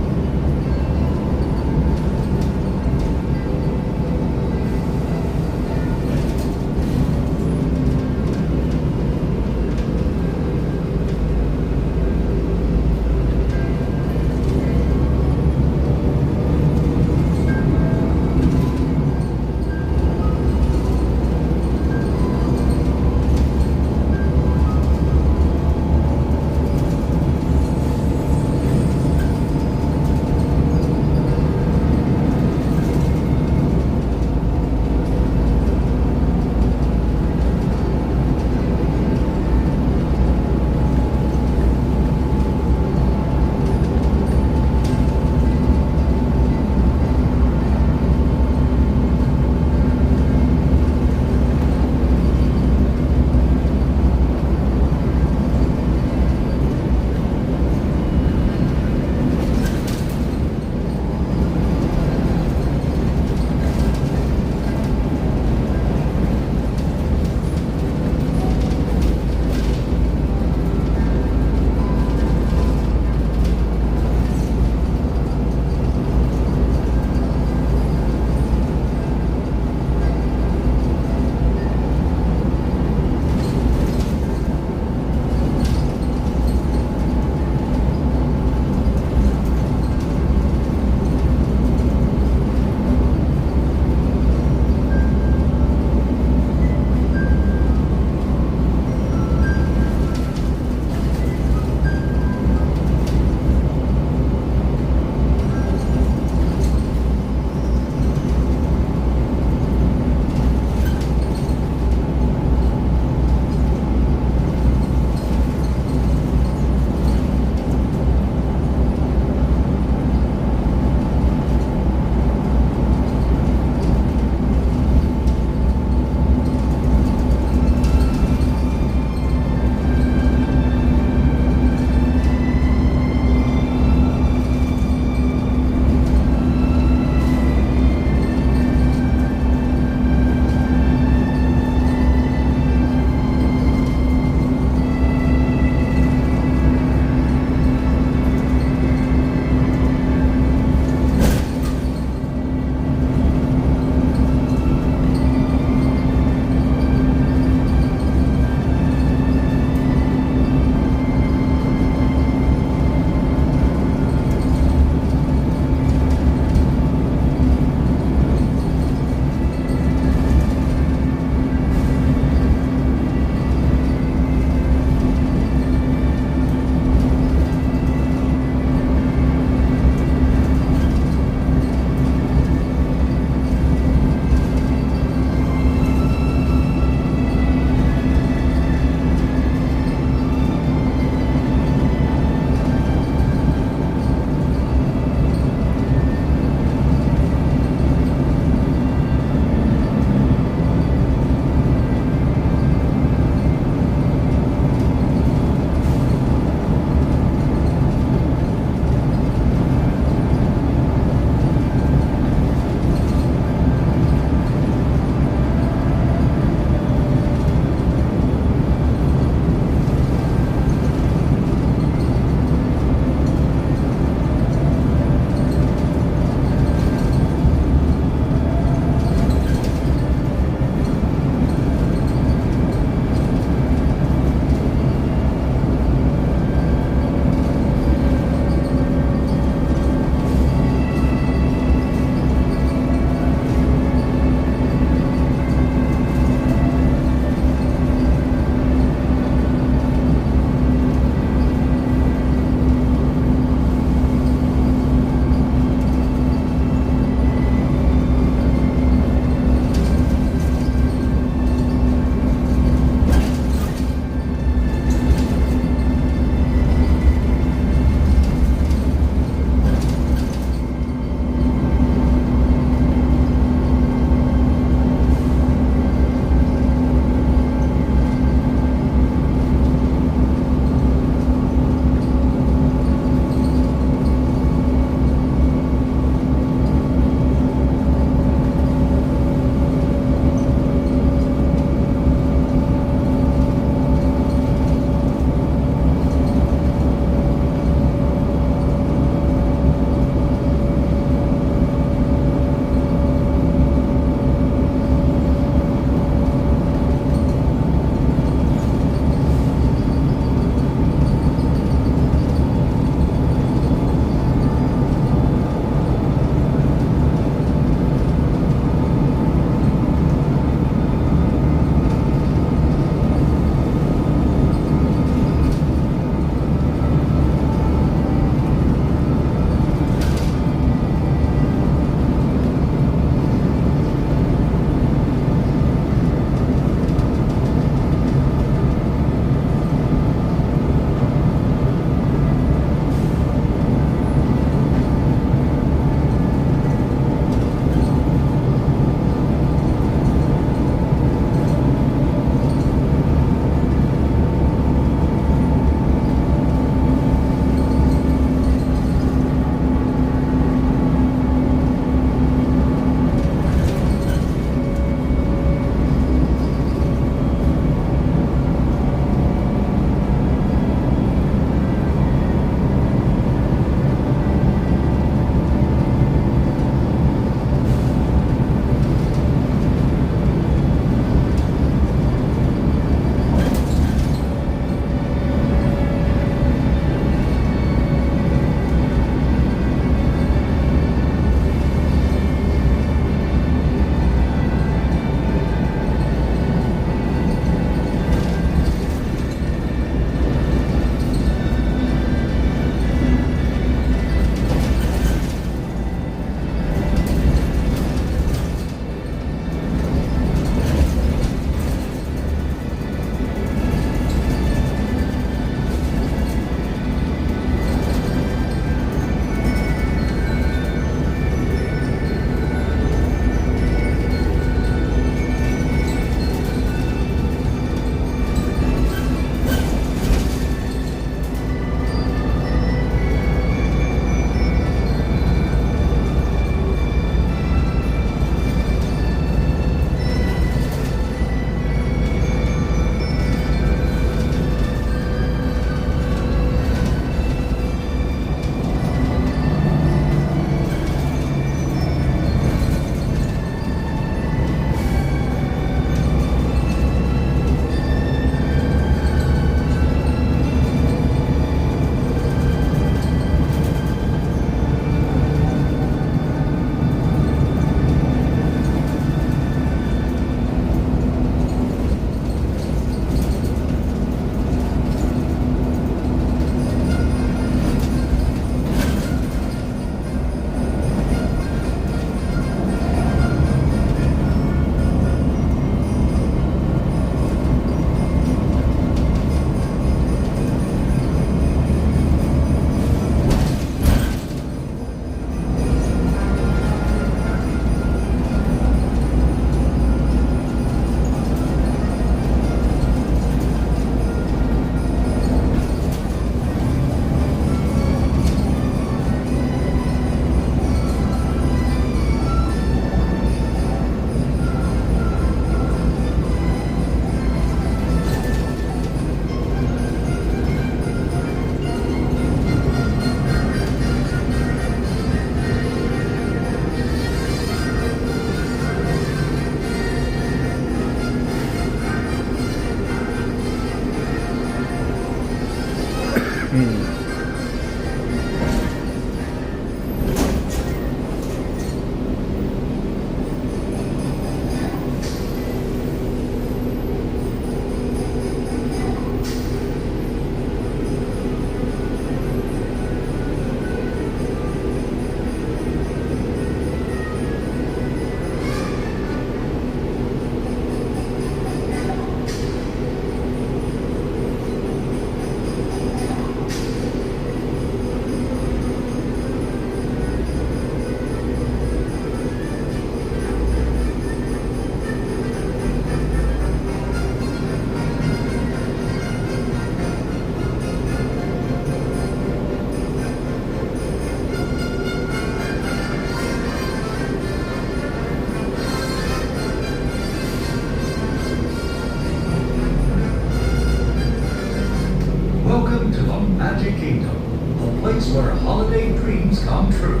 Welcome to the Magic Kingdom, the place where holiday dreams come true.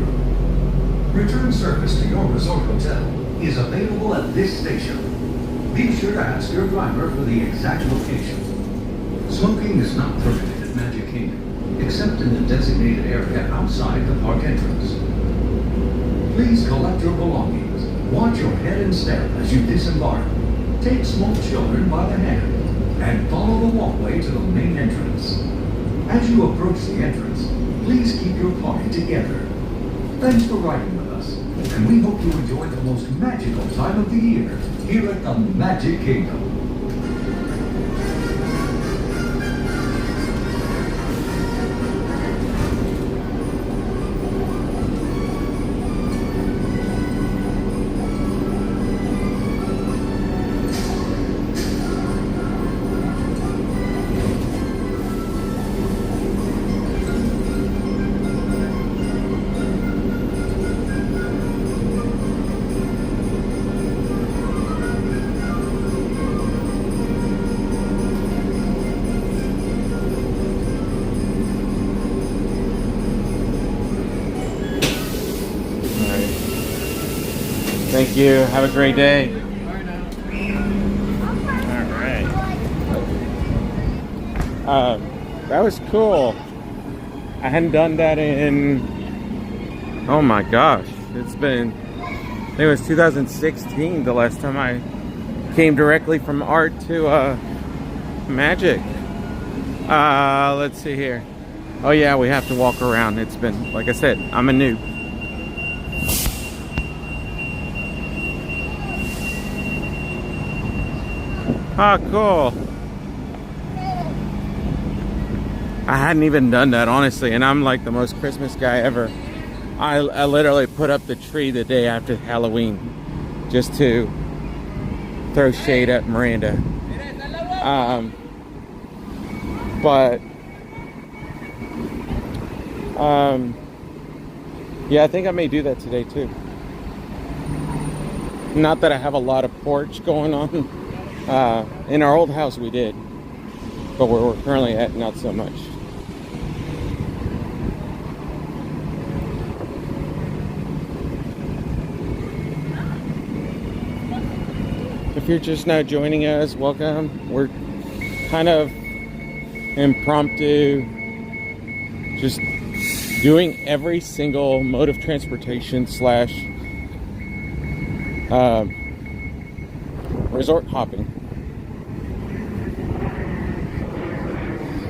Return service to your resort hotel is available at this station. Be sure to ask your driver for the exact location. Smoking is not permitted at Magic Kingdom, except in the designated area outside the park entrance. Please collect your belongings. Watch your head and step as you disembark. Take small children by the hand and follow the walkway to the main entrance. As you approach the entrance, please keep your party together. Thanks for riding with us, and we hope you enjoy the most magical time of the year here at the Magic Kingdom. Thank you. Have a great day. All right. That was cool. I hadn't done that in, oh my gosh, it's been, I think it was 2016 the last time I came directly from art to Magic. Let's see here. Oh yeah, we have to walk around. It's been, like I said, I'm a noob. Ah, cool. I hadn't even done that, honestly, and I'm like the most Christmas guy ever. I literally put up the tree the day after Halloween just to throw shade at Miranda. Yeah, I think I may do that today too. Not that I have a lot of porch going on. In our old house we did, but where we're currently at, not so much. If you're just now joining us, welcome. We're kind of impromptu, just doing every single mode of transportation slash resort hopping.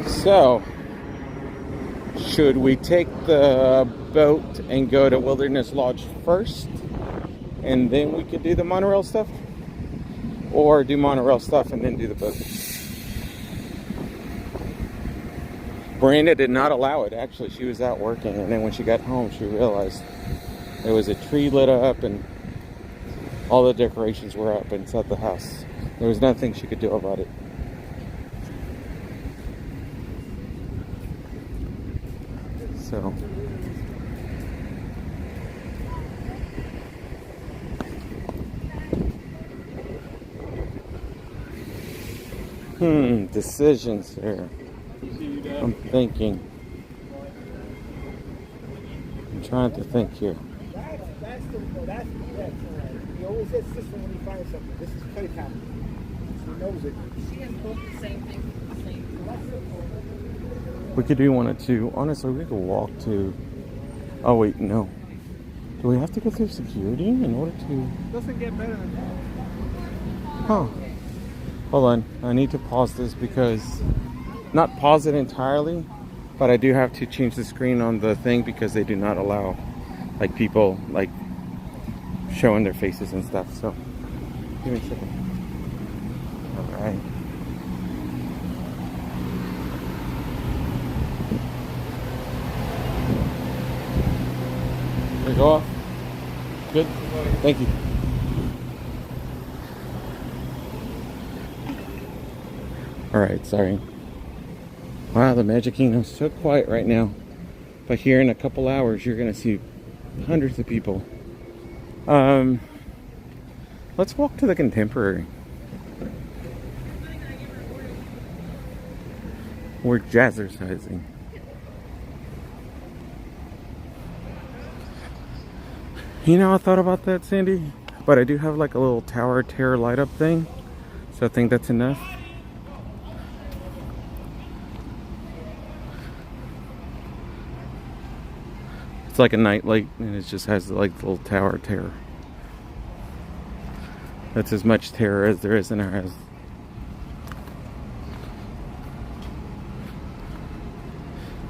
So, should we take the boat and go to Wilderness Lodge first, and then we could do the monorail stuff? Or do monorail stuff and then do the boat? Miranda did not allow it. Actually, she was out working, and then when she got home, she realized there was a tree lit up and all the decorations were up inside the house. There was nothing she could do about it. So, decisions here. I'm thinking. I'm trying to think here. He always says this when he finds something. This is playtime. He knows it. She has both the same thing. We could do one or two. Honestly, we could walk to... Oh, wait, no. Do we have to go through security in order to... Doesn't get better than that. Huh. Hold on. I need to pause this because... Not pause it entirely, but I do have to change the screen on the thing because they do not allow, like, people, like, showing their faces and stuff. So, give me a second. Alright. There you go off. Good? Thank you. Alright, sorry. Wow, the Magic Kingdom's so quiet right now. But here in a couple hours, you're going to see hundreds of people. Let's walk to the Contemporary. We're jazzercising. You know, I thought about that, Sandy. But I do have like a little Tower of Terror light up thing. So I think that's enough. It's like a night light, and it just has like the little Tower of Terror. That's as much terror as there is in our house.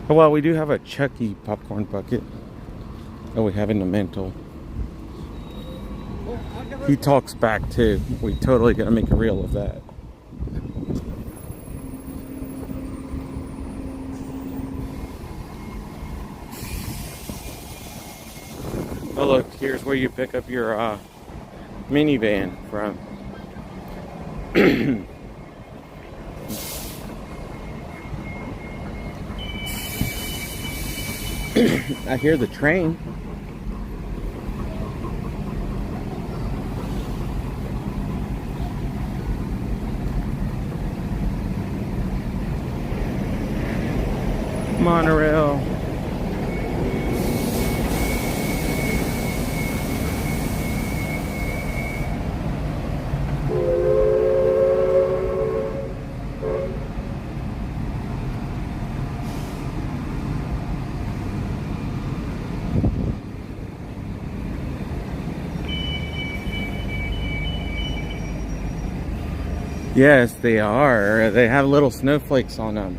Oh, well, we do have a Chucky popcorn bucket that we have in the mantle. He talks back too. We totally gotta make a reel of that. Oh look, here's where you pick up your minivan from. I hear the train. Monorail. Yes, they are. They have little snowflakes on them.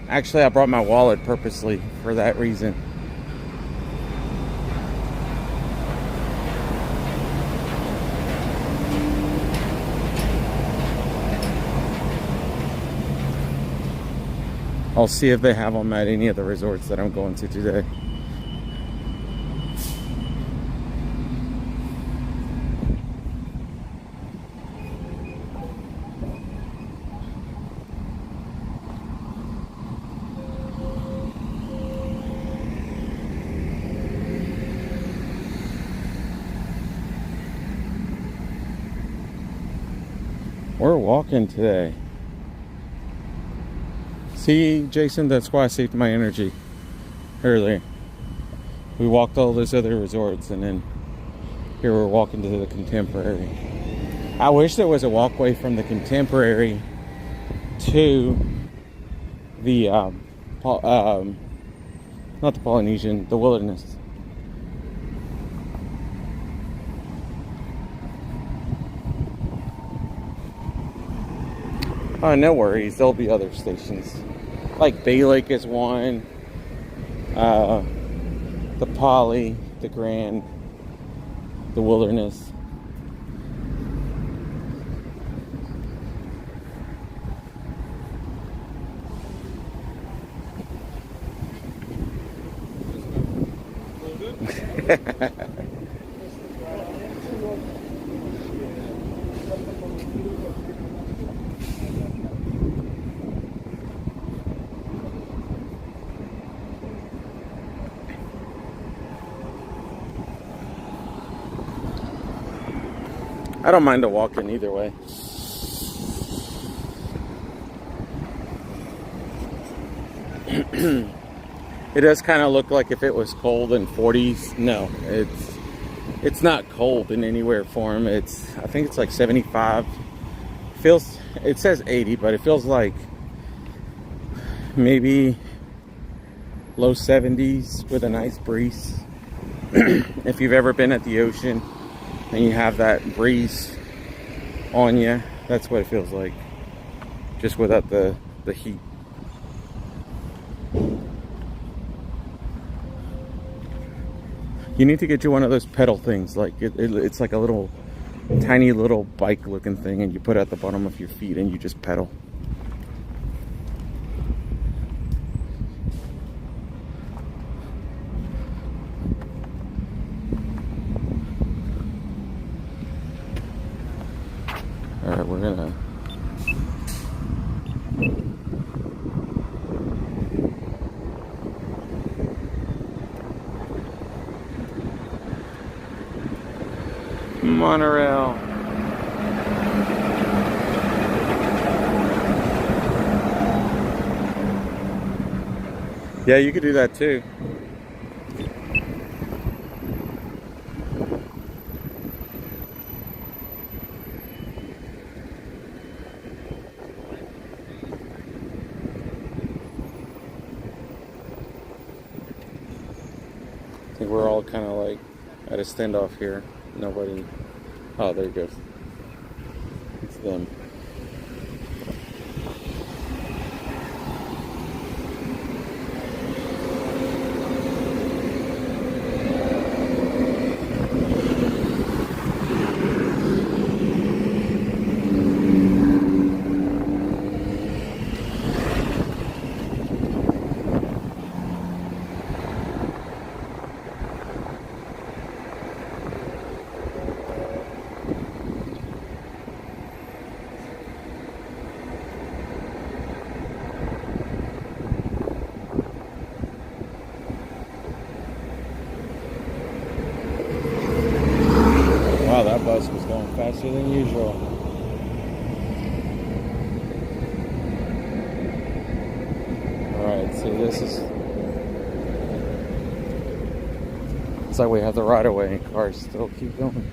Actually, I brought my wallet purposely for that reason. I'll see if they have them at any of the resorts that I'm going to today. We're walking today. See, Jason, that's why I saved my energy earlier. We walked all those other resorts and then here we're walking to the Contemporary. I wish there was a walkway from the Contemporary to the, not the Polynesian, the Wilderness. Oh, no worries. There'll be other stations. Like Bay Lake is one. The Poly, the Grand, the Wilderness. I don't mind a walk-in either way. It does kind of look like if it was cold in 40s. No, it's not cold in anywhere form. I think it's like 75. It says 80, but it feels like maybe low 70s with a nice breeze. If you've ever been at the ocean and you have that breeze on you, that's what it feels like, just without the heat. You need to get you one of those pedal things, like it's like a little tiny little bike looking thing, and you put it at the bottom of your feet and you just pedal. All right, we're gonna monorail. Yeah, you could do that too. I think we're all kind of like at a standoff here. Nobody. Oh, there he goes. It's them. Wow, that bus was going faster than usual. Alright, so this is... It's like we have the right of way and cars still keep going.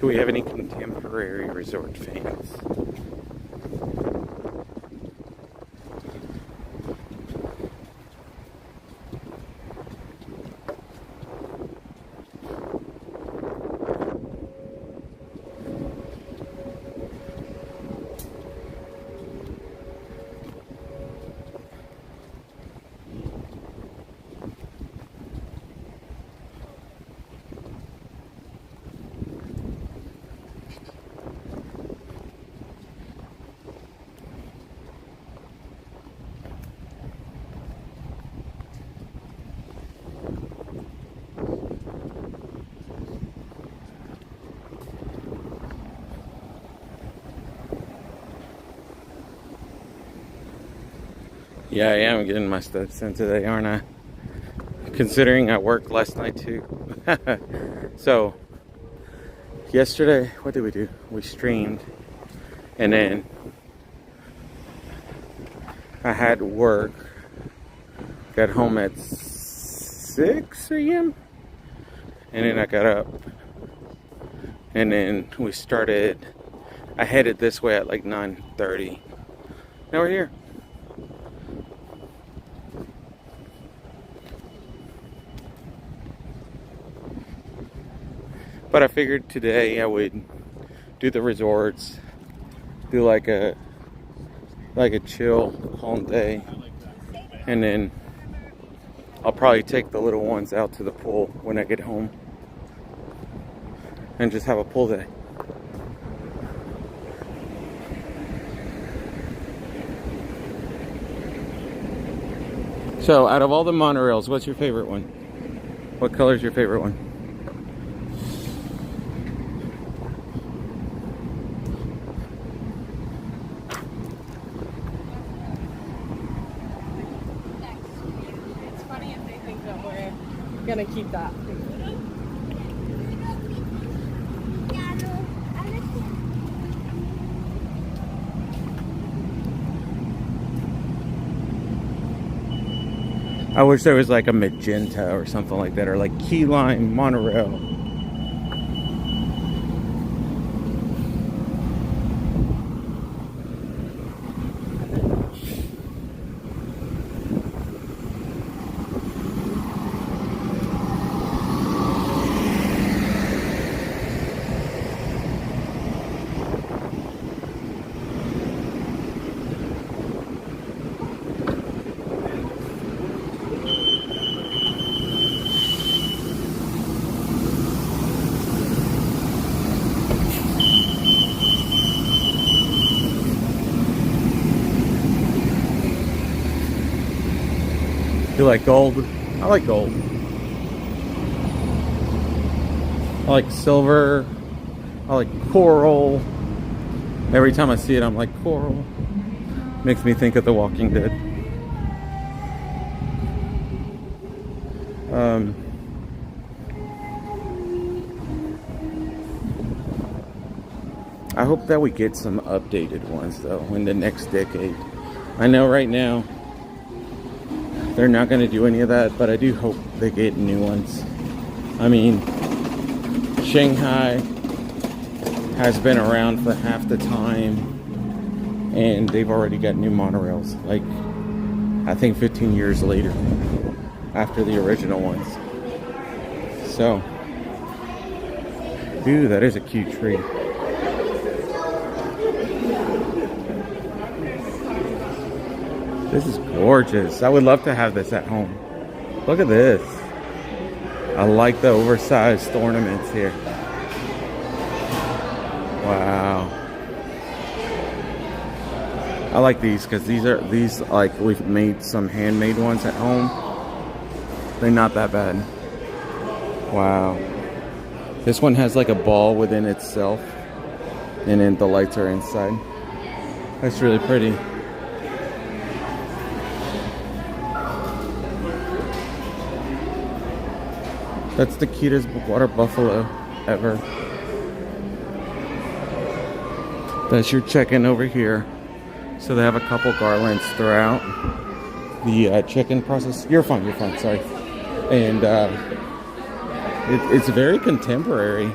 Do we have any contemporary resort fans? Yeah, I am getting my steps in today, aren't I? Considering I worked last night too. So, yesterday, what did we do? We streamed, and then I had work. Got home at 6 a.m. and then I got up, and then we started. I headed this way at like 9:30. Now we're here. But I figured today I would do the resorts, do like a chill, calm day, and then I'll probably take the little ones out to the pool when I get home and just have a pool day. So out of all the monorails, what's your favorite one? What color is your favorite one? gonna keep that. I wish there was like a magenta or something like that, or like key lime monorail. You like gold? I like gold. I like silver. I like coral. Every time I see it, I'm like, coral. Makes me think of The Walking Dead. I hope that we get some updated ones though in the next decade. I know right now they're not going to do any of that, but I do hope they get new ones. I mean, Shanghai has been around for half the time, and they've already got new monorails. Like, I think 15 years later, after the original ones. So, ooh, that is a cute tree. This is gorgeous. I would love to have this at home. Look at this. I like the oversized ornaments here. Wow. I like these because these like we've made some handmade ones at home. They're not that bad. Wow. This one has like a ball within itself, and then the lights are inside. That's really pretty. That's the cutest water buffalo ever. That's your check-in over here. So they have a couple garlands throughout the check-in process. You're fine, sorry. And it's very contemporary.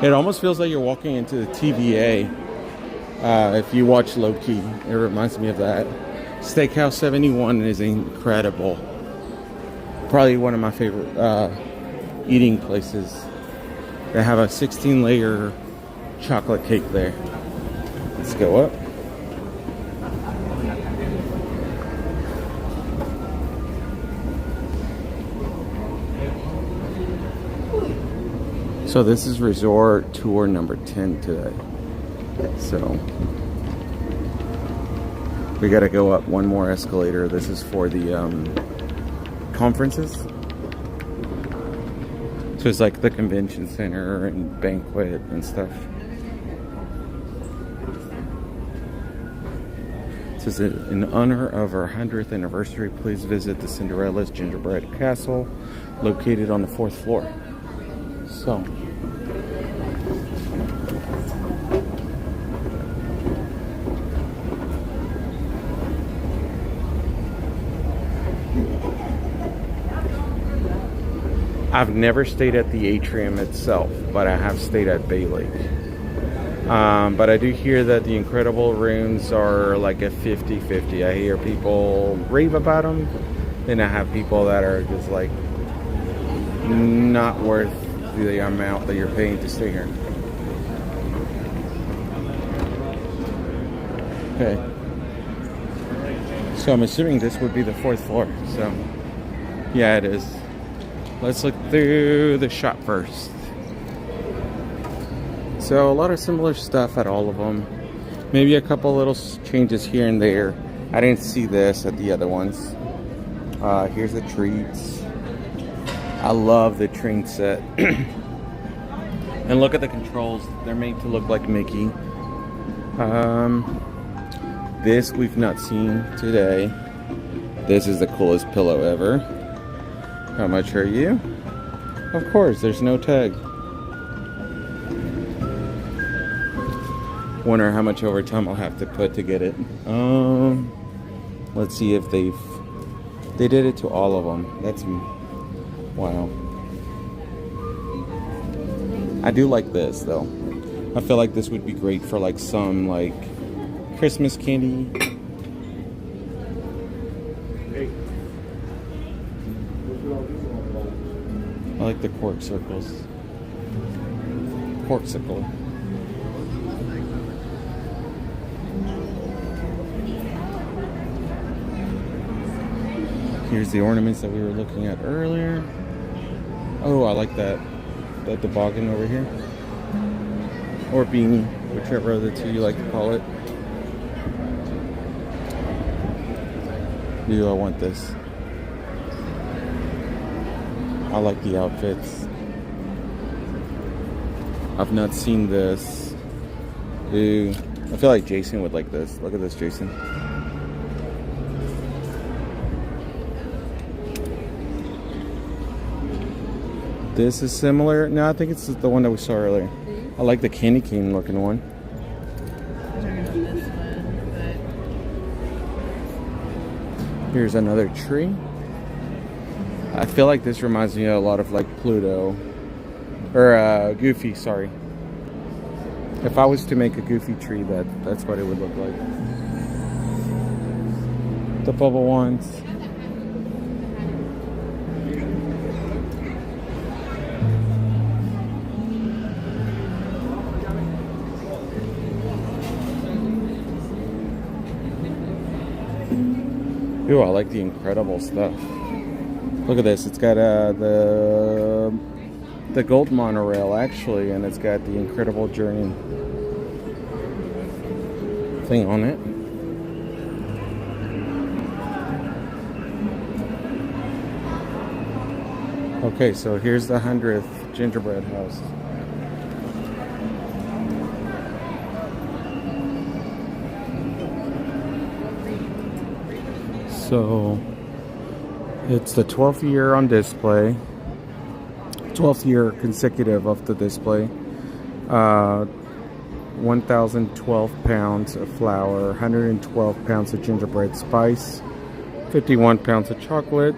It almost feels like you're walking into the TVA. If you watch Low-Key, it reminds me of that. Steakhouse 71 is incredible. Probably one of my favorite eating places. They have a 16-layer chocolate cake there. Let's go up. So this is resort tour number 10 today. So we got to go up one more escalator. This is for the conferences. So it's like the convention center and banquet and stuff. It says, in honor of our 100th anniversary, please visit the Cinderella's Gingerbread Castle, located on the 4th floor. So, I've never stayed at the atrium itself, but I have stayed at Bay Lake. But I do hear that the incredible rooms are like a 50-50. I hear people rave about them, then I have people that are just like not worth the amount that you're paying to stay here. Okay. So I'm assuming this would be the 4th floor. So yeah, it is. Let's look through the shop first. So a lot of similar stuff at all of them. Maybe a couple little changes here and there. I didn't see this at the other ones. Here's the treats. I love the train set. And look at the controls. They're made to look like Mickey. This we've not seen today. This is the coolest pillow ever. How much are you? Of course, there's no tag. Wonder how much overtime I'll have to put to get it. Let's see if they did it to all of them. That's wow. I do like this though. I feel like this would be great for like some like Christmas candy. I like the cork circles. Corksicle. Here's the ornaments that we were looking at earlier. Oh, I like that toboggan over here. Or beanie, whichever of the two you like to call it. I want this. I like the outfits. I've not seen this. Ooh, I feel like Jason would like this. Look at this, Jason. This is similar. No, I think it's the one that we saw earlier. I like the candy cane looking one. Here's another tree. I feel like this reminds me a lot of like Pluto. Or Goofy, sorry. If I was to make a Goofy tree, that's what it would look like. The bubble ones. Ooh, I like the incredible stuff. Look at this. It's got the gold monorail actually, and it's got the Incredible Journey thing on it. Okay, so here's the 100th Gingerbread House. So it's the 12th year on display, 12th year consecutive of the display. 1,012 pounds of flour, 112 pounds of gingerbread spice, 51 pounds of chocolate,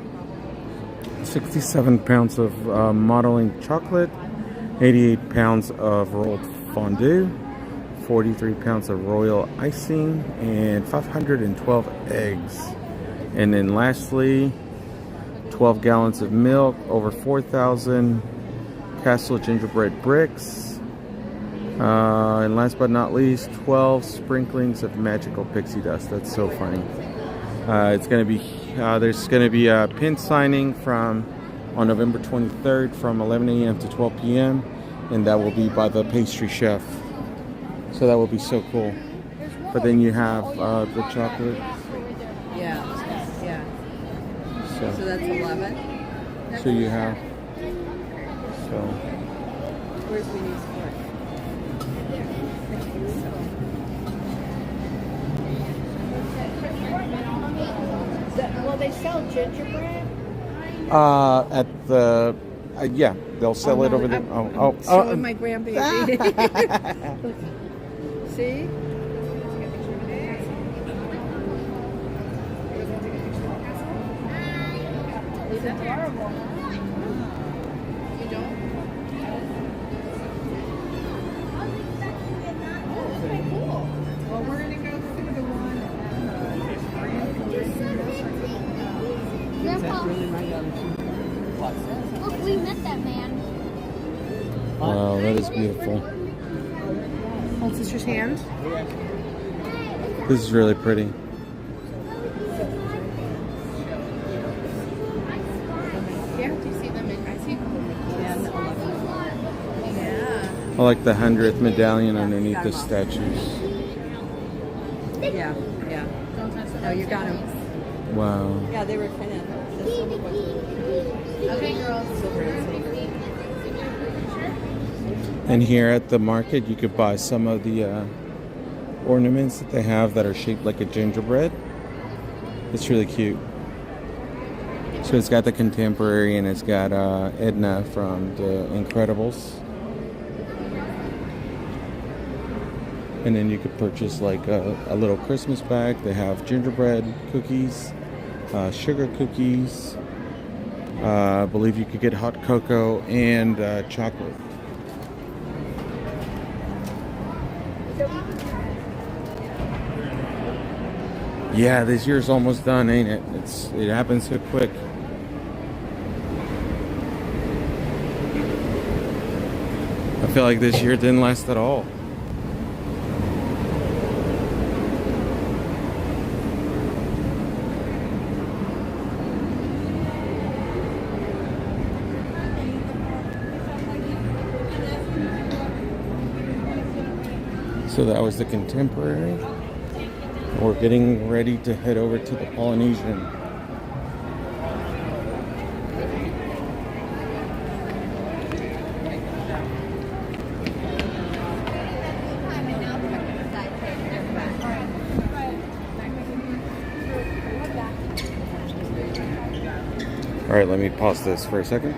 67 pounds of modeling chocolate, 88 pounds of rolled fondue, 43 pounds of royal icing, and 512 eggs. And then lastly, 12 gallons of milk, over 4,000 Castle gingerbread bricks, and last but not least, 12 sprinklings of magical pixie dust. That's so funny. It's going to be there's going to be a pin signing on November 23rd from 11 a.m. to 12 p.m. and that will be by the pastry chef. So that will be so cool. But then you have the chocolate. Yeah. So that's 11. So you have. So. Where's Winnie's Will they sell gingerbread? At the yeah, they'll sell it over there. Showing my grandbaby. See? Is that horrible? You don't? Oh, okay, cool. Well, we're gonna go through the one. Grandpa, look, we met that man. Wow, that is beautiful. Hold sister's hand. This is really pretty. I like the 100th medallion underneath the statues. Yeah. No, you got him. Wow. Yeah, they were kind of. Okay, girls. And here at the market, you could buy some of the ornaments that they have that are shaped like a gingerbread. It's really cute. So it's got the Contemporary and it's got Edna from The Incredibles. And then you could purchase like a little Christmas bag. They have gingerbread cookies, sugar cookies. I believe you could get hot cocoa and chocolate. Yeah, this year's almost done, ain't it? It happens so quick. I feel like this year didn't last at all. So that was the Contemporary. We're getting ready to head over to the Polynesian. All right, let me pause this for a second.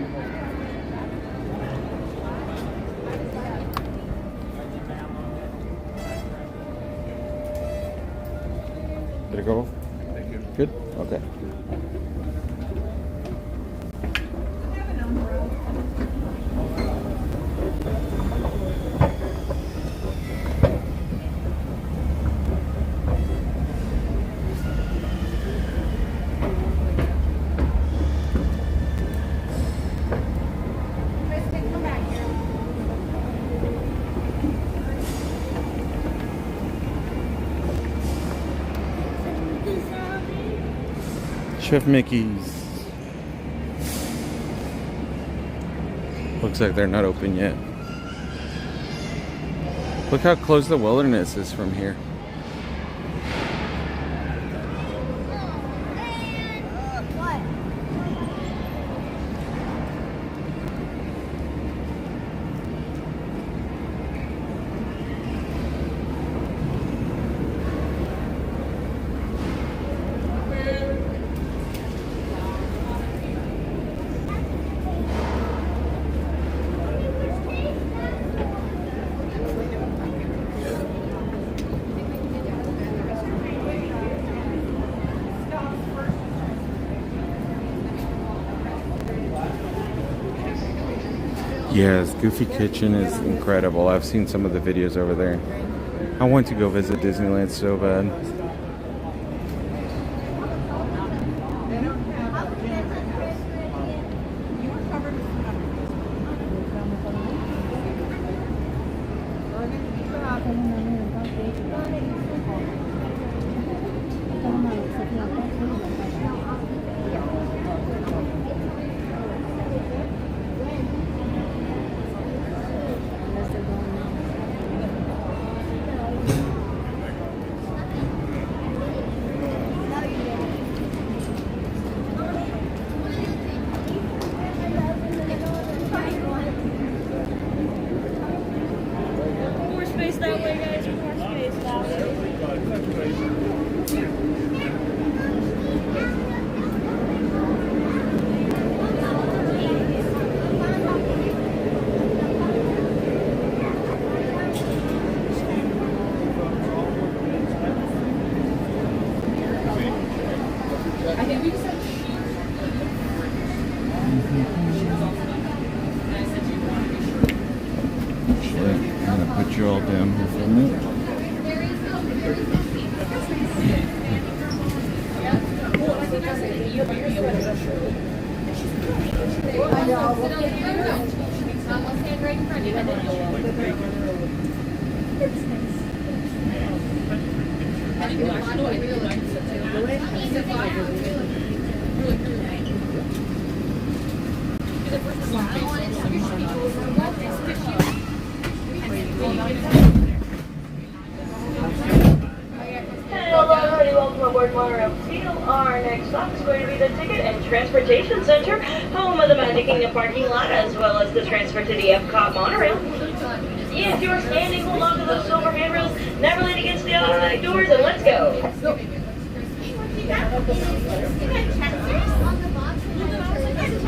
Did it go? Thank you. Good? Okay. Chef Mickey's. Looks like they're not open yet. Look how close the wilderness is from here. Yes, Goofy Kitchen is incredible. I've seen some of the videos over there. I want to go visit Disneyland so bad. You all down here for a minute. Hello, everybody. Welcome aboard Monorail Teal. Our next stop is going to be the Ticket and Transportation Center, home of the Magic Kingdom parking lot, as well as the transfer to the Epcot monorail. If you're standing, hold on to those silver handrails, never lean against the automatic doors, and let's go.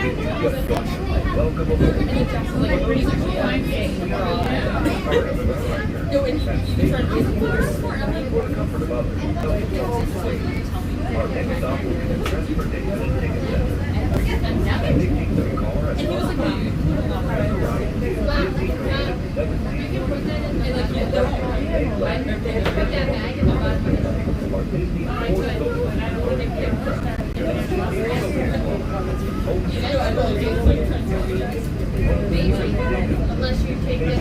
Welcome Unless you take this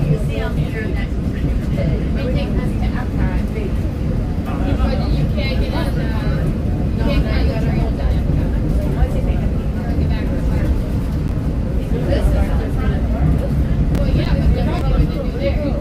you see on here next we take this to Epcot. But you can't get in you can't get the train to Epcot. This is the front. Well, yeah, but then what do they do there?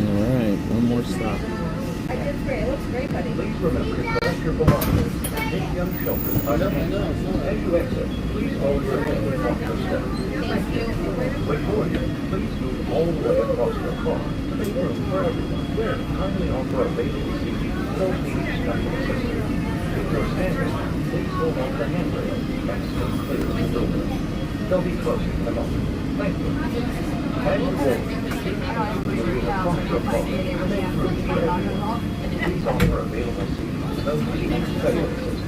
Alright, one more stop. It looks great, buddy. Please remember to collect your belongings and take young children by the hand. As you exit, please hold your hand and walk your step. When boarding, please move all the way across the car to make room for everyone. Kindly offer a bathing seat for those needing special assistance. If you're standing, please hold on the handrail and stay clear of the door. They'll be closing in a moment. Thank you. As you walk, please across your car to make room for everyone. Please offer available seats to those needing special assistance.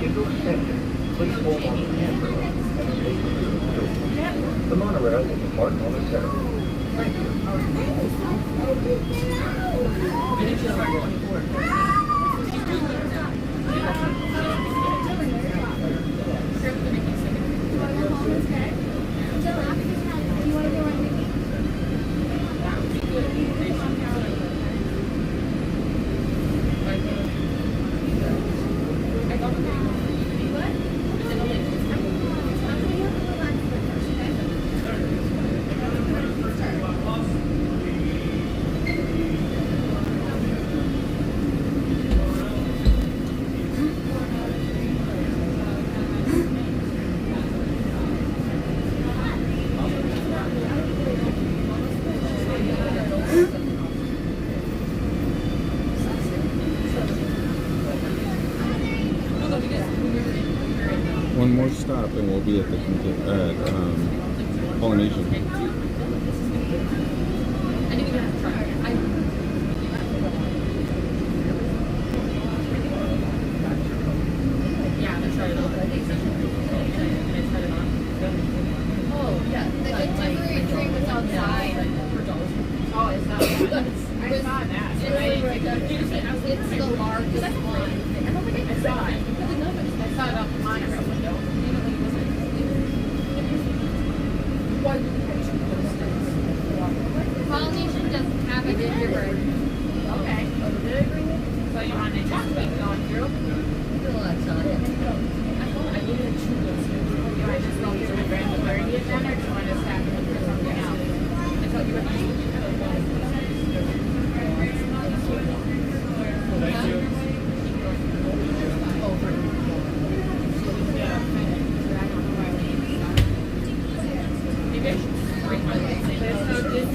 If you're standing, please hold on the handrail and stay clear of the door. The monorail will depart momentarily. Thank you. One more stop and we'll be at the Polynesian. Oh, yeah. The temporary tree was outside. Oh, it's not. I saw that. It's the largest one. I don't think I saw it. I saw it off the monorail window. Polynesian doesn't have it.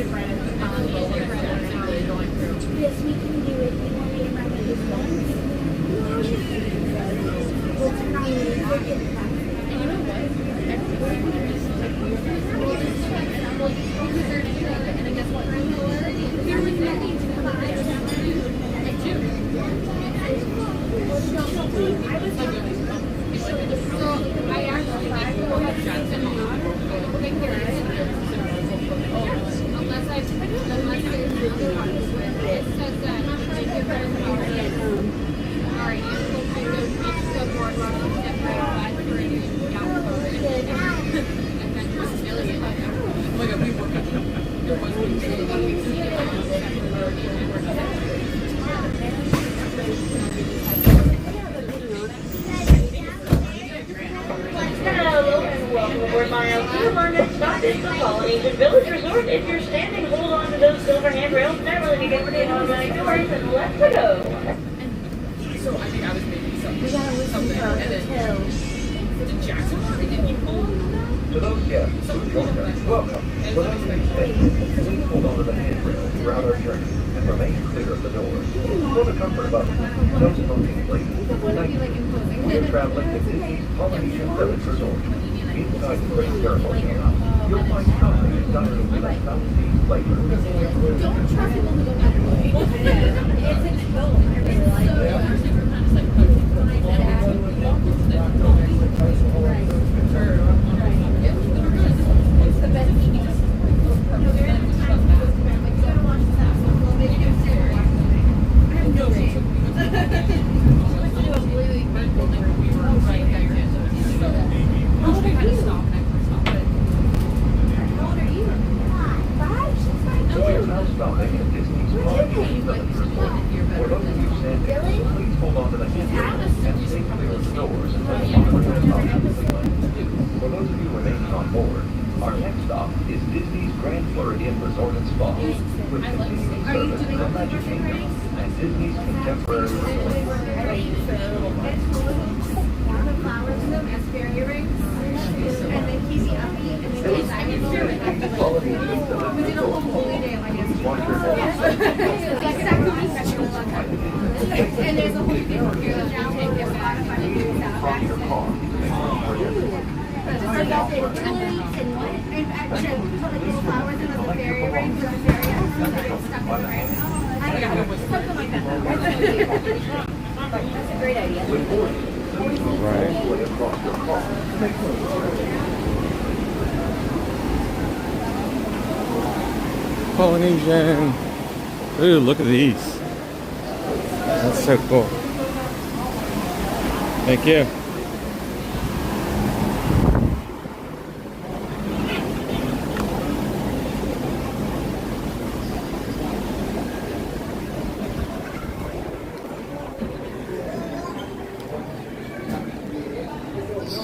Yes, we can do it. You want me to run with this one? We'll turn on the circuit. And you know what? And then guess what? Here with me. I do. So I actually will have shots in unless I it says that alright, it's the boardwalk step for Yacht Club and then just Hello and welcome aboard my LT. Our next stop is the Polynesian Village Resort. If you're standing, hold on to those silver handrails. Never let me get rid of automatic doors and let's go. So I think I was making something and then did Jackson already did you pull? To those guests who joined us, welcome. For those who stay, please hold on to the handrail throughout our journey and remain clear of the doors. For the comfort of others, no smoking, please. Thank you. We are traveling to Disney's Polynesian Village Resort. Inside the great carnival here, you'll find countless dining with a fancy flavor. Don't trust people who don't have to look. It's exposed. It's the best thing. We are now stopping at Disney's Polynesian Village Resort. For those of you standing, please hold on to the handrail and stay clear of the doors until the operator stops. For those of you remaining on board, our next stop is Disney's Grand Floridian Resort and Spa, with continuing service to Magic Kingdom and Disney's Contemporary Resort. And there's a whole thing here that now take this back if I do that. So that's it. And what? And actually, put like these flowers in the fairy ring for the fairy stuck in the ring. Something like that. That's a great idea. Right. Polynesian. Ooh, look at these. That's so cool. Thank you.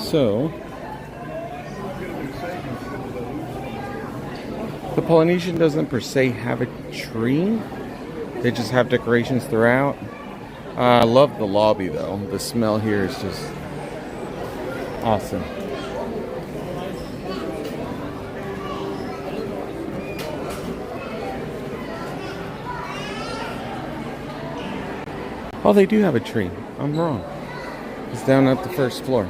So, the Polynesian doesn't per se have a tree. They just have decorations throughout. I love the lobby though. The smell here is just awesome. Oh, they do have a tree. I'm wrong. It's down at the first floor.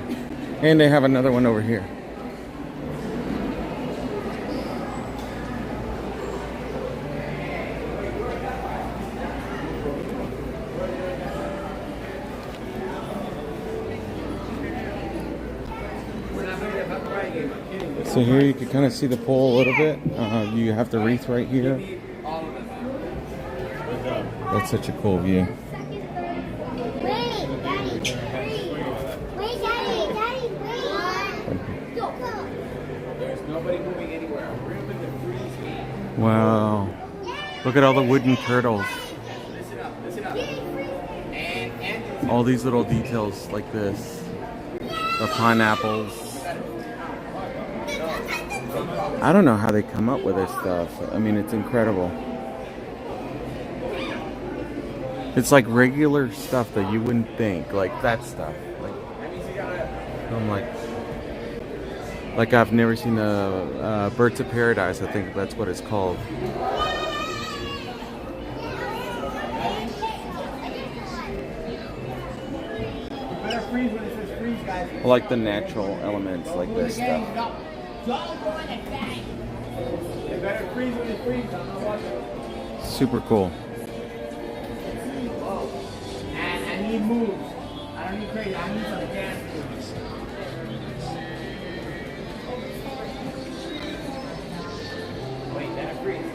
And they have another one over here. So here you can kind of see the pole a little bit. You have the wreath right here. That's such a cool view. Wow. Look at all the wooden turtles. All these little details like this. The pineapples. I don't know how they come up with this stuff. I mean, it's incredible. It's like regular stuff that you wouldn't think. Like that stuff. Like, I'm like, Like I've never seen a Birds of Paradise. I think that's what it's called. I like the natural elements like this stuff. Super cool. And I need moves. I don't need crazy. I need some dance moves. Wait, that freeze.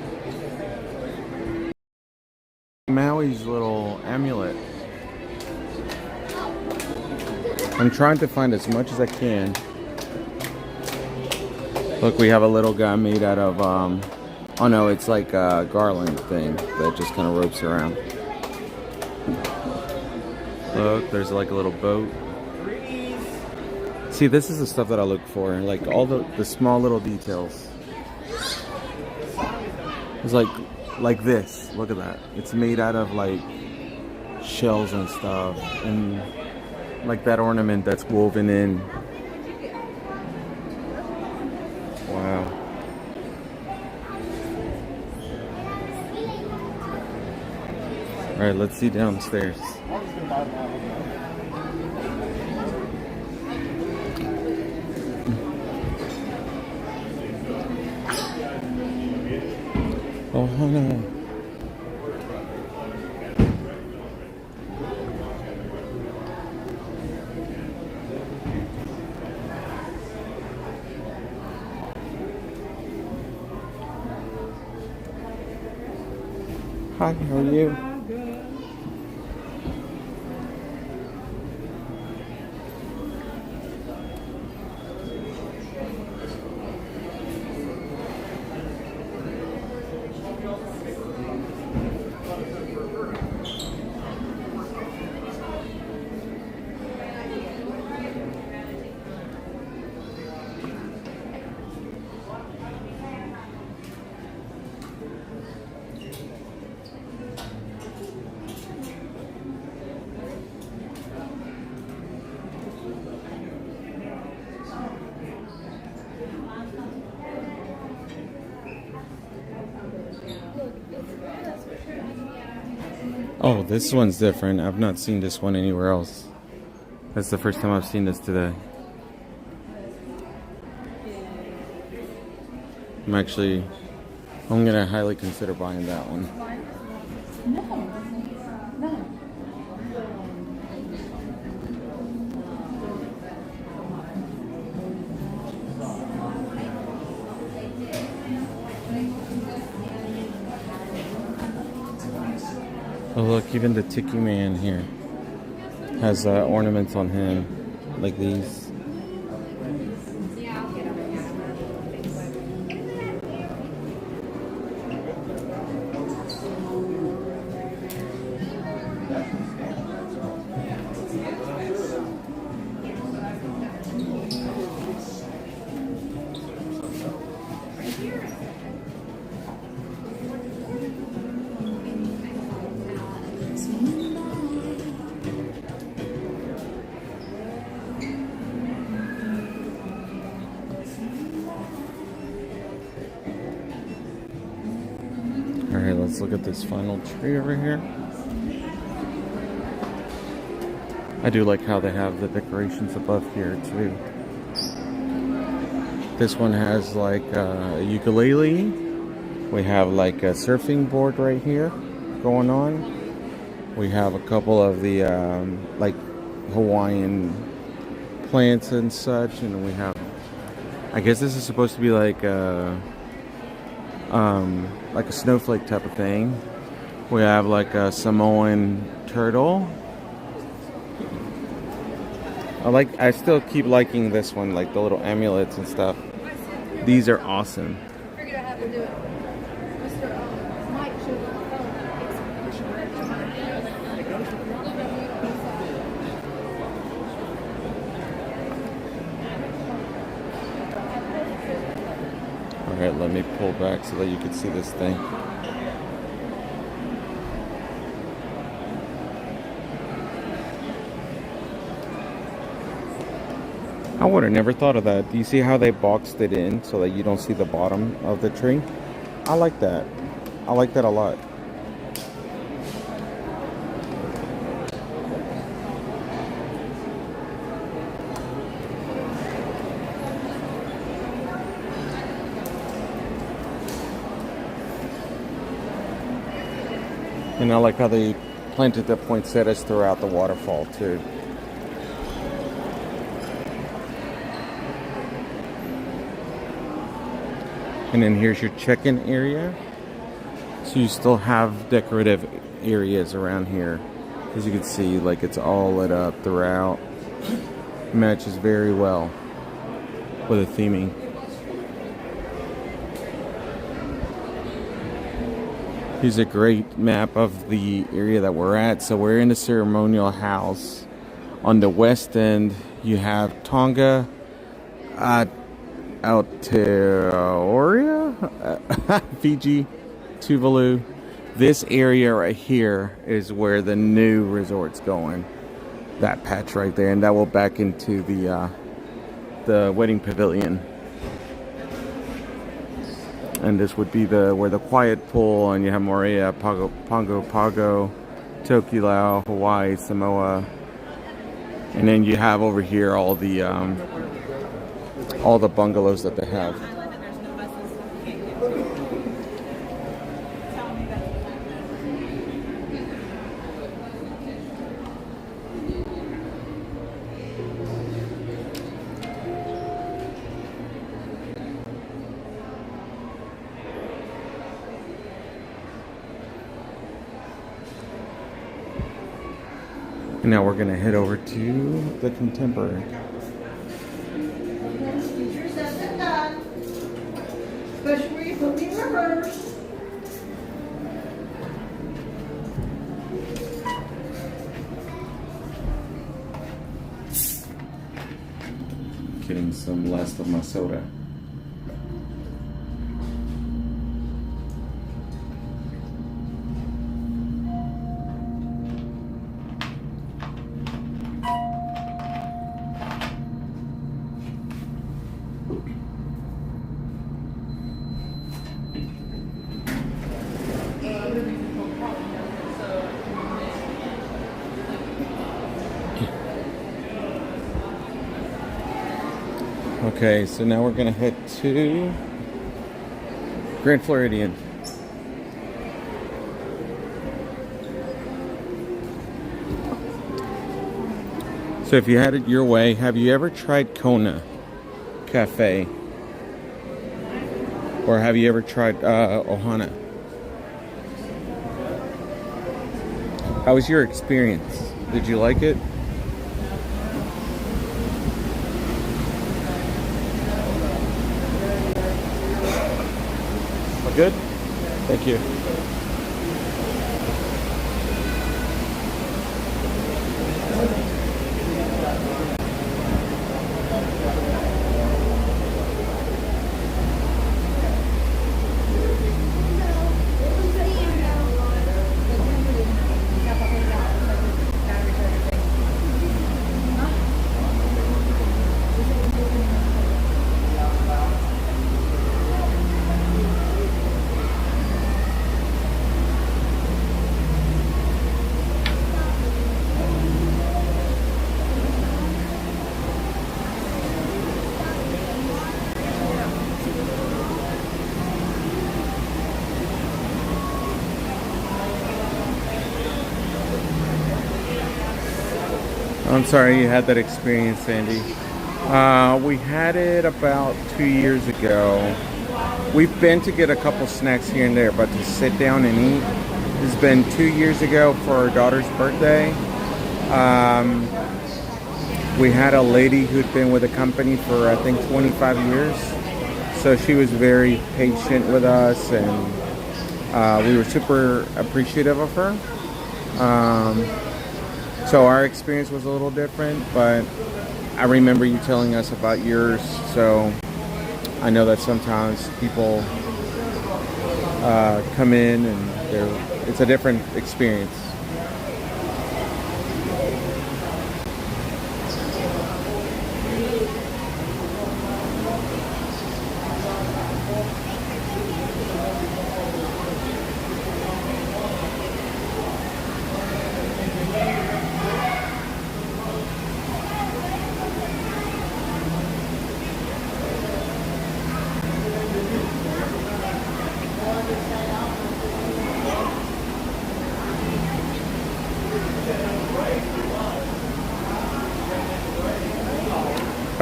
Maui's little amulet. I'm trying to find as much as I can. Look, we have a little guy made out of, oh no, it's like a garland thing that just kind of ropes around. Look, there's like a little boat. See, this is the stuff that I look for, like all the small little details. It's like this. Look at that. It's made out of like shells and stuff, and like that ornament that's woven in. Wow. All right, let's see downstairs. Oh no. Hi, how are you? Oh, this one's different. I've not seen this one anywhere else. That's the first time I've seen this today. I'm gonna highly consider buying that one. Oh look, even the Tiki Man here has ornaments on him, like these. Alright, let's look at this final tree over here. I do like how they have the decorations above here too. This one has like a ukulele. We have like a surfing board right here going on. We have a couple of the like Hawaiian plants and such, and we have, I guess this is supposed to be like a snowflake type of thing. We have like a Samoan turtle. I still keep liking this one, like the little amulets and stuff. These are awesome. Figured out how to do it. Mr. Mike showed on the phone. Alright, let me pull back so that you can see this thing. would have never thought of that. Do you see how they boxed it in so that you don't see the bottom of the tree? I like that. I like that a lot. And I like how they planted the poinsettias throughout the waterfall too. And then here's your check-in area. So you still have decorative areas around here. As you can see, like it's all lit up throughout. Matches very well with the theming. Here's a great map of the area that we're at. So we're in the ceremonial house. On the west end, you have Tonga, Aotearoa, Fiji, Tuvalu. This area right here is where the new resort's going. That patch right there, and that will back into the wedding pavilion. And this would be where the quiet pool, and you have Moorea, Pongo Pago, Tokelau, Hawaii, Samoa, and then you have over here all the bungalows that they have. And now we're gonna head over to the Contemporary. Features has been done. Especially where you put me in reverse. Getting some last of my soda. Okay, so now we're gonna head to Grand Floridian. So if you had it your way, have you ever tried Kona Cafe? Or have you ever tried Ohana? How was your experience? Did you like it? Good? Thank you. I'm sorry you had that experience, Sandy. We had it about 2 years ago. We've been to get a couple snacks here and there, but to sit down and eat, it's been 2 years ago for our daughter's birthday. We had a lady who'd been with the company for I think 25 years. So she was very patient with us, and we were super appreciative of her. So our experience was a little different, but I remember you telling us about yours, so I know that sometimes people come in and it's a different experience.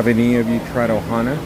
Have any of you tried Ohana?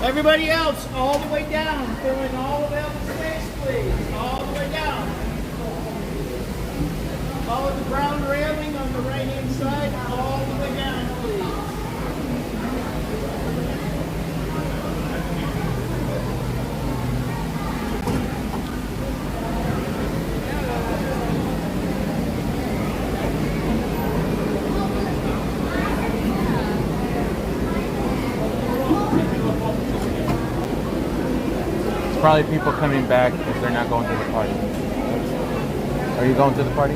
Everybody else, all the way down, filling all available space, please. All the way down. Follow the ground railing on the right-hand side, all the way down, please. Probably people coming back if they're not going to the party. Are you going to the party?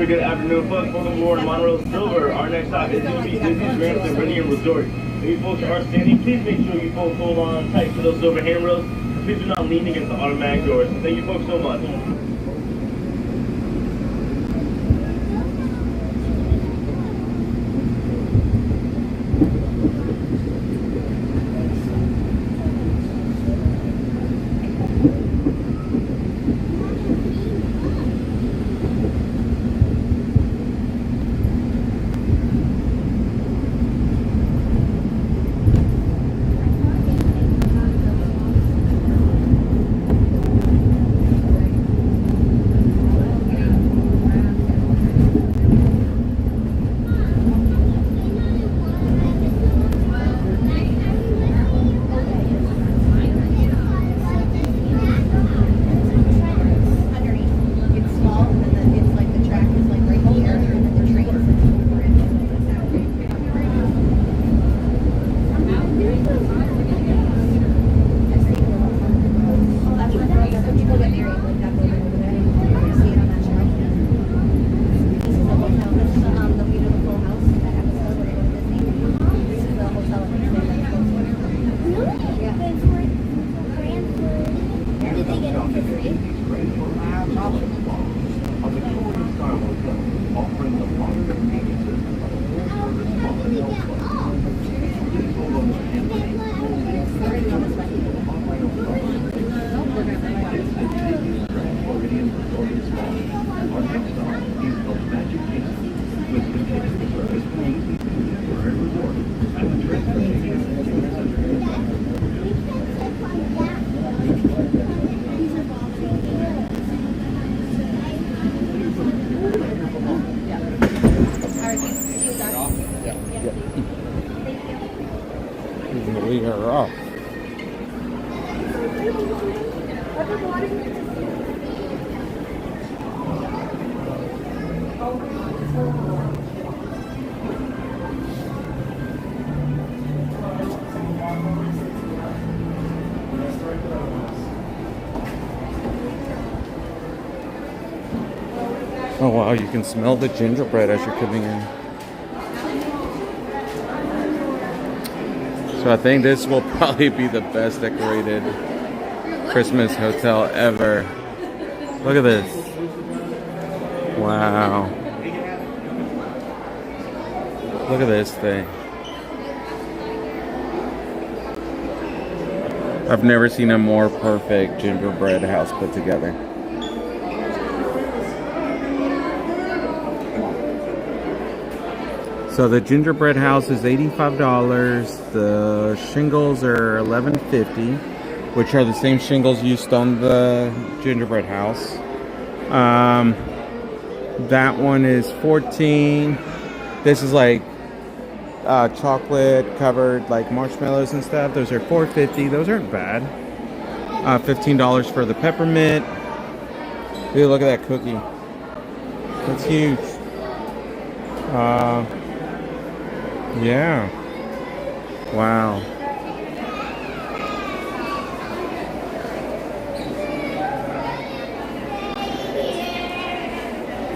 Very good afternoon, folks. Welcome aboard Monorail Silver. Our next stop is going to be Disney's Grand Floridian Resort. If you folks are standing, please make sure you folks hold on tight to those silver handrails. Please do not lean against the automatic doors. Thank you folks so much. We are off. Oh wow, you can smell the gingerbread as you're coming in. So I think this will probably be the best decorated Christmas hotel ever. Look at this. Wow. Look at this thing. I've never seen a more perfect gingerbread house put together. So the gingerbread house is $85. The shingles are $11.50, which are the same shingles used on the gingerbread house. That one is $14. This is like chocolate covered like marshmallows and stuff. Those are $4.50. Those aren't bad. $15 for the peppermint. Dude, look at that cookie. That's huge. Yeah. Wow.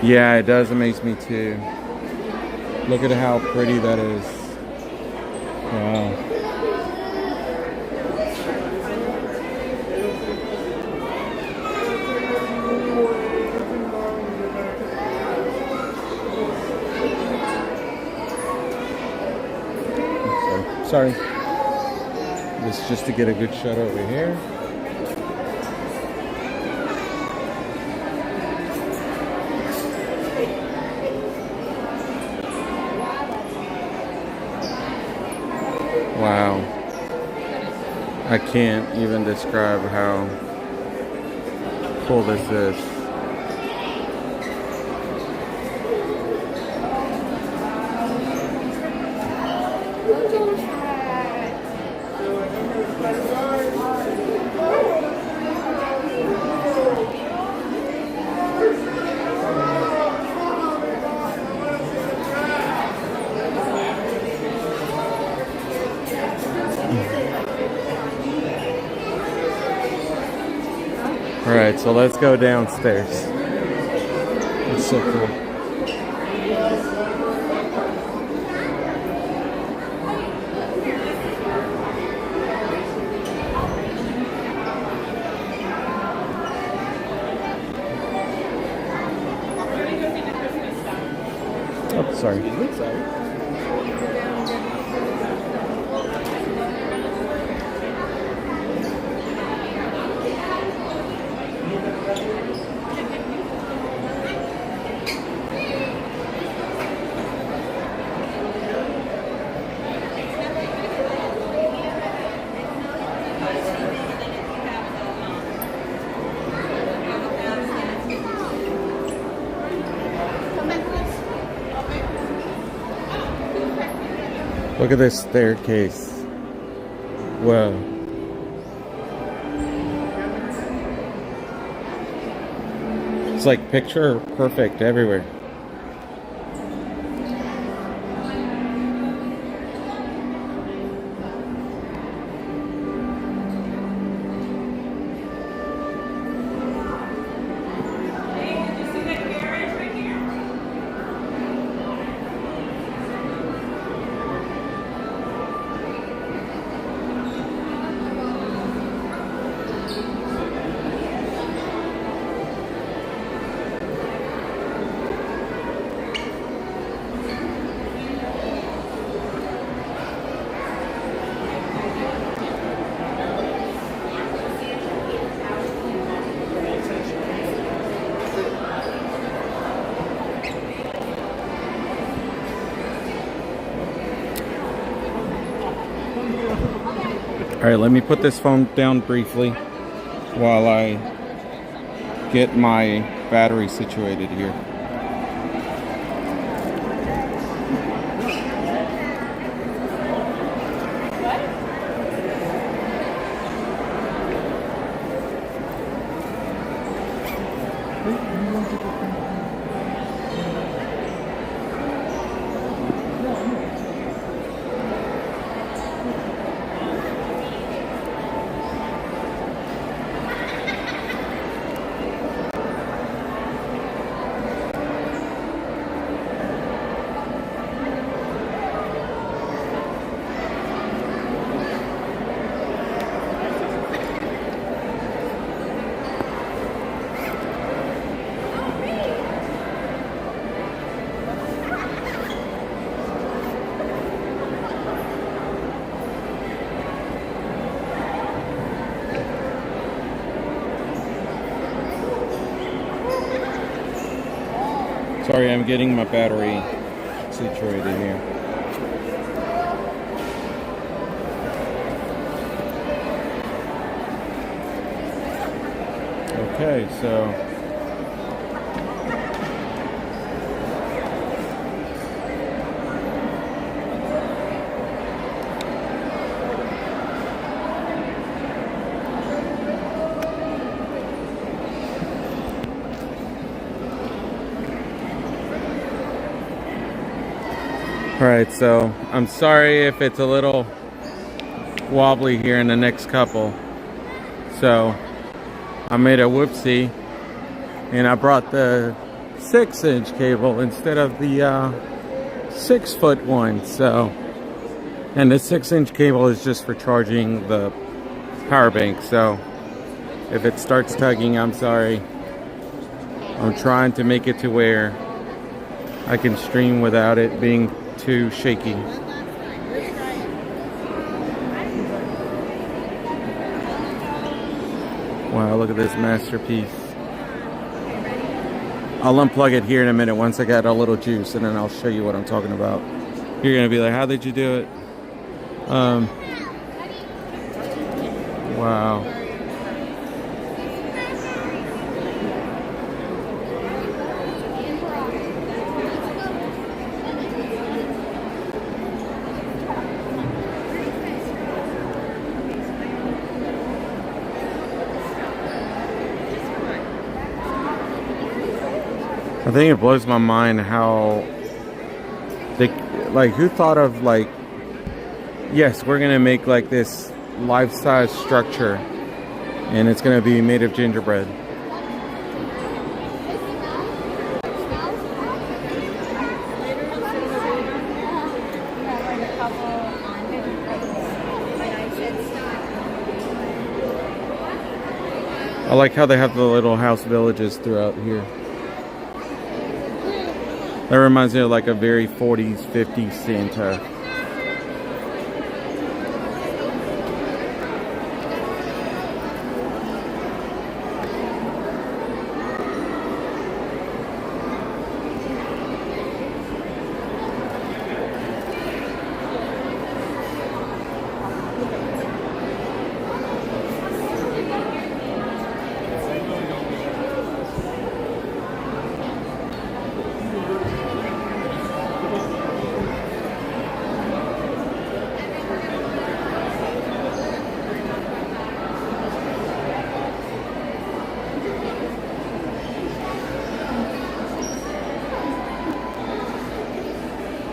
Yeah, it does amaze me too. Look at how pretty that is. Wow. Sorry. This is just to get a good shot over here. Wow. I can't even describe how cool this is. Alright, so let's go downstairs. It's so cool. Look at this staircase. Whoa. It's like picture perfect everywhere. Alright, let me put this phone down briefly while I get my battery situated here. Sorry, I'm getting my battery situated here. Okay, so alright, so I'm sorry if it's a little wobbly here in the next couple. So I made a whoopsie and I brought the 6-inch cable instead of the 6-foot one. So, and the 6-inch cable is just for charging the power bank. So if it starts tugging, I'm sorry. I'm trying to make it to where I can stream without it being too shaky. Wow, look at this masterpiece. I'll unplug it here in a minute once I got a little juice, and then I'll show you what I'm talking about. You're gonna be like, how did you do it? Wow. I think it blows my mind how they, like, who thought of, like, yes, we're gonna make like this life-size structure and it's gonna be made of gingerbread. I like how they have the little house villages throughout here. That reminds me of like a very 40s, 50s Santa.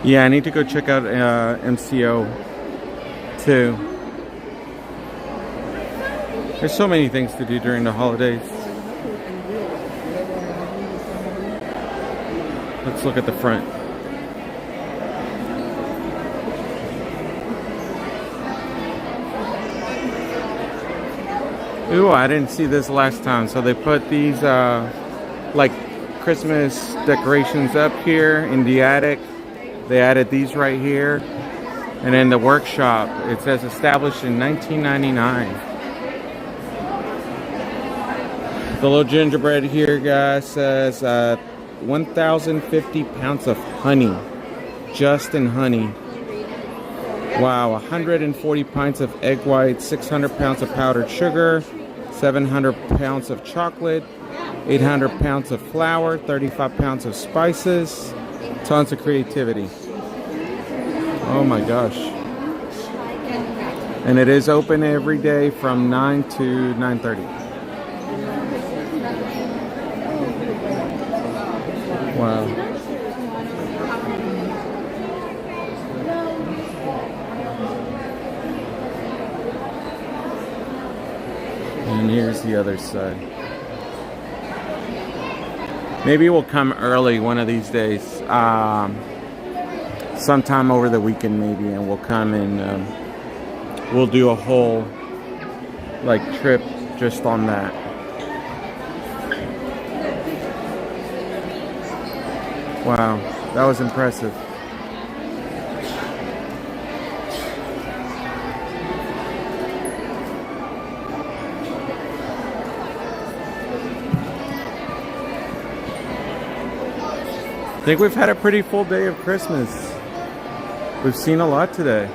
Yeah, I need to go check out MCO too. There's so many things to do during the holidays. Let's look at the front. Ooh, I didn't see this last time. So they put these like Christmas decorations up here in the attic. They added these right here. And in the workshop, it says established in 1999. The little gingerbread here, guys, says 1,050 pounds of honey. Just in honey. Wow, 140 pints of egg whites, 600 pounds of powdered sugar, 700 pounds of chocolate, 800 pounds of flour, 35 pounds of spices, tons of creativity. Oh my gosh. And it is open every day from 9 to 9:30. Wow. And here's the other side. Maybe we'll come early one of these days. Sometime over the weekend maybe, and we'll come and we'll do a whole like trip just on that. Wow, that was impressive. I think we've had a pretty full day of Christmas. We've seen a lot today.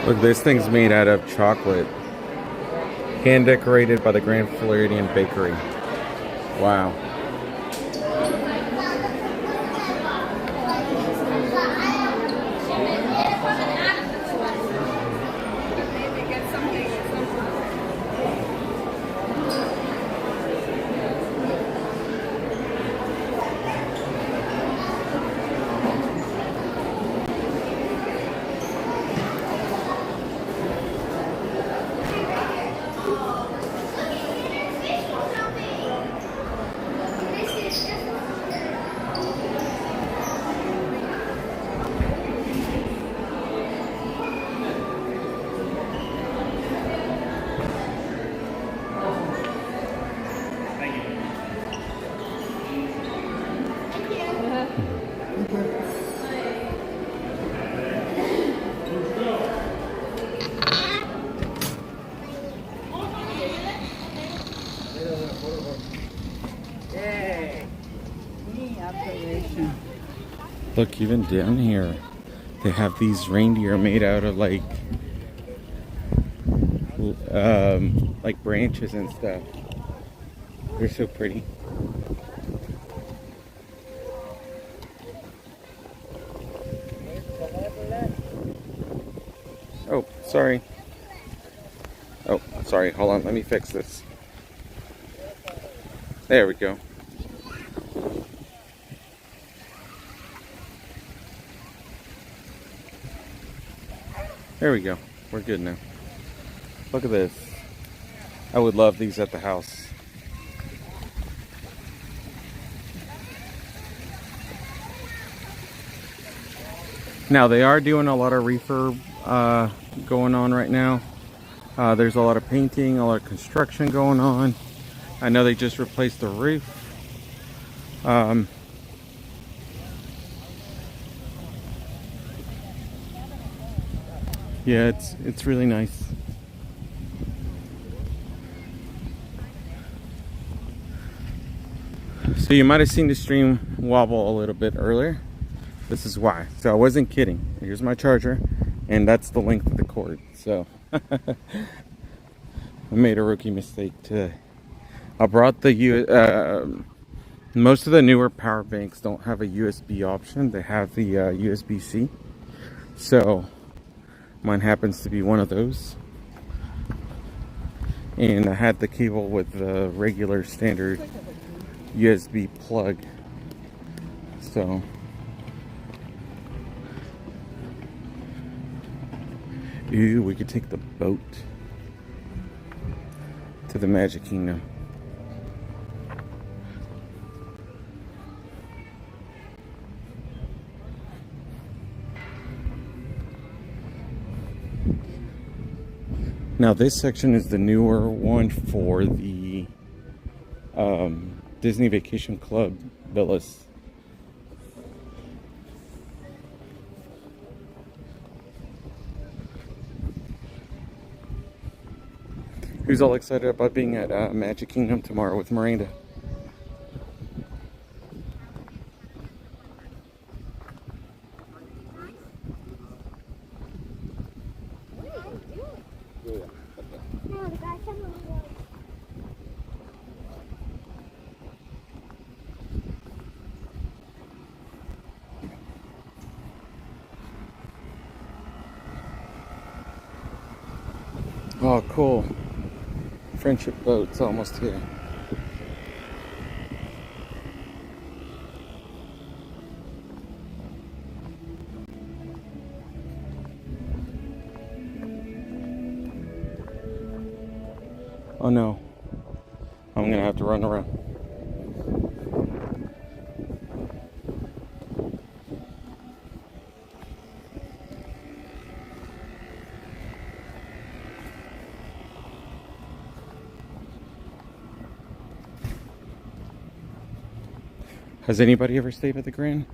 Look, this thing's made out of chocolate. Hand decorated by the Grand Floridian Bakery. Wow. Look, even down here, they have these reindeer made out of like branches and stuff. They're so pretty. Oh, sorry. Oh, sorry. Hold on. Let me fix this. There we go. There we go. We're good now. Look at this. I would love these at the house. Now they are doing a lot of refurb going on right now. There's a lot of painting, a lot of construction going on. I know they just replaced the roof. Yeah, it's really nice. So you might have seen the stream wobble a little bit earlier. This is why. So I wasn't kidding. Here's my charger, and that's the length of the cord. So I made a rookie mistake today. I brought the most of the newer power banks don't have a USB option. They have the USB-C. So mine happens to be one of those. And I had the cable with the regular standard USB plug. So ooh, we could take the boat to the Magic Kingdom. Now this section is the newer one for the Disney Vacation Club villas. Who's all excited about being at Magic Kingdom tomorrow with Miranda? Oh, cool. Friendship boat's almost here. Oh no. I'm gonna have to run around. Has anybody ever stayed at the Grand?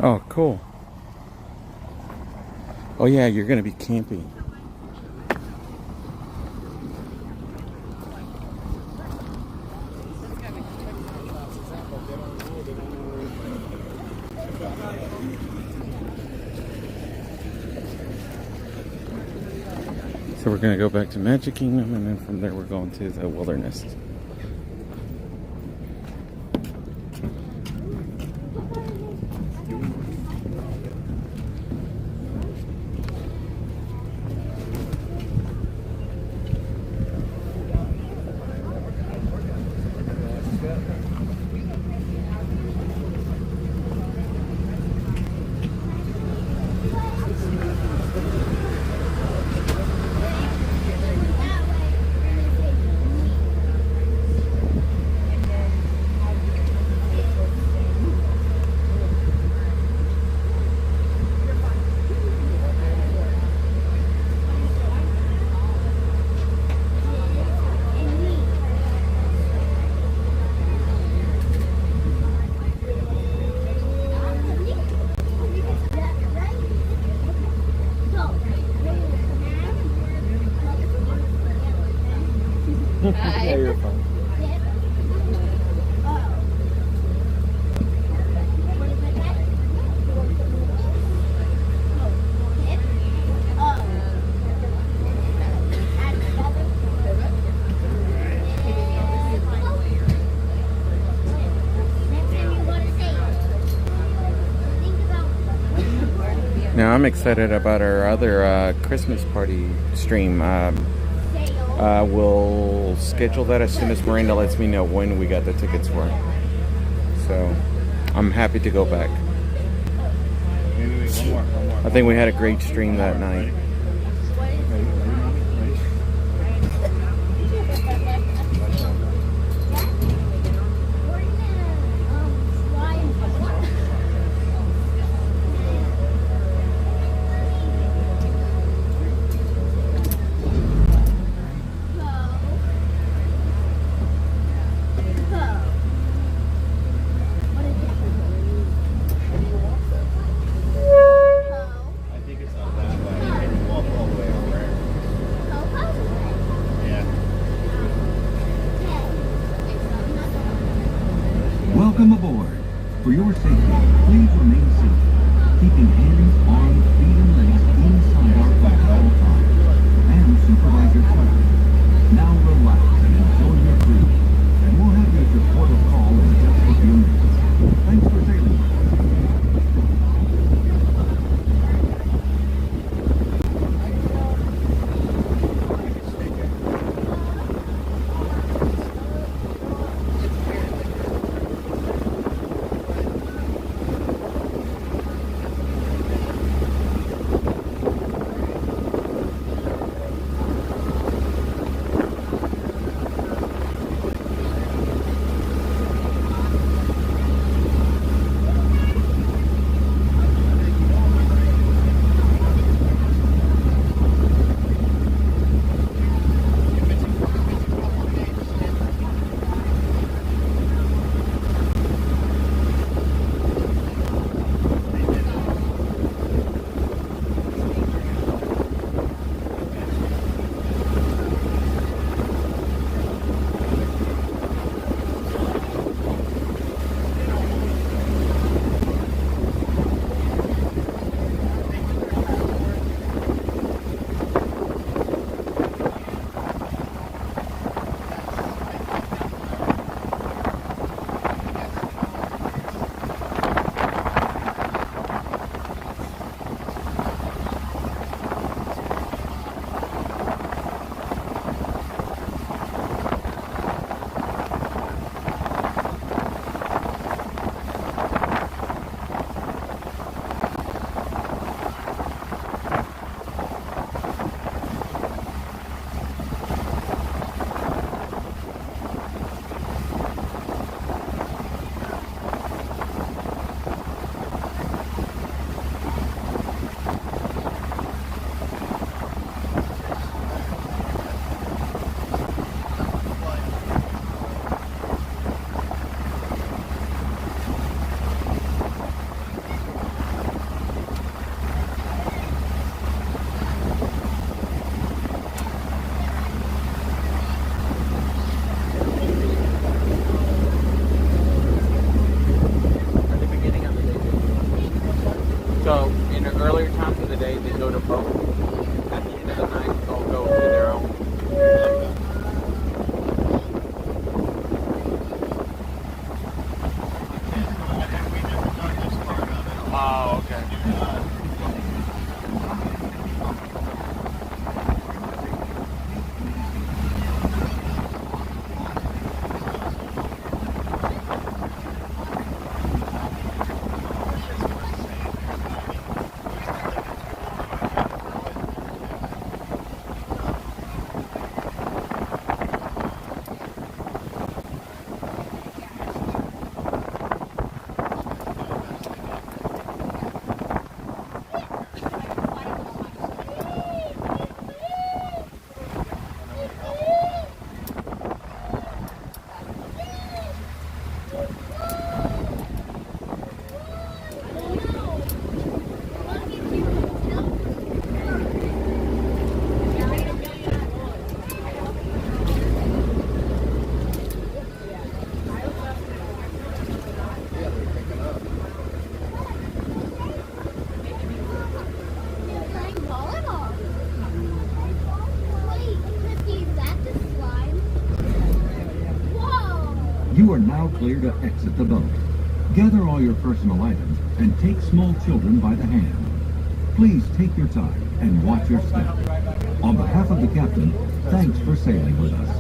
Oh, cool. Oh yeah, you're gonna be camping. So we're gonna go back to Magic Kingdom, and then from there we're going to the Wilderness. I'm excited about our other Christmas party stream. We'll schedule that as soon as Miranda lets me know when we got the tickets for it. So I'm happy to go back. I think we had a great stream that night. Welcome aboard. For your safety, please remain seated, keeping hands, arms, feet, and legs inside our flight at all times. And supervise your time. Now relax and enjoy your cruise. And we'll have you at your port of call in just a few minutes. Thanks for sailing with us. So in the earlier times of the day, they go to boat. At the end of the night, they'll go to their own. Oh, okay. You are now clear to exit the boat. Gather all your personal items and take small children by the hand. Please take your time and watch your step. On behalf of the captain, thanks for sailing with us.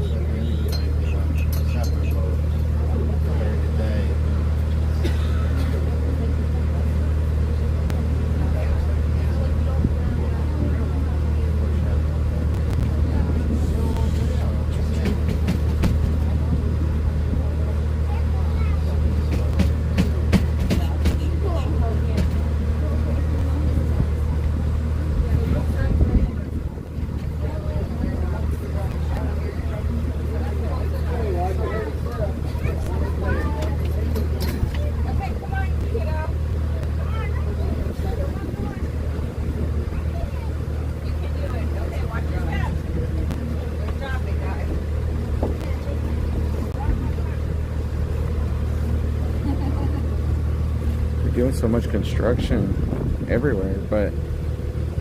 Doing so much construction everywhere, but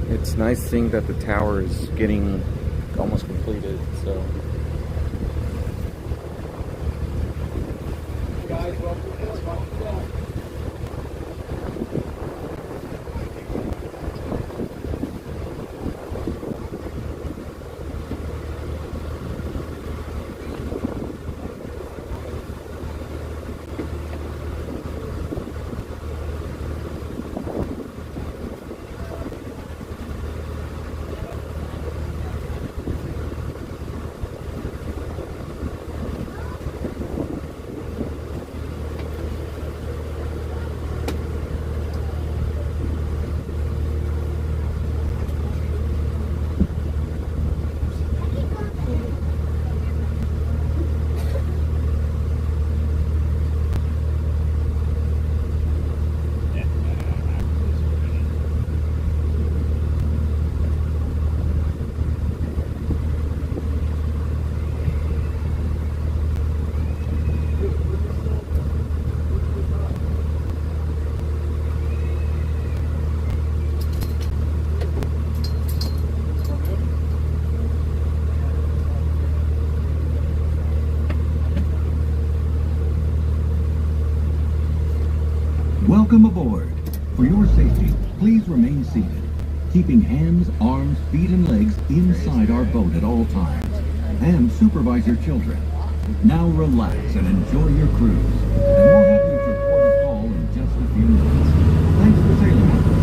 it's nice seeing that the tower is getting almost completed. So welcome aboard. For your safety, please remain seated, keeping hands, arms, feet, and legs inside our boat at all times, and supervise your children. Now relax and enjoy your cruise, and we'll have you at your port of call in just a few minutes. Thanks for sailing with us.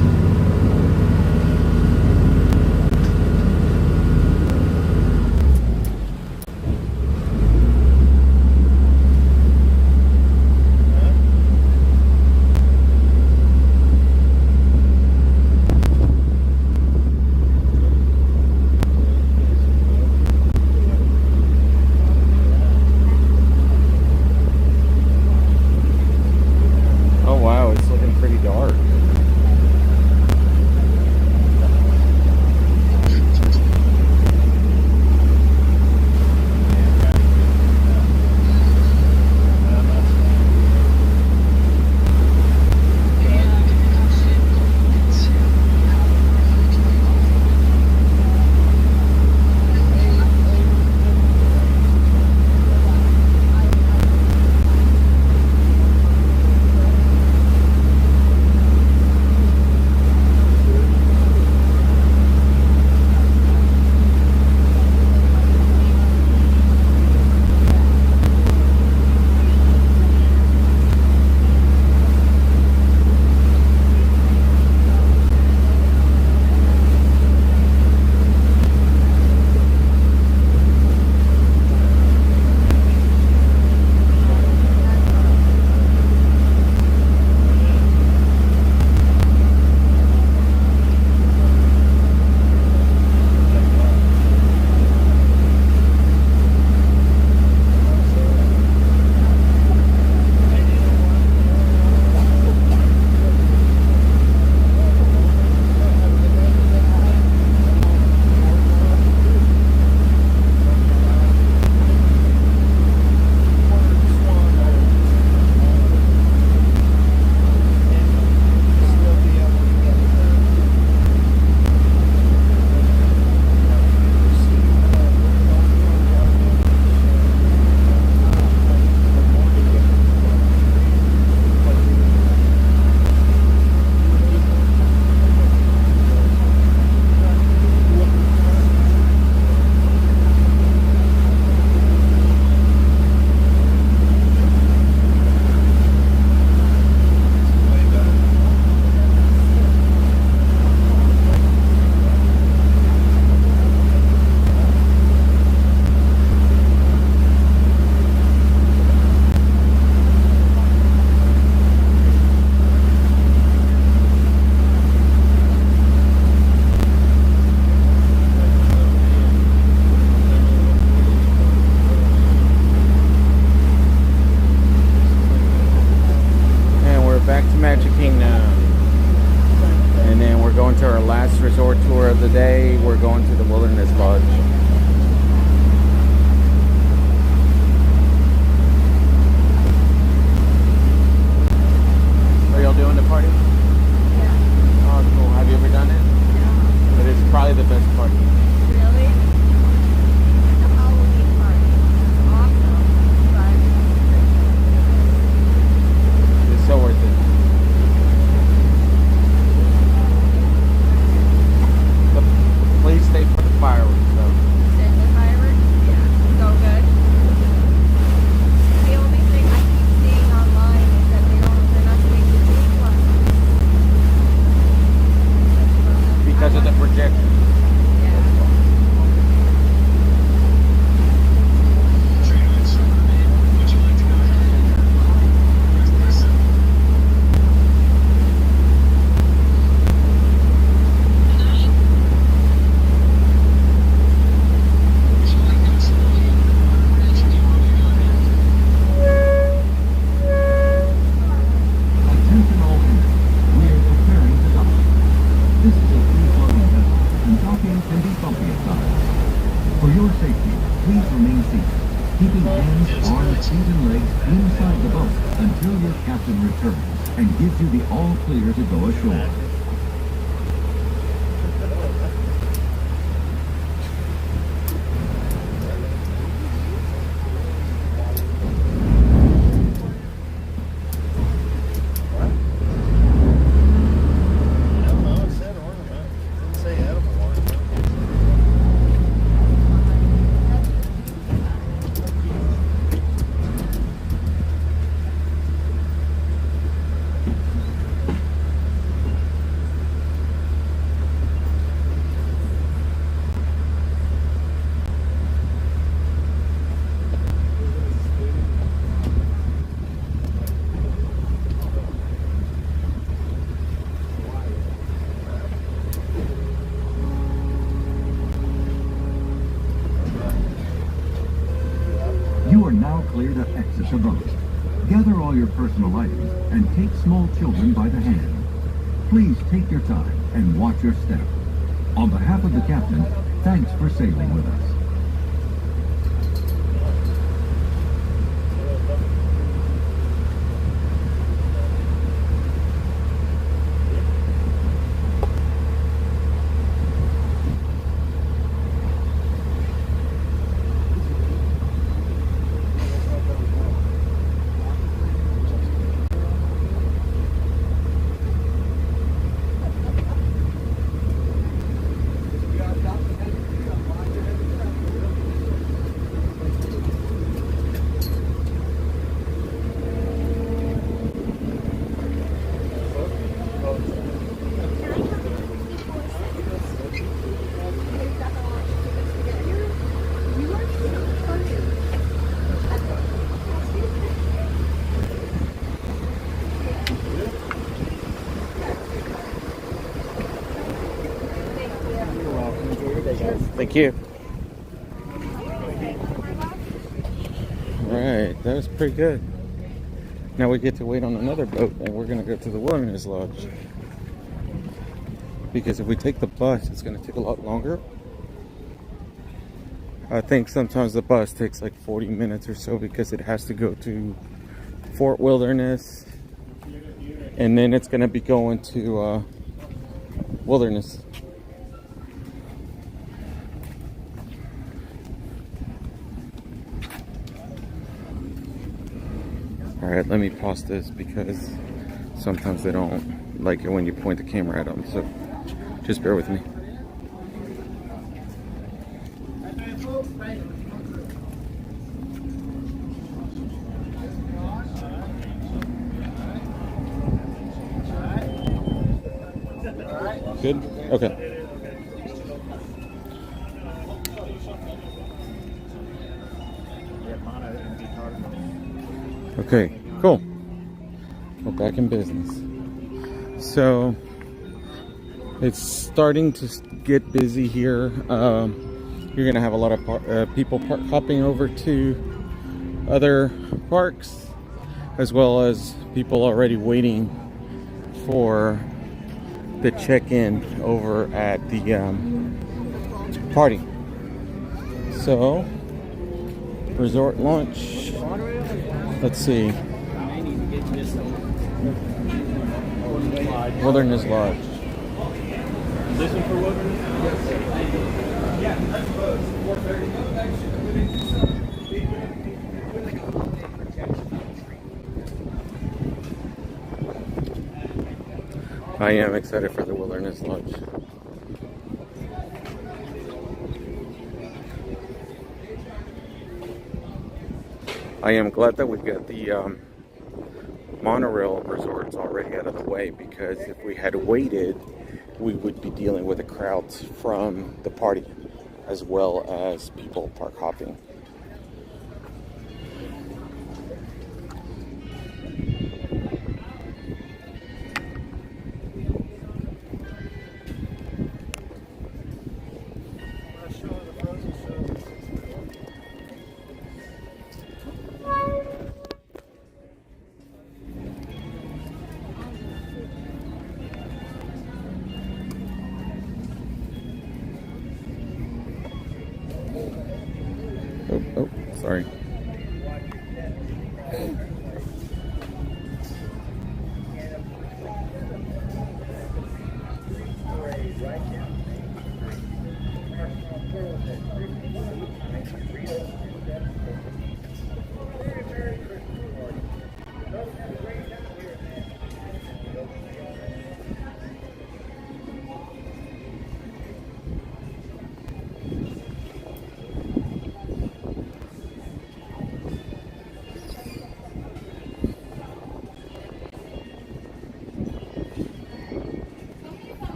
oh wow, it's looking pretty Magic Kingdom. And then we're going to our last resort tour of the day. We're going to the Wilderness Lodge. Are y'all doing the party? Yeah. Oh, cool. Have you ever done it? Yeah. But it's probably the best party. Really? The Halloween party. Awesome. But It's so worth it. Please stay for the fireworks, though. the fireworks? Yeah. So good. The only thing I keep seeing online is that they're not doing the big one. Because of the projection. For your safety, please remain seated, keeping hands, arms, feet, and legs inside the boat until your captain returns and gives you the all clear to go ashore. You are now clear to exit the boat. Gather all your personal items and take small children by the hand. Please take your time and watch your step. On behalf of the captain, thanks for sailing with us. Thank you. Alright, that was pretty good. Now we get to wait on another boat and we're going to go to the Wilderness Lodge. Because if we take the bus, it's going to take a lot longer. I think sometimes the bus takes like 40 minutes or so because it has to go to Fort Wilderness. And then it's going to be going to Wilderness. Alright, let me pause this because sometimes they don't like it when you point the camera at them, so just bear with me. Good? Okay. Okay, cool. We're back in business. So it's starting to get busy here. You're gonna have a lot of people hopping over to other parks, as well as people already waiting for the check-in over at the party. So, resort lunch. Let's see. Wilderness Lodge. This one for Wilderness? Yeah, that's both. I am excited for the Wilderness Lodge. I am glad that we've got the monorail resorts already out of the way, because if we had waited, we would be dealing with the crowds from the party as well as people park hopping. Oh, sorry.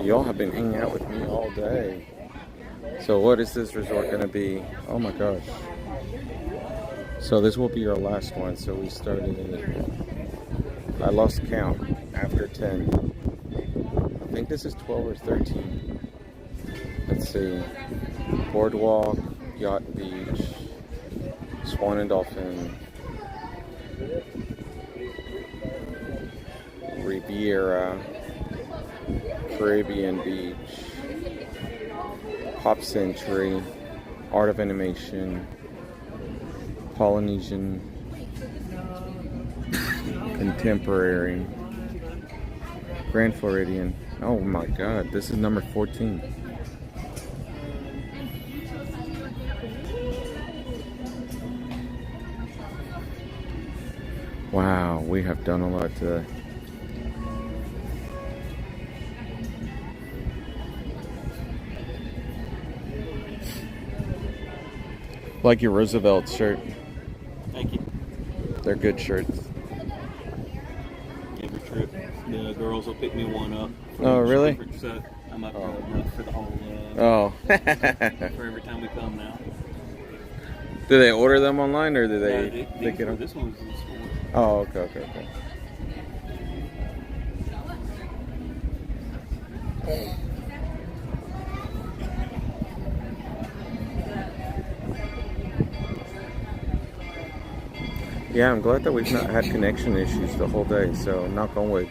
Y'all have been hanging out with me all day. So what is this resort gonna be? Oh my gosh. So this will be our last one. So we started, I lost count after 10. I think this is 12 or 13. Let's see. Boardwalk, Yacht Beach, Swan and Dolphin, Riviera, Caribbean Beach, Pop Century, Art of Animation, Polynesian, Contemporary, Grand Floridian. Oh my God, this is number 14. Wow, we have done a lot today. Like your Roosevelt shirt. Thank you. They're good shirts. Every trip, the girls will pick me one up. Oh, really? So I'm up for the whole. For every time we come now. Do they order them online, or do they get them? This one's in the store. Oh, okay. Yeah, I'm glad that we've not had connection issues the whole day, so knock on wood.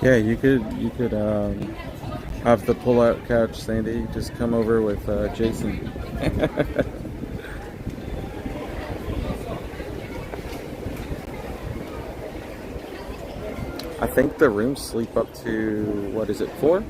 Yeah, you could have the pull-out couch, Sandy. Just come over with Jason. I think the rooms sleep up to, what is it, 4?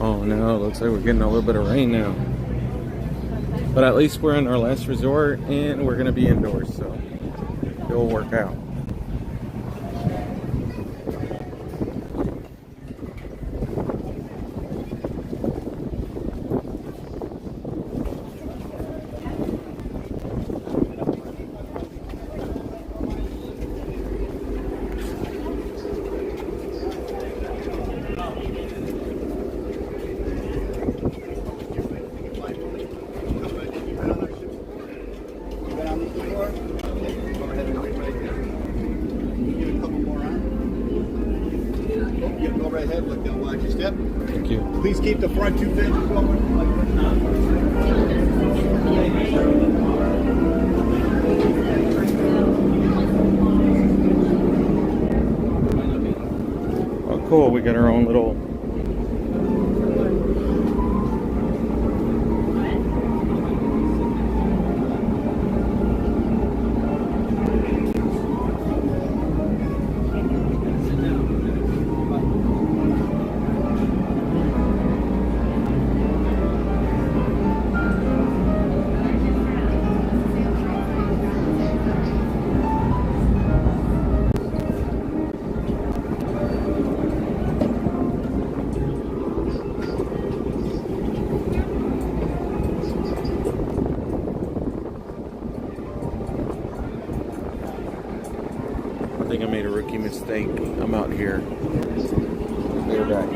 Oh no, it looks like we're getting a little bit of rain now. But at least we're in our last resort and we're gonna be indoors, so it'll work out. Please keep the front 2 fingers open. Oh, cool. We got our own little. I think I made a rookie mistake. I'm out here. They're back.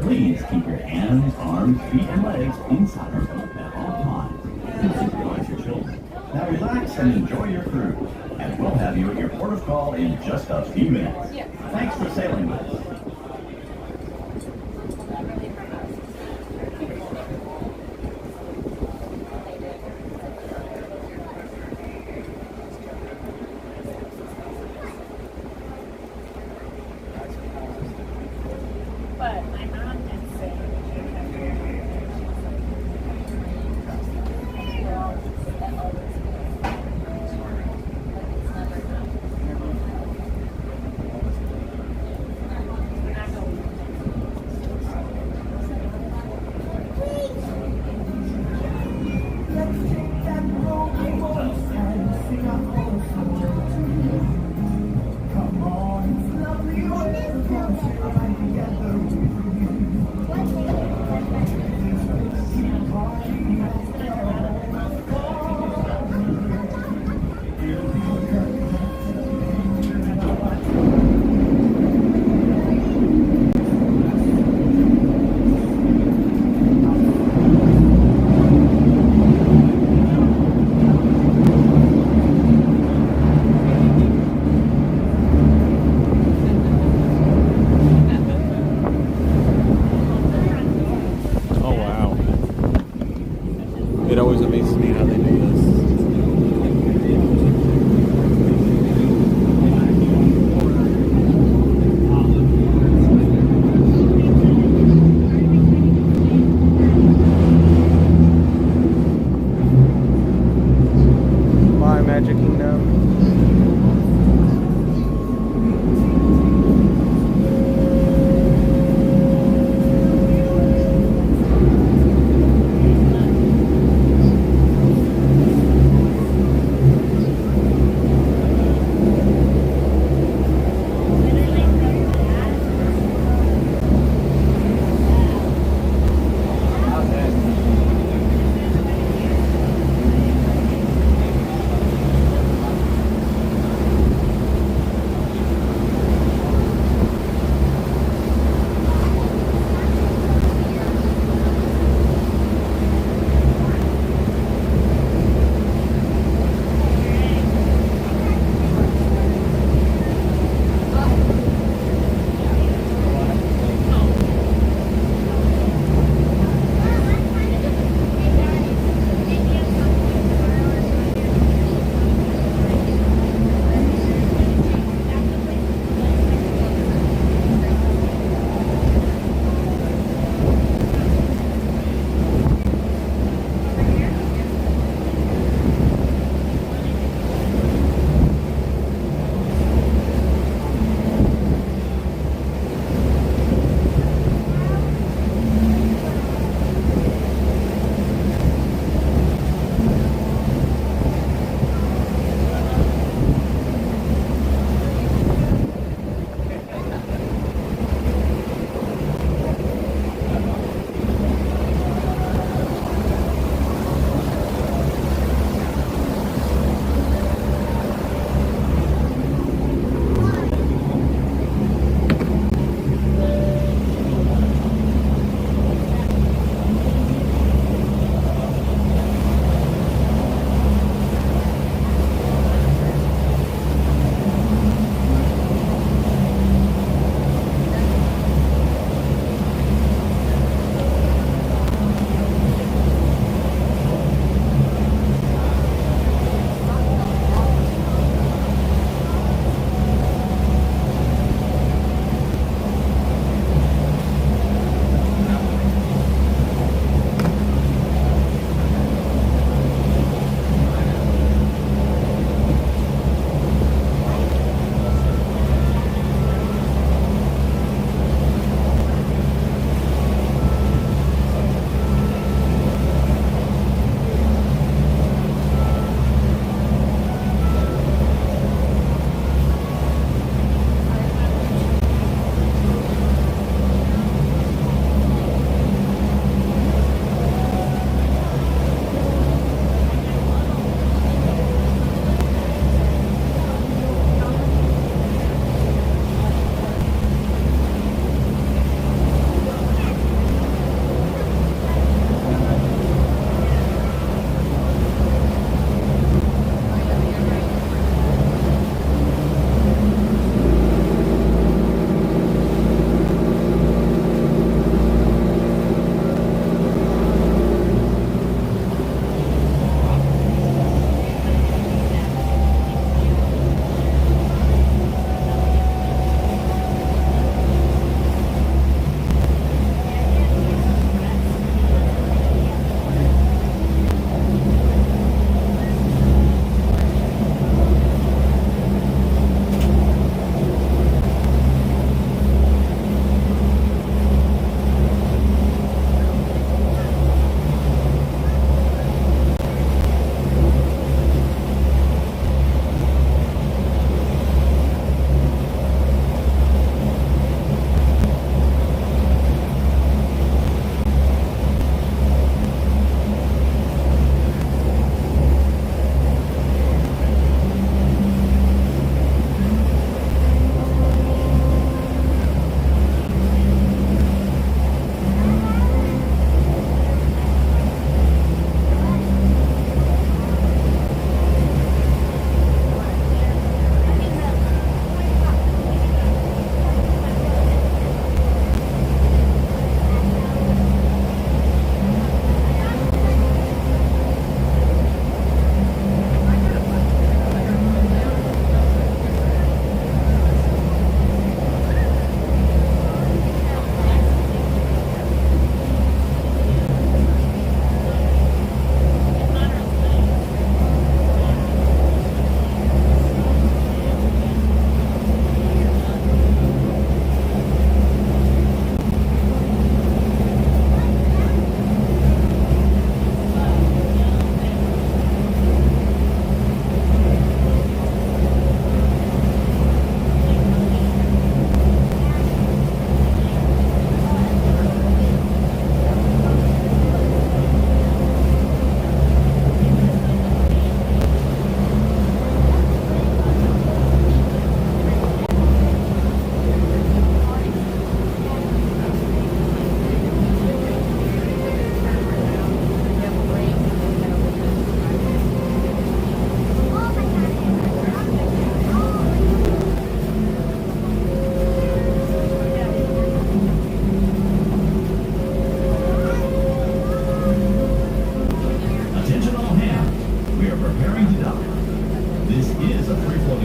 Please keep your hands, arms, feet, and legs inside our boat at all times. And supervise your children. Now relax and enjoy your cruise. And we'll have you at your port of call in just a few minutes. Thanks for sailing with us.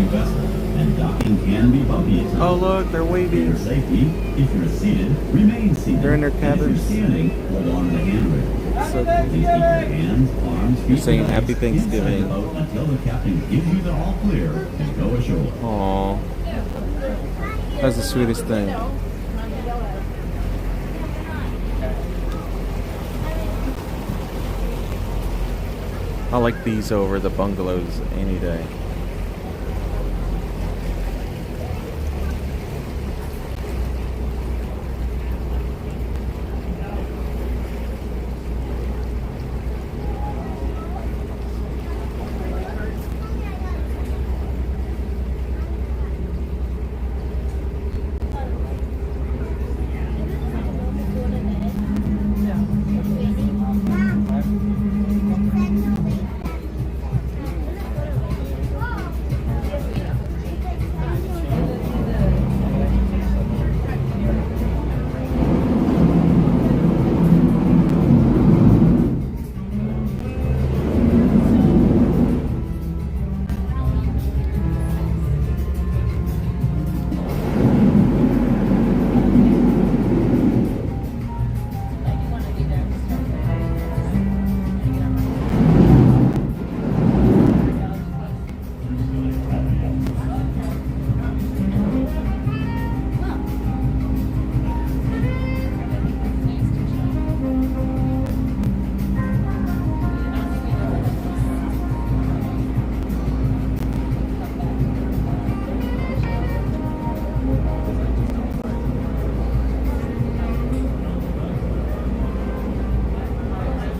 docking vessel, and docking can be bumpy at times. Oh look, they're For waving. your safety, if you're seated, remain seated. They're in their And cabins. if you're standing, hold on to the handrail. So Please keep your hands, arms, feet, You're saying and legs Happy Thanksgiving. inside the boat until the captain gives you the all clear to go ashore. Aw. That's the sweetest thing. I like these over the bungalows any day.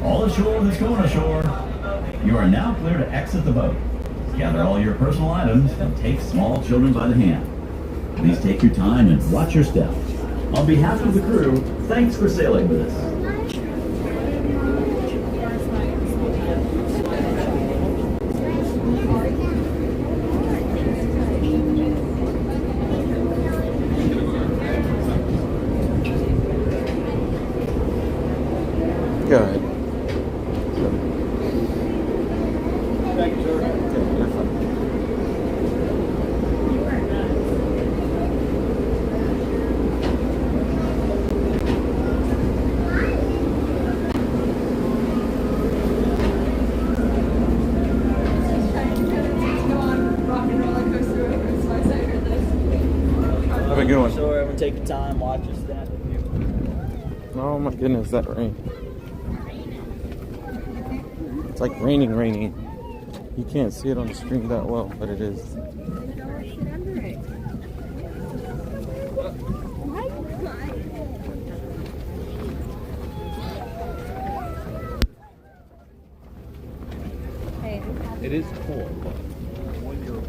All ashore that's going ashore. You are now clear to exit the boat. Gather all your personal items and take small children by the hand. Please take your time and watch your step. On behalf of the crew, thanks for sailing with us. Go ahead. Thank you, sir. Have a good one. So everyone take your time, watch your step. Oh my goodness, that rain. It's like raining. You can't see it on the screen that well, but it is. It is cool, but when you're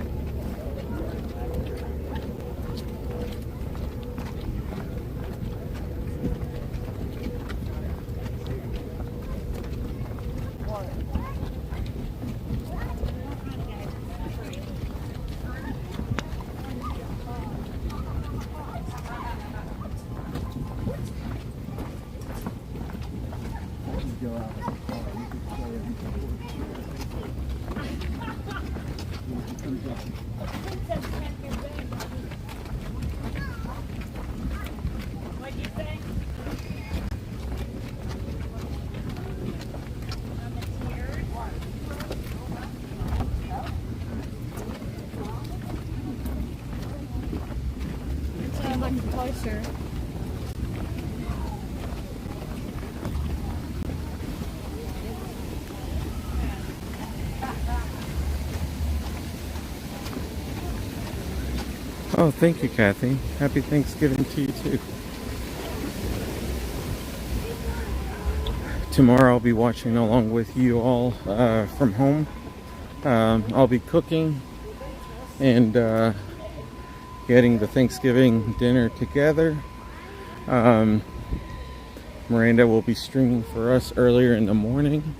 Closer. Oh, thank you, Kathy. Happy Thanksgiving to you too. Tomorrow I'll be watching along with you all from home. I'll be cooking and getting the Thanksgiving dinner together. Miranda will be streaming for us earlier in the morning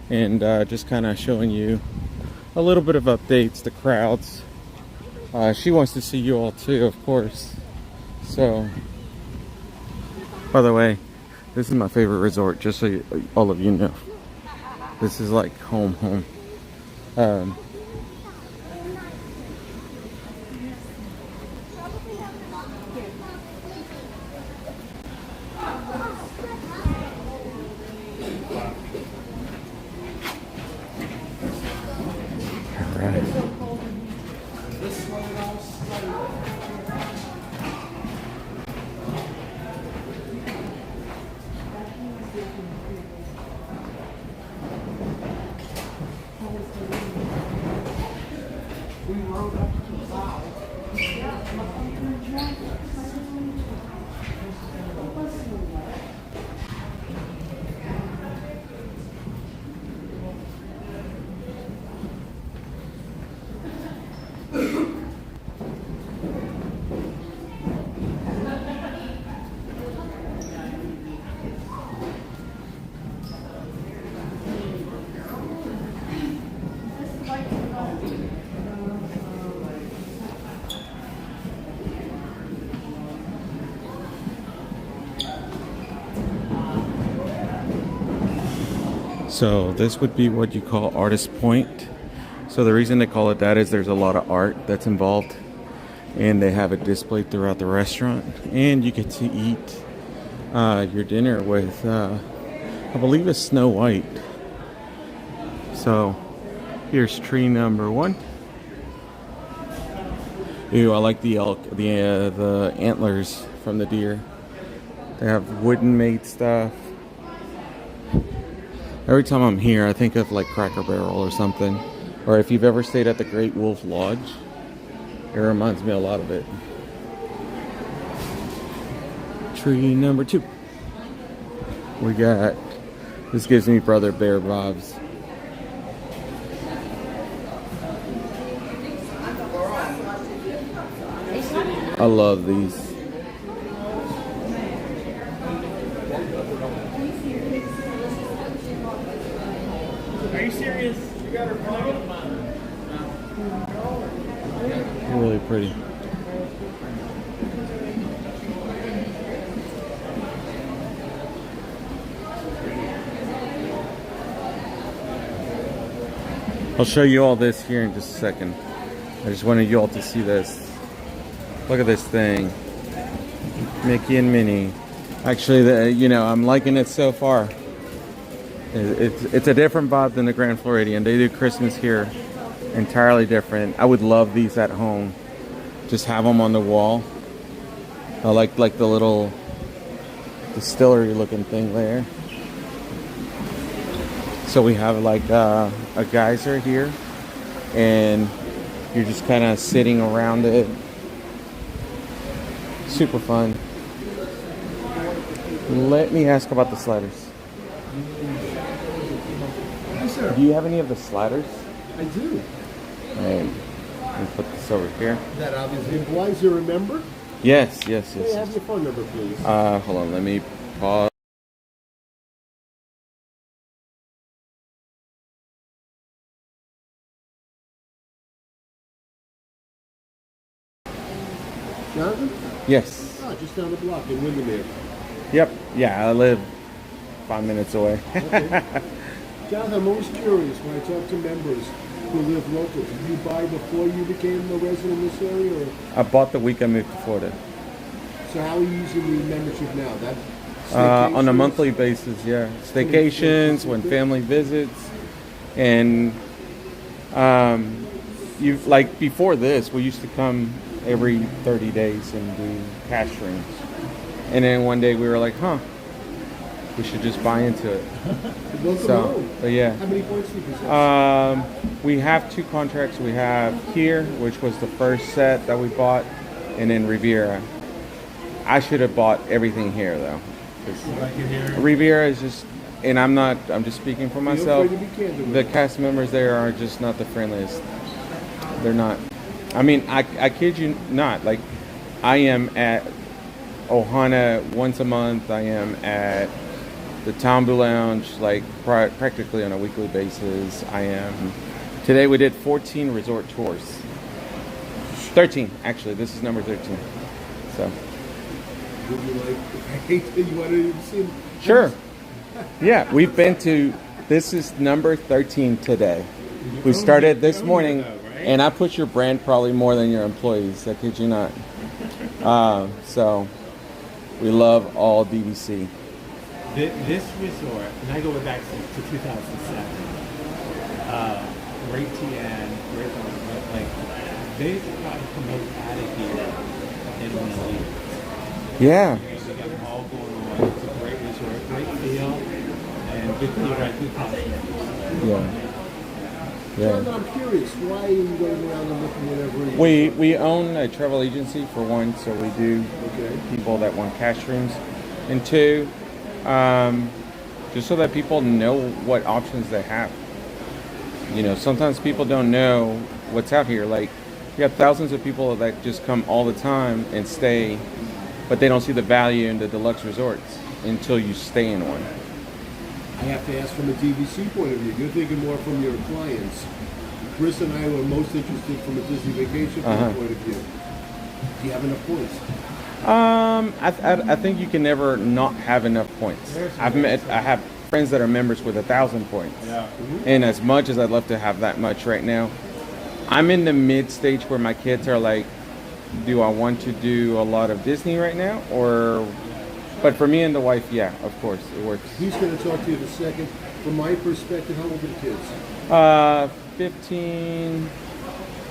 and just kind of showing you a little bit of updates, the crowds. She wants to see you all too, of course. So, by the way, this is my favorite resort, just so all of you know. This is like home. So this would be what you call Artist Point. So the reason they call it that is there's a lot of art that's involved, and they have it displayed throughout the restaurant, and you get to eat your dinner with I believe it's Snow White. So here's tree number 1. Ew, I like the elk, the antlers from the deer. They have wooden made stuff. Every time I'm here, I think of like Cracker Barrel or something. Or if you've ever stayed at the Great Wolf Lodge, it reminds me a lot of it. Tree number 2. We got, this gives me Brother Bear vibes. I love these. Are you serious? You got her phone? Really pretty. I'll show you all this here in just a second. I just wanted you all to see this. Look at this thing. Mickey and Minnie. Actually, you know, I'm liking it so far. It's a different vibe than the Grand Floridian. They do Christmas here entirely different. I would love these at home. Just have them on the wall. I like the little distillery looking thing there. So we have like a geyser here, and you're just kind of sitting around it. Super fun. Let me ask about the sliders. Yes, sir. Do you have any of the sliders? I do. Alright, let me put this over here. That obviously implies you remember. Yes. May I have your phone number, please? Hold on, let me pause. Jonathan? Yes. Oh, just down the block in Windermere. Yep. Yeah, I live 5 minutes away. Okay. Jonathan, I'm always curious when I talk to members who live local. Did you buy before you became a resident in this area? Or? I bought the week I moved to Florida. So how are you using the membership now? That on a monthly basis, yeah. Staycations, when family visits, and you like before this, we used to come every 30 days and do cash streams. And then one day we were like, we should just buy into it. So, but yeah. How many points do you possess? We have 2 contracts. We have here, which was the first set that we bought, and then Riviera. I should have bought everything here though. Riviera is just, and I'm just speaking for myself. The cast members there are just not the friendliest. They're not. I mean, I kid you not. Like, I am at Ohana once a month. I am at the Tambu Lounge like practically on a weekly basis. I am. Today we did 14 resort tours. 13, actually. This is number 13. So. Would you like? You want to see? Sure. Yeah, we've been to. This is number 13 today. We started this morning, and I put your brand probably more than your employees. I kid you not. So we love all DVC. This resort, and I go back to 2007. Great TN, great like they try to promote out of here and want to leave. Yeah. We got it all going on. It's a great resort, great feel, and good feel right through customers. Yeah. John, I'm curious, why are you going around and looking at every... We own a travel agency, for one, so we do people that want cash rooms. And two, just so that people know what options they have. You know, sometimes people don't know what's out here. Like, you have thousands of people that just come all the time and stay, but they don't see the value in the deluxe resorts until you stay in one. I have to ask from a DVC point of view. You're thinking more from your clients. Chris and I were most interested from a Disney vacation point of view. Do you have enough points? I think you can never not have enough points. I have friends that are members with 1,000 points. Yeah. And as much as I'd love to have that much right now, I'm in the mid stage where my kids are like, do I want to do a lot of Disney right now, or... But for me and the wife, yeah, of course, it works. He's going to talk to you in a second. From my perspective, how old are the kids? 15,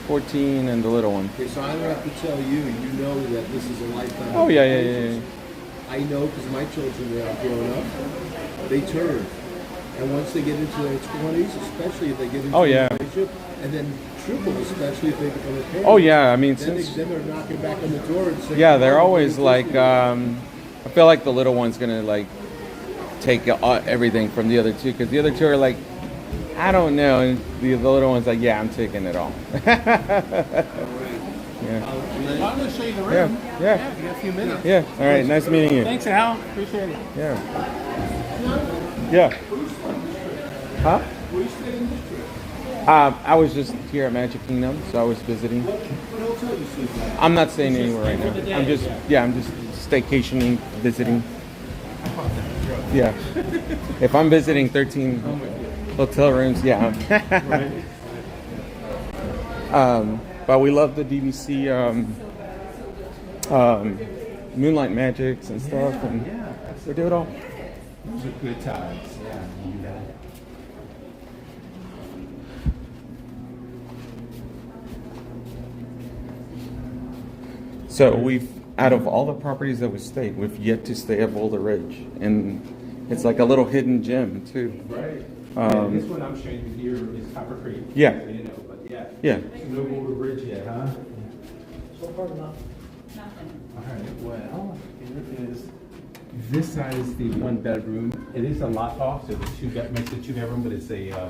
14, and the little one. Okay, so I don't have to tell you, you know that this is a lifetime. Oh, yeah. I know because my children, they are grown up, they turn. And once they get into their 20s, especially if they get into a relationship, and then triple, especially if they become a parent. Oh, yeah, I mean, then they're knocking back on the door and saying... Yeah, they're always like... I feel like the little one's gonna like take everything from the other two, because the other two are like, I don't know, and the little one's like, yeah, I'm taking it all. I'm going to show you the room. Yeah. You got a few minutes. Yeah. All right. Nice meeting you. Thanks, Al. Appreciate it. Yeah. Huh? I was just here at Magic Kingdom, so I was visiting. I'm not staying anywhere right now. I'm just staycationing, visiting. Yeah. If I'm visiting 13 hotel rooms, yeah. But we love the DVC Moonlight Magics and stuff, and we do it all. Those are good times. Yeah. So we've, out of all the properties that we stayed, we've yet to stay at Boulder Ridge, and it's like a little hidden gem too. Right. This one I'm showing you here is Copper Creek. Yeah. So you know, but yeah. Yeah. No Boulder Bridge yet, huh? So far, nothing. All right. Well, here is. This side is the one bedroom. It is a lot off, so makes it two bedroom, but it's a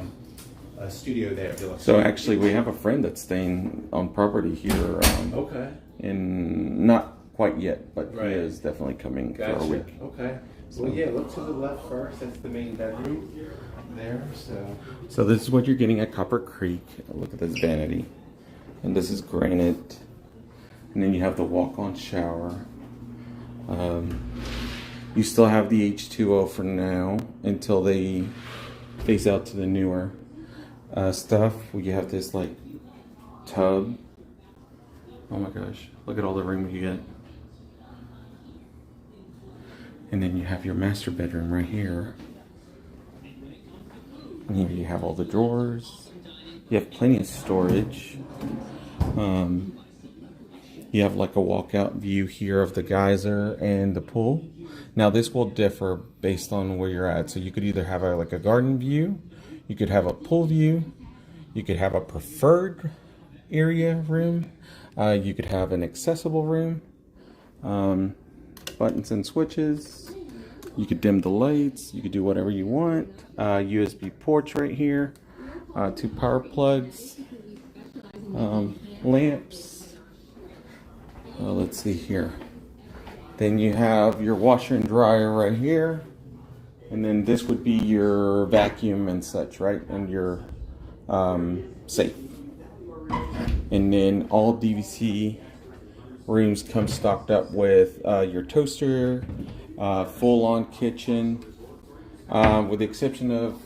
studio there. So actually, we have a friend that's staying on property here. Okay. In not quite yet, but he is definitely coming for a week. Okay. So yeah, look to the left first. That's the main bedroom there. So this is what you're getting at Copper Creek. Look at this vanity, and this is granite, and then you have the walk-on shower. You still have the H2O for now until they phase out to the newer stuff. You have this like tub. Oh my gosh, look at all the room you get. And then you have your master bedroom right here. And here you have all the drawers. You have plenty of storage. You have like a walkout view here of the geyser and the pool. Now this will differ based on where you're at. So you could either have like a garden view, you could have a pool view, you could have a preferred area room, you could have an accessible room, buttons and switches, you could dim the lights, you could do whatever you want, USB ports right here, 2 power plugs, lamps. Let's see here. Then you have your washer and dryer right here. And then this would be your vacuum and such, right? And your safe. And then all DVC rooms come stocked up with your toaster, full-on kitchen, with the exception of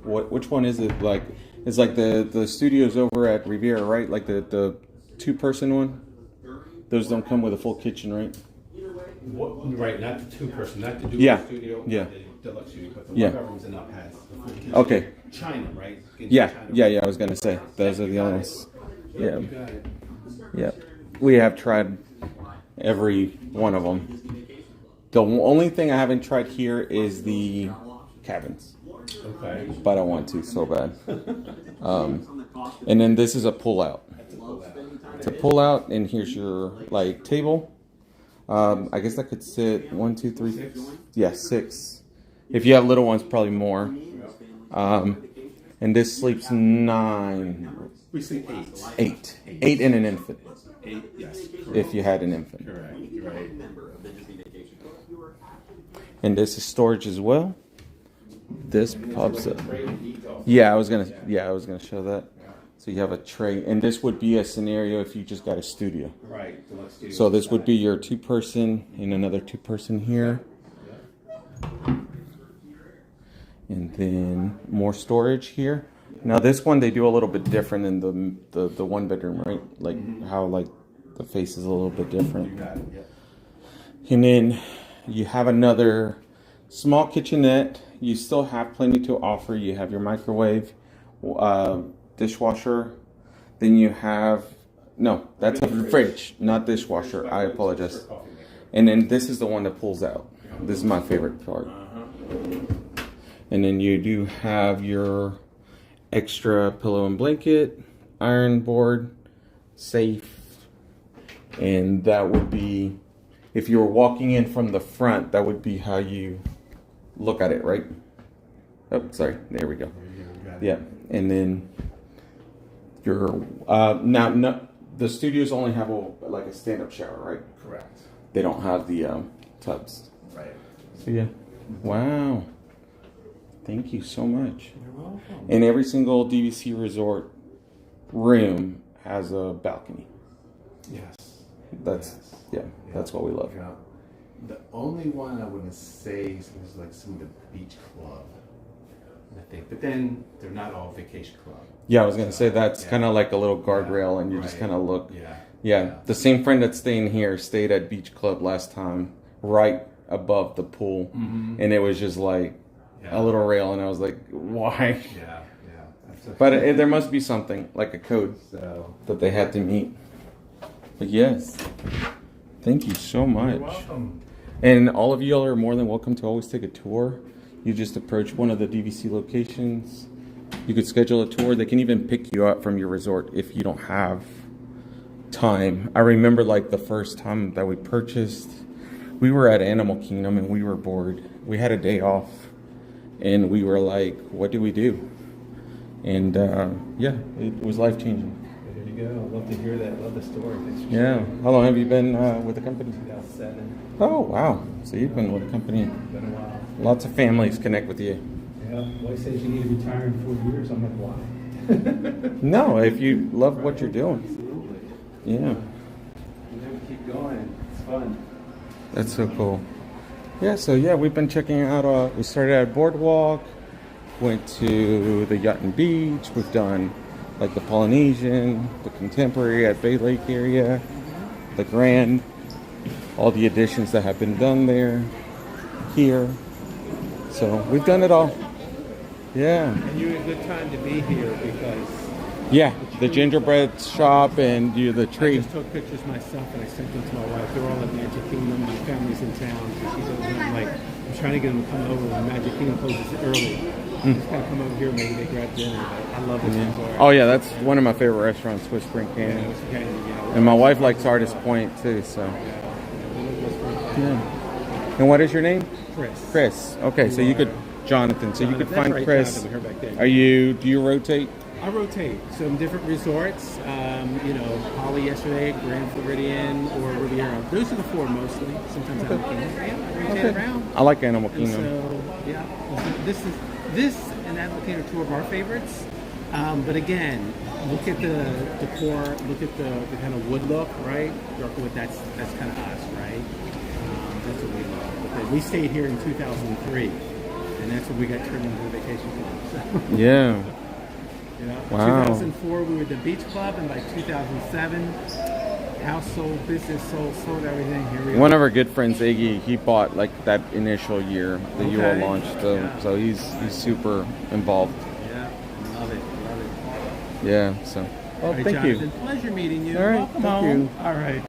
which one is it? Like it's like the studios over at Riviera, right? Like the 2-person one. Those don't come with a full kitchen, right? Right, not the two-person, not the dual Yeah. studio, Yeah. the deluxe studio, but the Yeah. one bedroom's enough has the full kitchen. Okay. China, right? Yeah, China. yeah. I was gonna say those are the only ones. Yeah, You got it. yeah. We have tried every one of them. The only thing I haven't tried here is the cabins. Okay. But I want to so bad. And then this is a pull out. It's a pull out, and here's your like table. I guess that could sit 1, 2, 3, yeah, 6. If you have little ones, probably more. And this sleeps 9. We sleep 8. 8 and an infant. 8, yes. If you had an infant. Correct, right. And this is storage as well. This pops up. Yeah, I was gonna show that. So you have a tray, and this would be a scenario if you just got a studio. Right. Deluxe studio. So this would be your 2-person and another 2-person here. And then more storage here. Now this one they do a little bit different in the 1-bedroom, right? Like how like the face is a little bit different. And then you have another small kitchenette. You still have plenty to offer. You have your microwave, dishwasher. Then you have, no, that's a fridge, not dishwasher. I apologize. And then this is the one that pulls out. This is my favorite part. And then you do have your extra pillow and blanket, iron board, safe. And that would be, if you were walking in from the front, that would be how you look at it, right? Oh, sorry. There we go. Yeah. And then your now the studios only have like a stand-up shower, right? Correct. They don't have the tubs. Right. So yeah. Wow. Thank you so much. You're welcome. And every single DVC resort room has a balcony. Yes. That's what we love. Yeah. The only one I wouldn't say is like some of the beach club, I think. But then they're not all vacation club. Yeah, I was gonna say that's kind of like a little guardrail, and you just kind of look. Yeah. Yeah. The same friend that's staying here stayed at Beach Club last time, right above the pool, and it was just like a little rail, and I was like, why? Yeah. But there must be something like a code that they had to meet. But yes, thank you so much. You're welcome. And all of you are more than welcome to always take a tour. You just approach one of the DVC locations. You could schedule a tour. They can even pick you up from your resort if you don't have time. I remember like the first time that we purchased, we were at Animal Kingdom and we were bored. We had a day off and we were like, what do we do? And yeah, it was life-changing. There you go. Love to hear that. Love the story. Thanks for Yeah. sharing. How long have you been with the company? 2007. Oh, wow. So you've been with the company. Been a while. Lots of families connect with you. Yeah. Wife says you need to retire in 4 years. I'm like, why? No, if you love what you're doing. Absolutely. Yeah. You never keep going. It's fun. That's so cool. Yeah, so yeah, we've been checking out, we started at Boardwalk, went to the Yacht and Beach, we've done like the Polynesian, the Contemporary at Bay Lake area, the Grand, all the additions that have been done there, here. So we've done it all. Yeah. And you're a good time to be here because Yeah, the gingerbread shop and the tree. I just took pictures myself and I sent them to my wife. They're all at Magic Kingdom. My family's in town, so she goes, and I'm like, I'm trying to get them to come over when Magic Kingdom closes early. Just kind of come over here, maybe they grab dinner. But I love this resort. Oh yeah, that's one of my favorite restaurants, Whispering Canyon. And my wife likes Artist Point too, so. Yeah. And what is your name? Chris. Chris. Okay, so you could, Jonathan. So you could That's find right, Chris. Jonathan, we're back there. Do you rotate? I rotate. Some different resorts, Holly yesterday, Grand Floridian, or Riviera. Those are the four mostly. Sometimes Animal Kingdom. Yeah, I rotate around. I like Animal And Kingdom. so, yeah, this and Animal Kingdom are two of our favorites. But again, look at the decor, look at the kind of wood look, right? Darkwood, that's kind of us, right? That's what we love. But we stayed here in 2003, and that's when we got turned into the vacation club. So. Yeah. Yeah. Wow. 2004 we were at the Beach Club, and by 2007 house sold, business sold everything. Here we are. One of our good friends, Iggy, he bought like that initial year that you all Okay. launched, so he's super involved. Yeah, love it. Yeah, so. Well, All right, thank Jonathan, you. pleasure meeting you. All right, Welcome thank home. you. All right.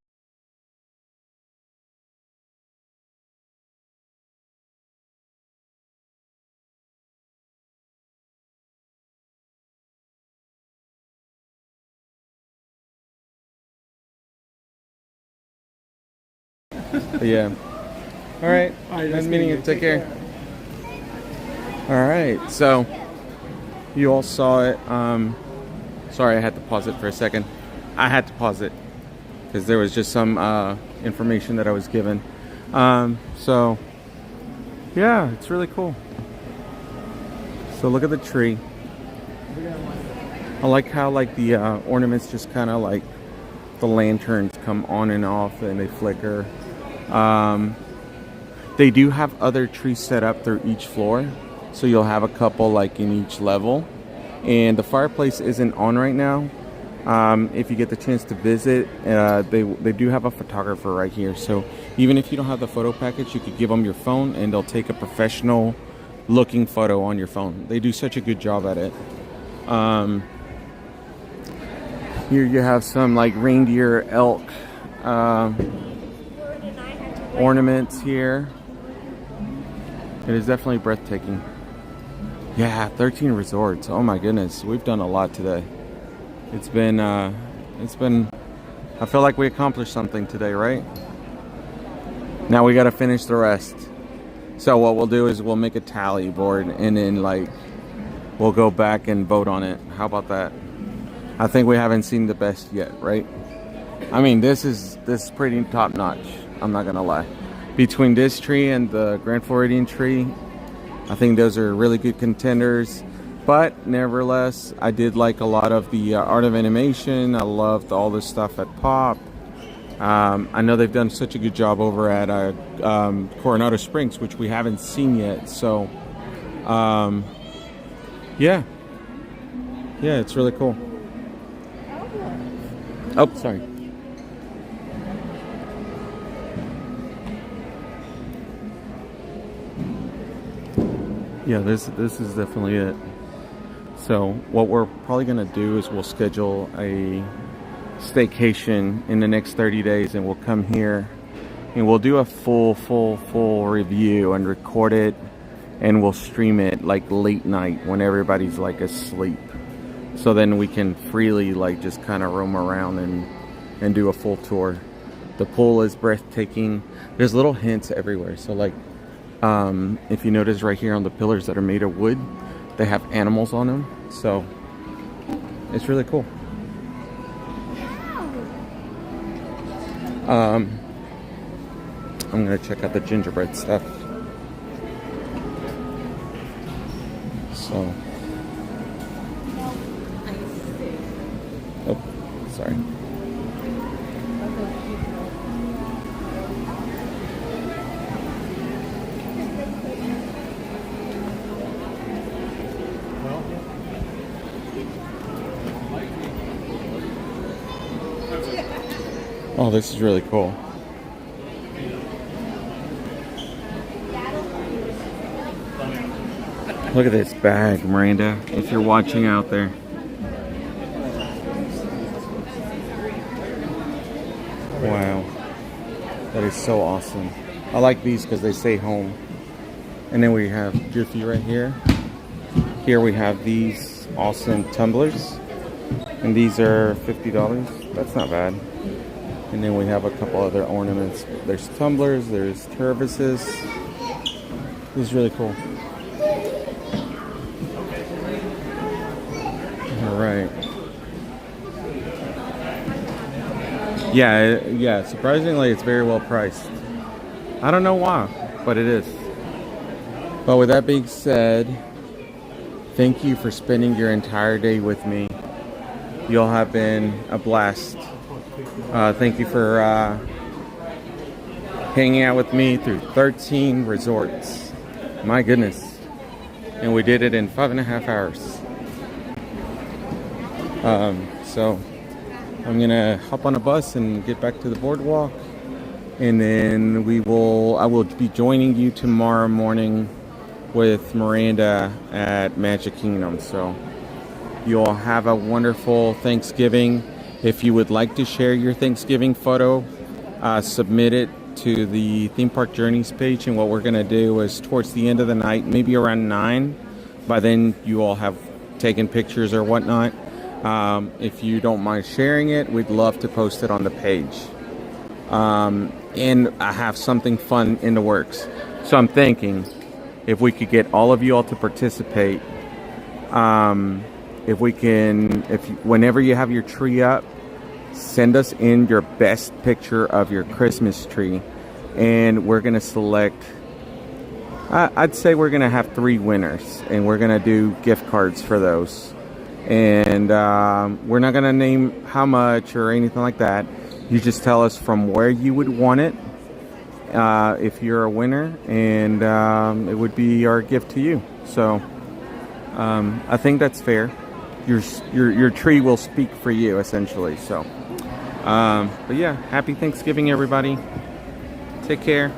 Yeah. All right. All right, Nice meeting you. Take care. All right. So you all saw it. Sorry, I had to pause it for a second. I had to pause it because there was just some information that I was given. So yeah, it's really cool. So look at the tree. I like how like the ornaments just kind of like the lanterns come on and off and they flicker. They do have other trees set up through each floor, so you'll have a couple like in each level. And the fireplace isn't on right now. If you get the chance to visit, they do have a photographer right here, so even if you don't have the photo package, you could give them your phone and they'll take a professional looking photo on your phone. They do such a good job at it. Here you have some like reindeer, elk ornaments here. It is definitely breathtaking. Yeah, 13 resorts. Oh my goodness, we've done a lot today. It's been I feel like we accomplished something today, right? Now we got to finish the rest. So what we'll do is we'll make a tally board and then like we'll go back and vote on it. How about that? I think we haven't seen the best yet, right? I mean, this is pretty top notch. I'm not gonna lie. Between this tree and the Grand Floridian tree, I think those are really good contenders. But nevertheless, I did like a lot of the art of animation. I loved all the stuff at Pop. I know they've done such a good job over at Coronado Springs, which we haven't seen yet. So, yeah, it's really cool. Oh, sorry. Yeah, this is definitely it. So what we're probably gonna do is we'll schedule a staycation in the next 30 days and we'll come here and we'll do a full review and record it, and we'll stream it like late night when everybody's like asleep, so then we can freely like just kind of roam around and do a full tour. The pool is breathtaking. There's little hints everywhere, so like if you notice right here on the pillars that are made of wood, they have animals on them, so it's really cool. I'm gonna check out the gingerbread stuff. So, oh, sorry. Oh, this is really cool. Look at this bag, Miranda, if you're watching out there. Wow. That is so awesome. I like these because they say home. And then we have Jiffy right here. Here we have these awesome tumblers. And these are $50. That's not bad. And then we have a couple other ornaments. There's tumblers, there's services. This is really cool. All right. Yeah, surprisingly it's very well priced. I don't know why, but it is. But with that being said, thank you for spending your entire day with me. You all have been a blast. Thank you for hanging out with me through 13 resorts. My goodness. And we did it in 5.5 hours. So I'm gonna hop on a bus and get back to the boardwalk, and then I will be joining you tomorrow morning with Miranda at Magic Kingdom. So you all have a wonderful Thanksgiving. If you would like to share your Thanksgiving photo, submit it to the Theme Park Journeys page, and what we're gonna do is towards the end of the night, maybe around 9, by then you all have taken pictures or whatnot. If you don't mind sharing it, we'd love to post it on the page. And I have something fun in the works. So I'm thinking if we could get all of you all to participate, whenever you have your tree up, send us in your best picture of your Christmas tree, and we're gonna select, I'd say we're gonna have 3 winners, and we're gonna do gift cards for those. And we're not gonna name how much or anything like that. You just tell us from where you would want it, if you're a winner, and it would be our gift to you. So I think that's fair. Your tree will speak for you, essentially. So but yeah, happy Thanksgiving, everybody. Take care.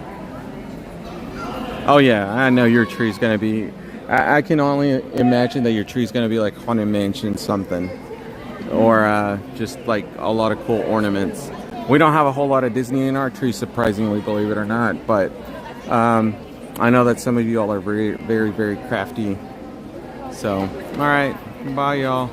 Oh yeah, I know your tree's gonna be, I can only imagine that your tree's gonna be like Haunted Mansion something, or just like a lot of cool ornaments. We don't have a whole lot of Disney in our tree, surprisingly, believe it or not, but I know that some of you all are very, very, very crafty. So, all right, bye y'all.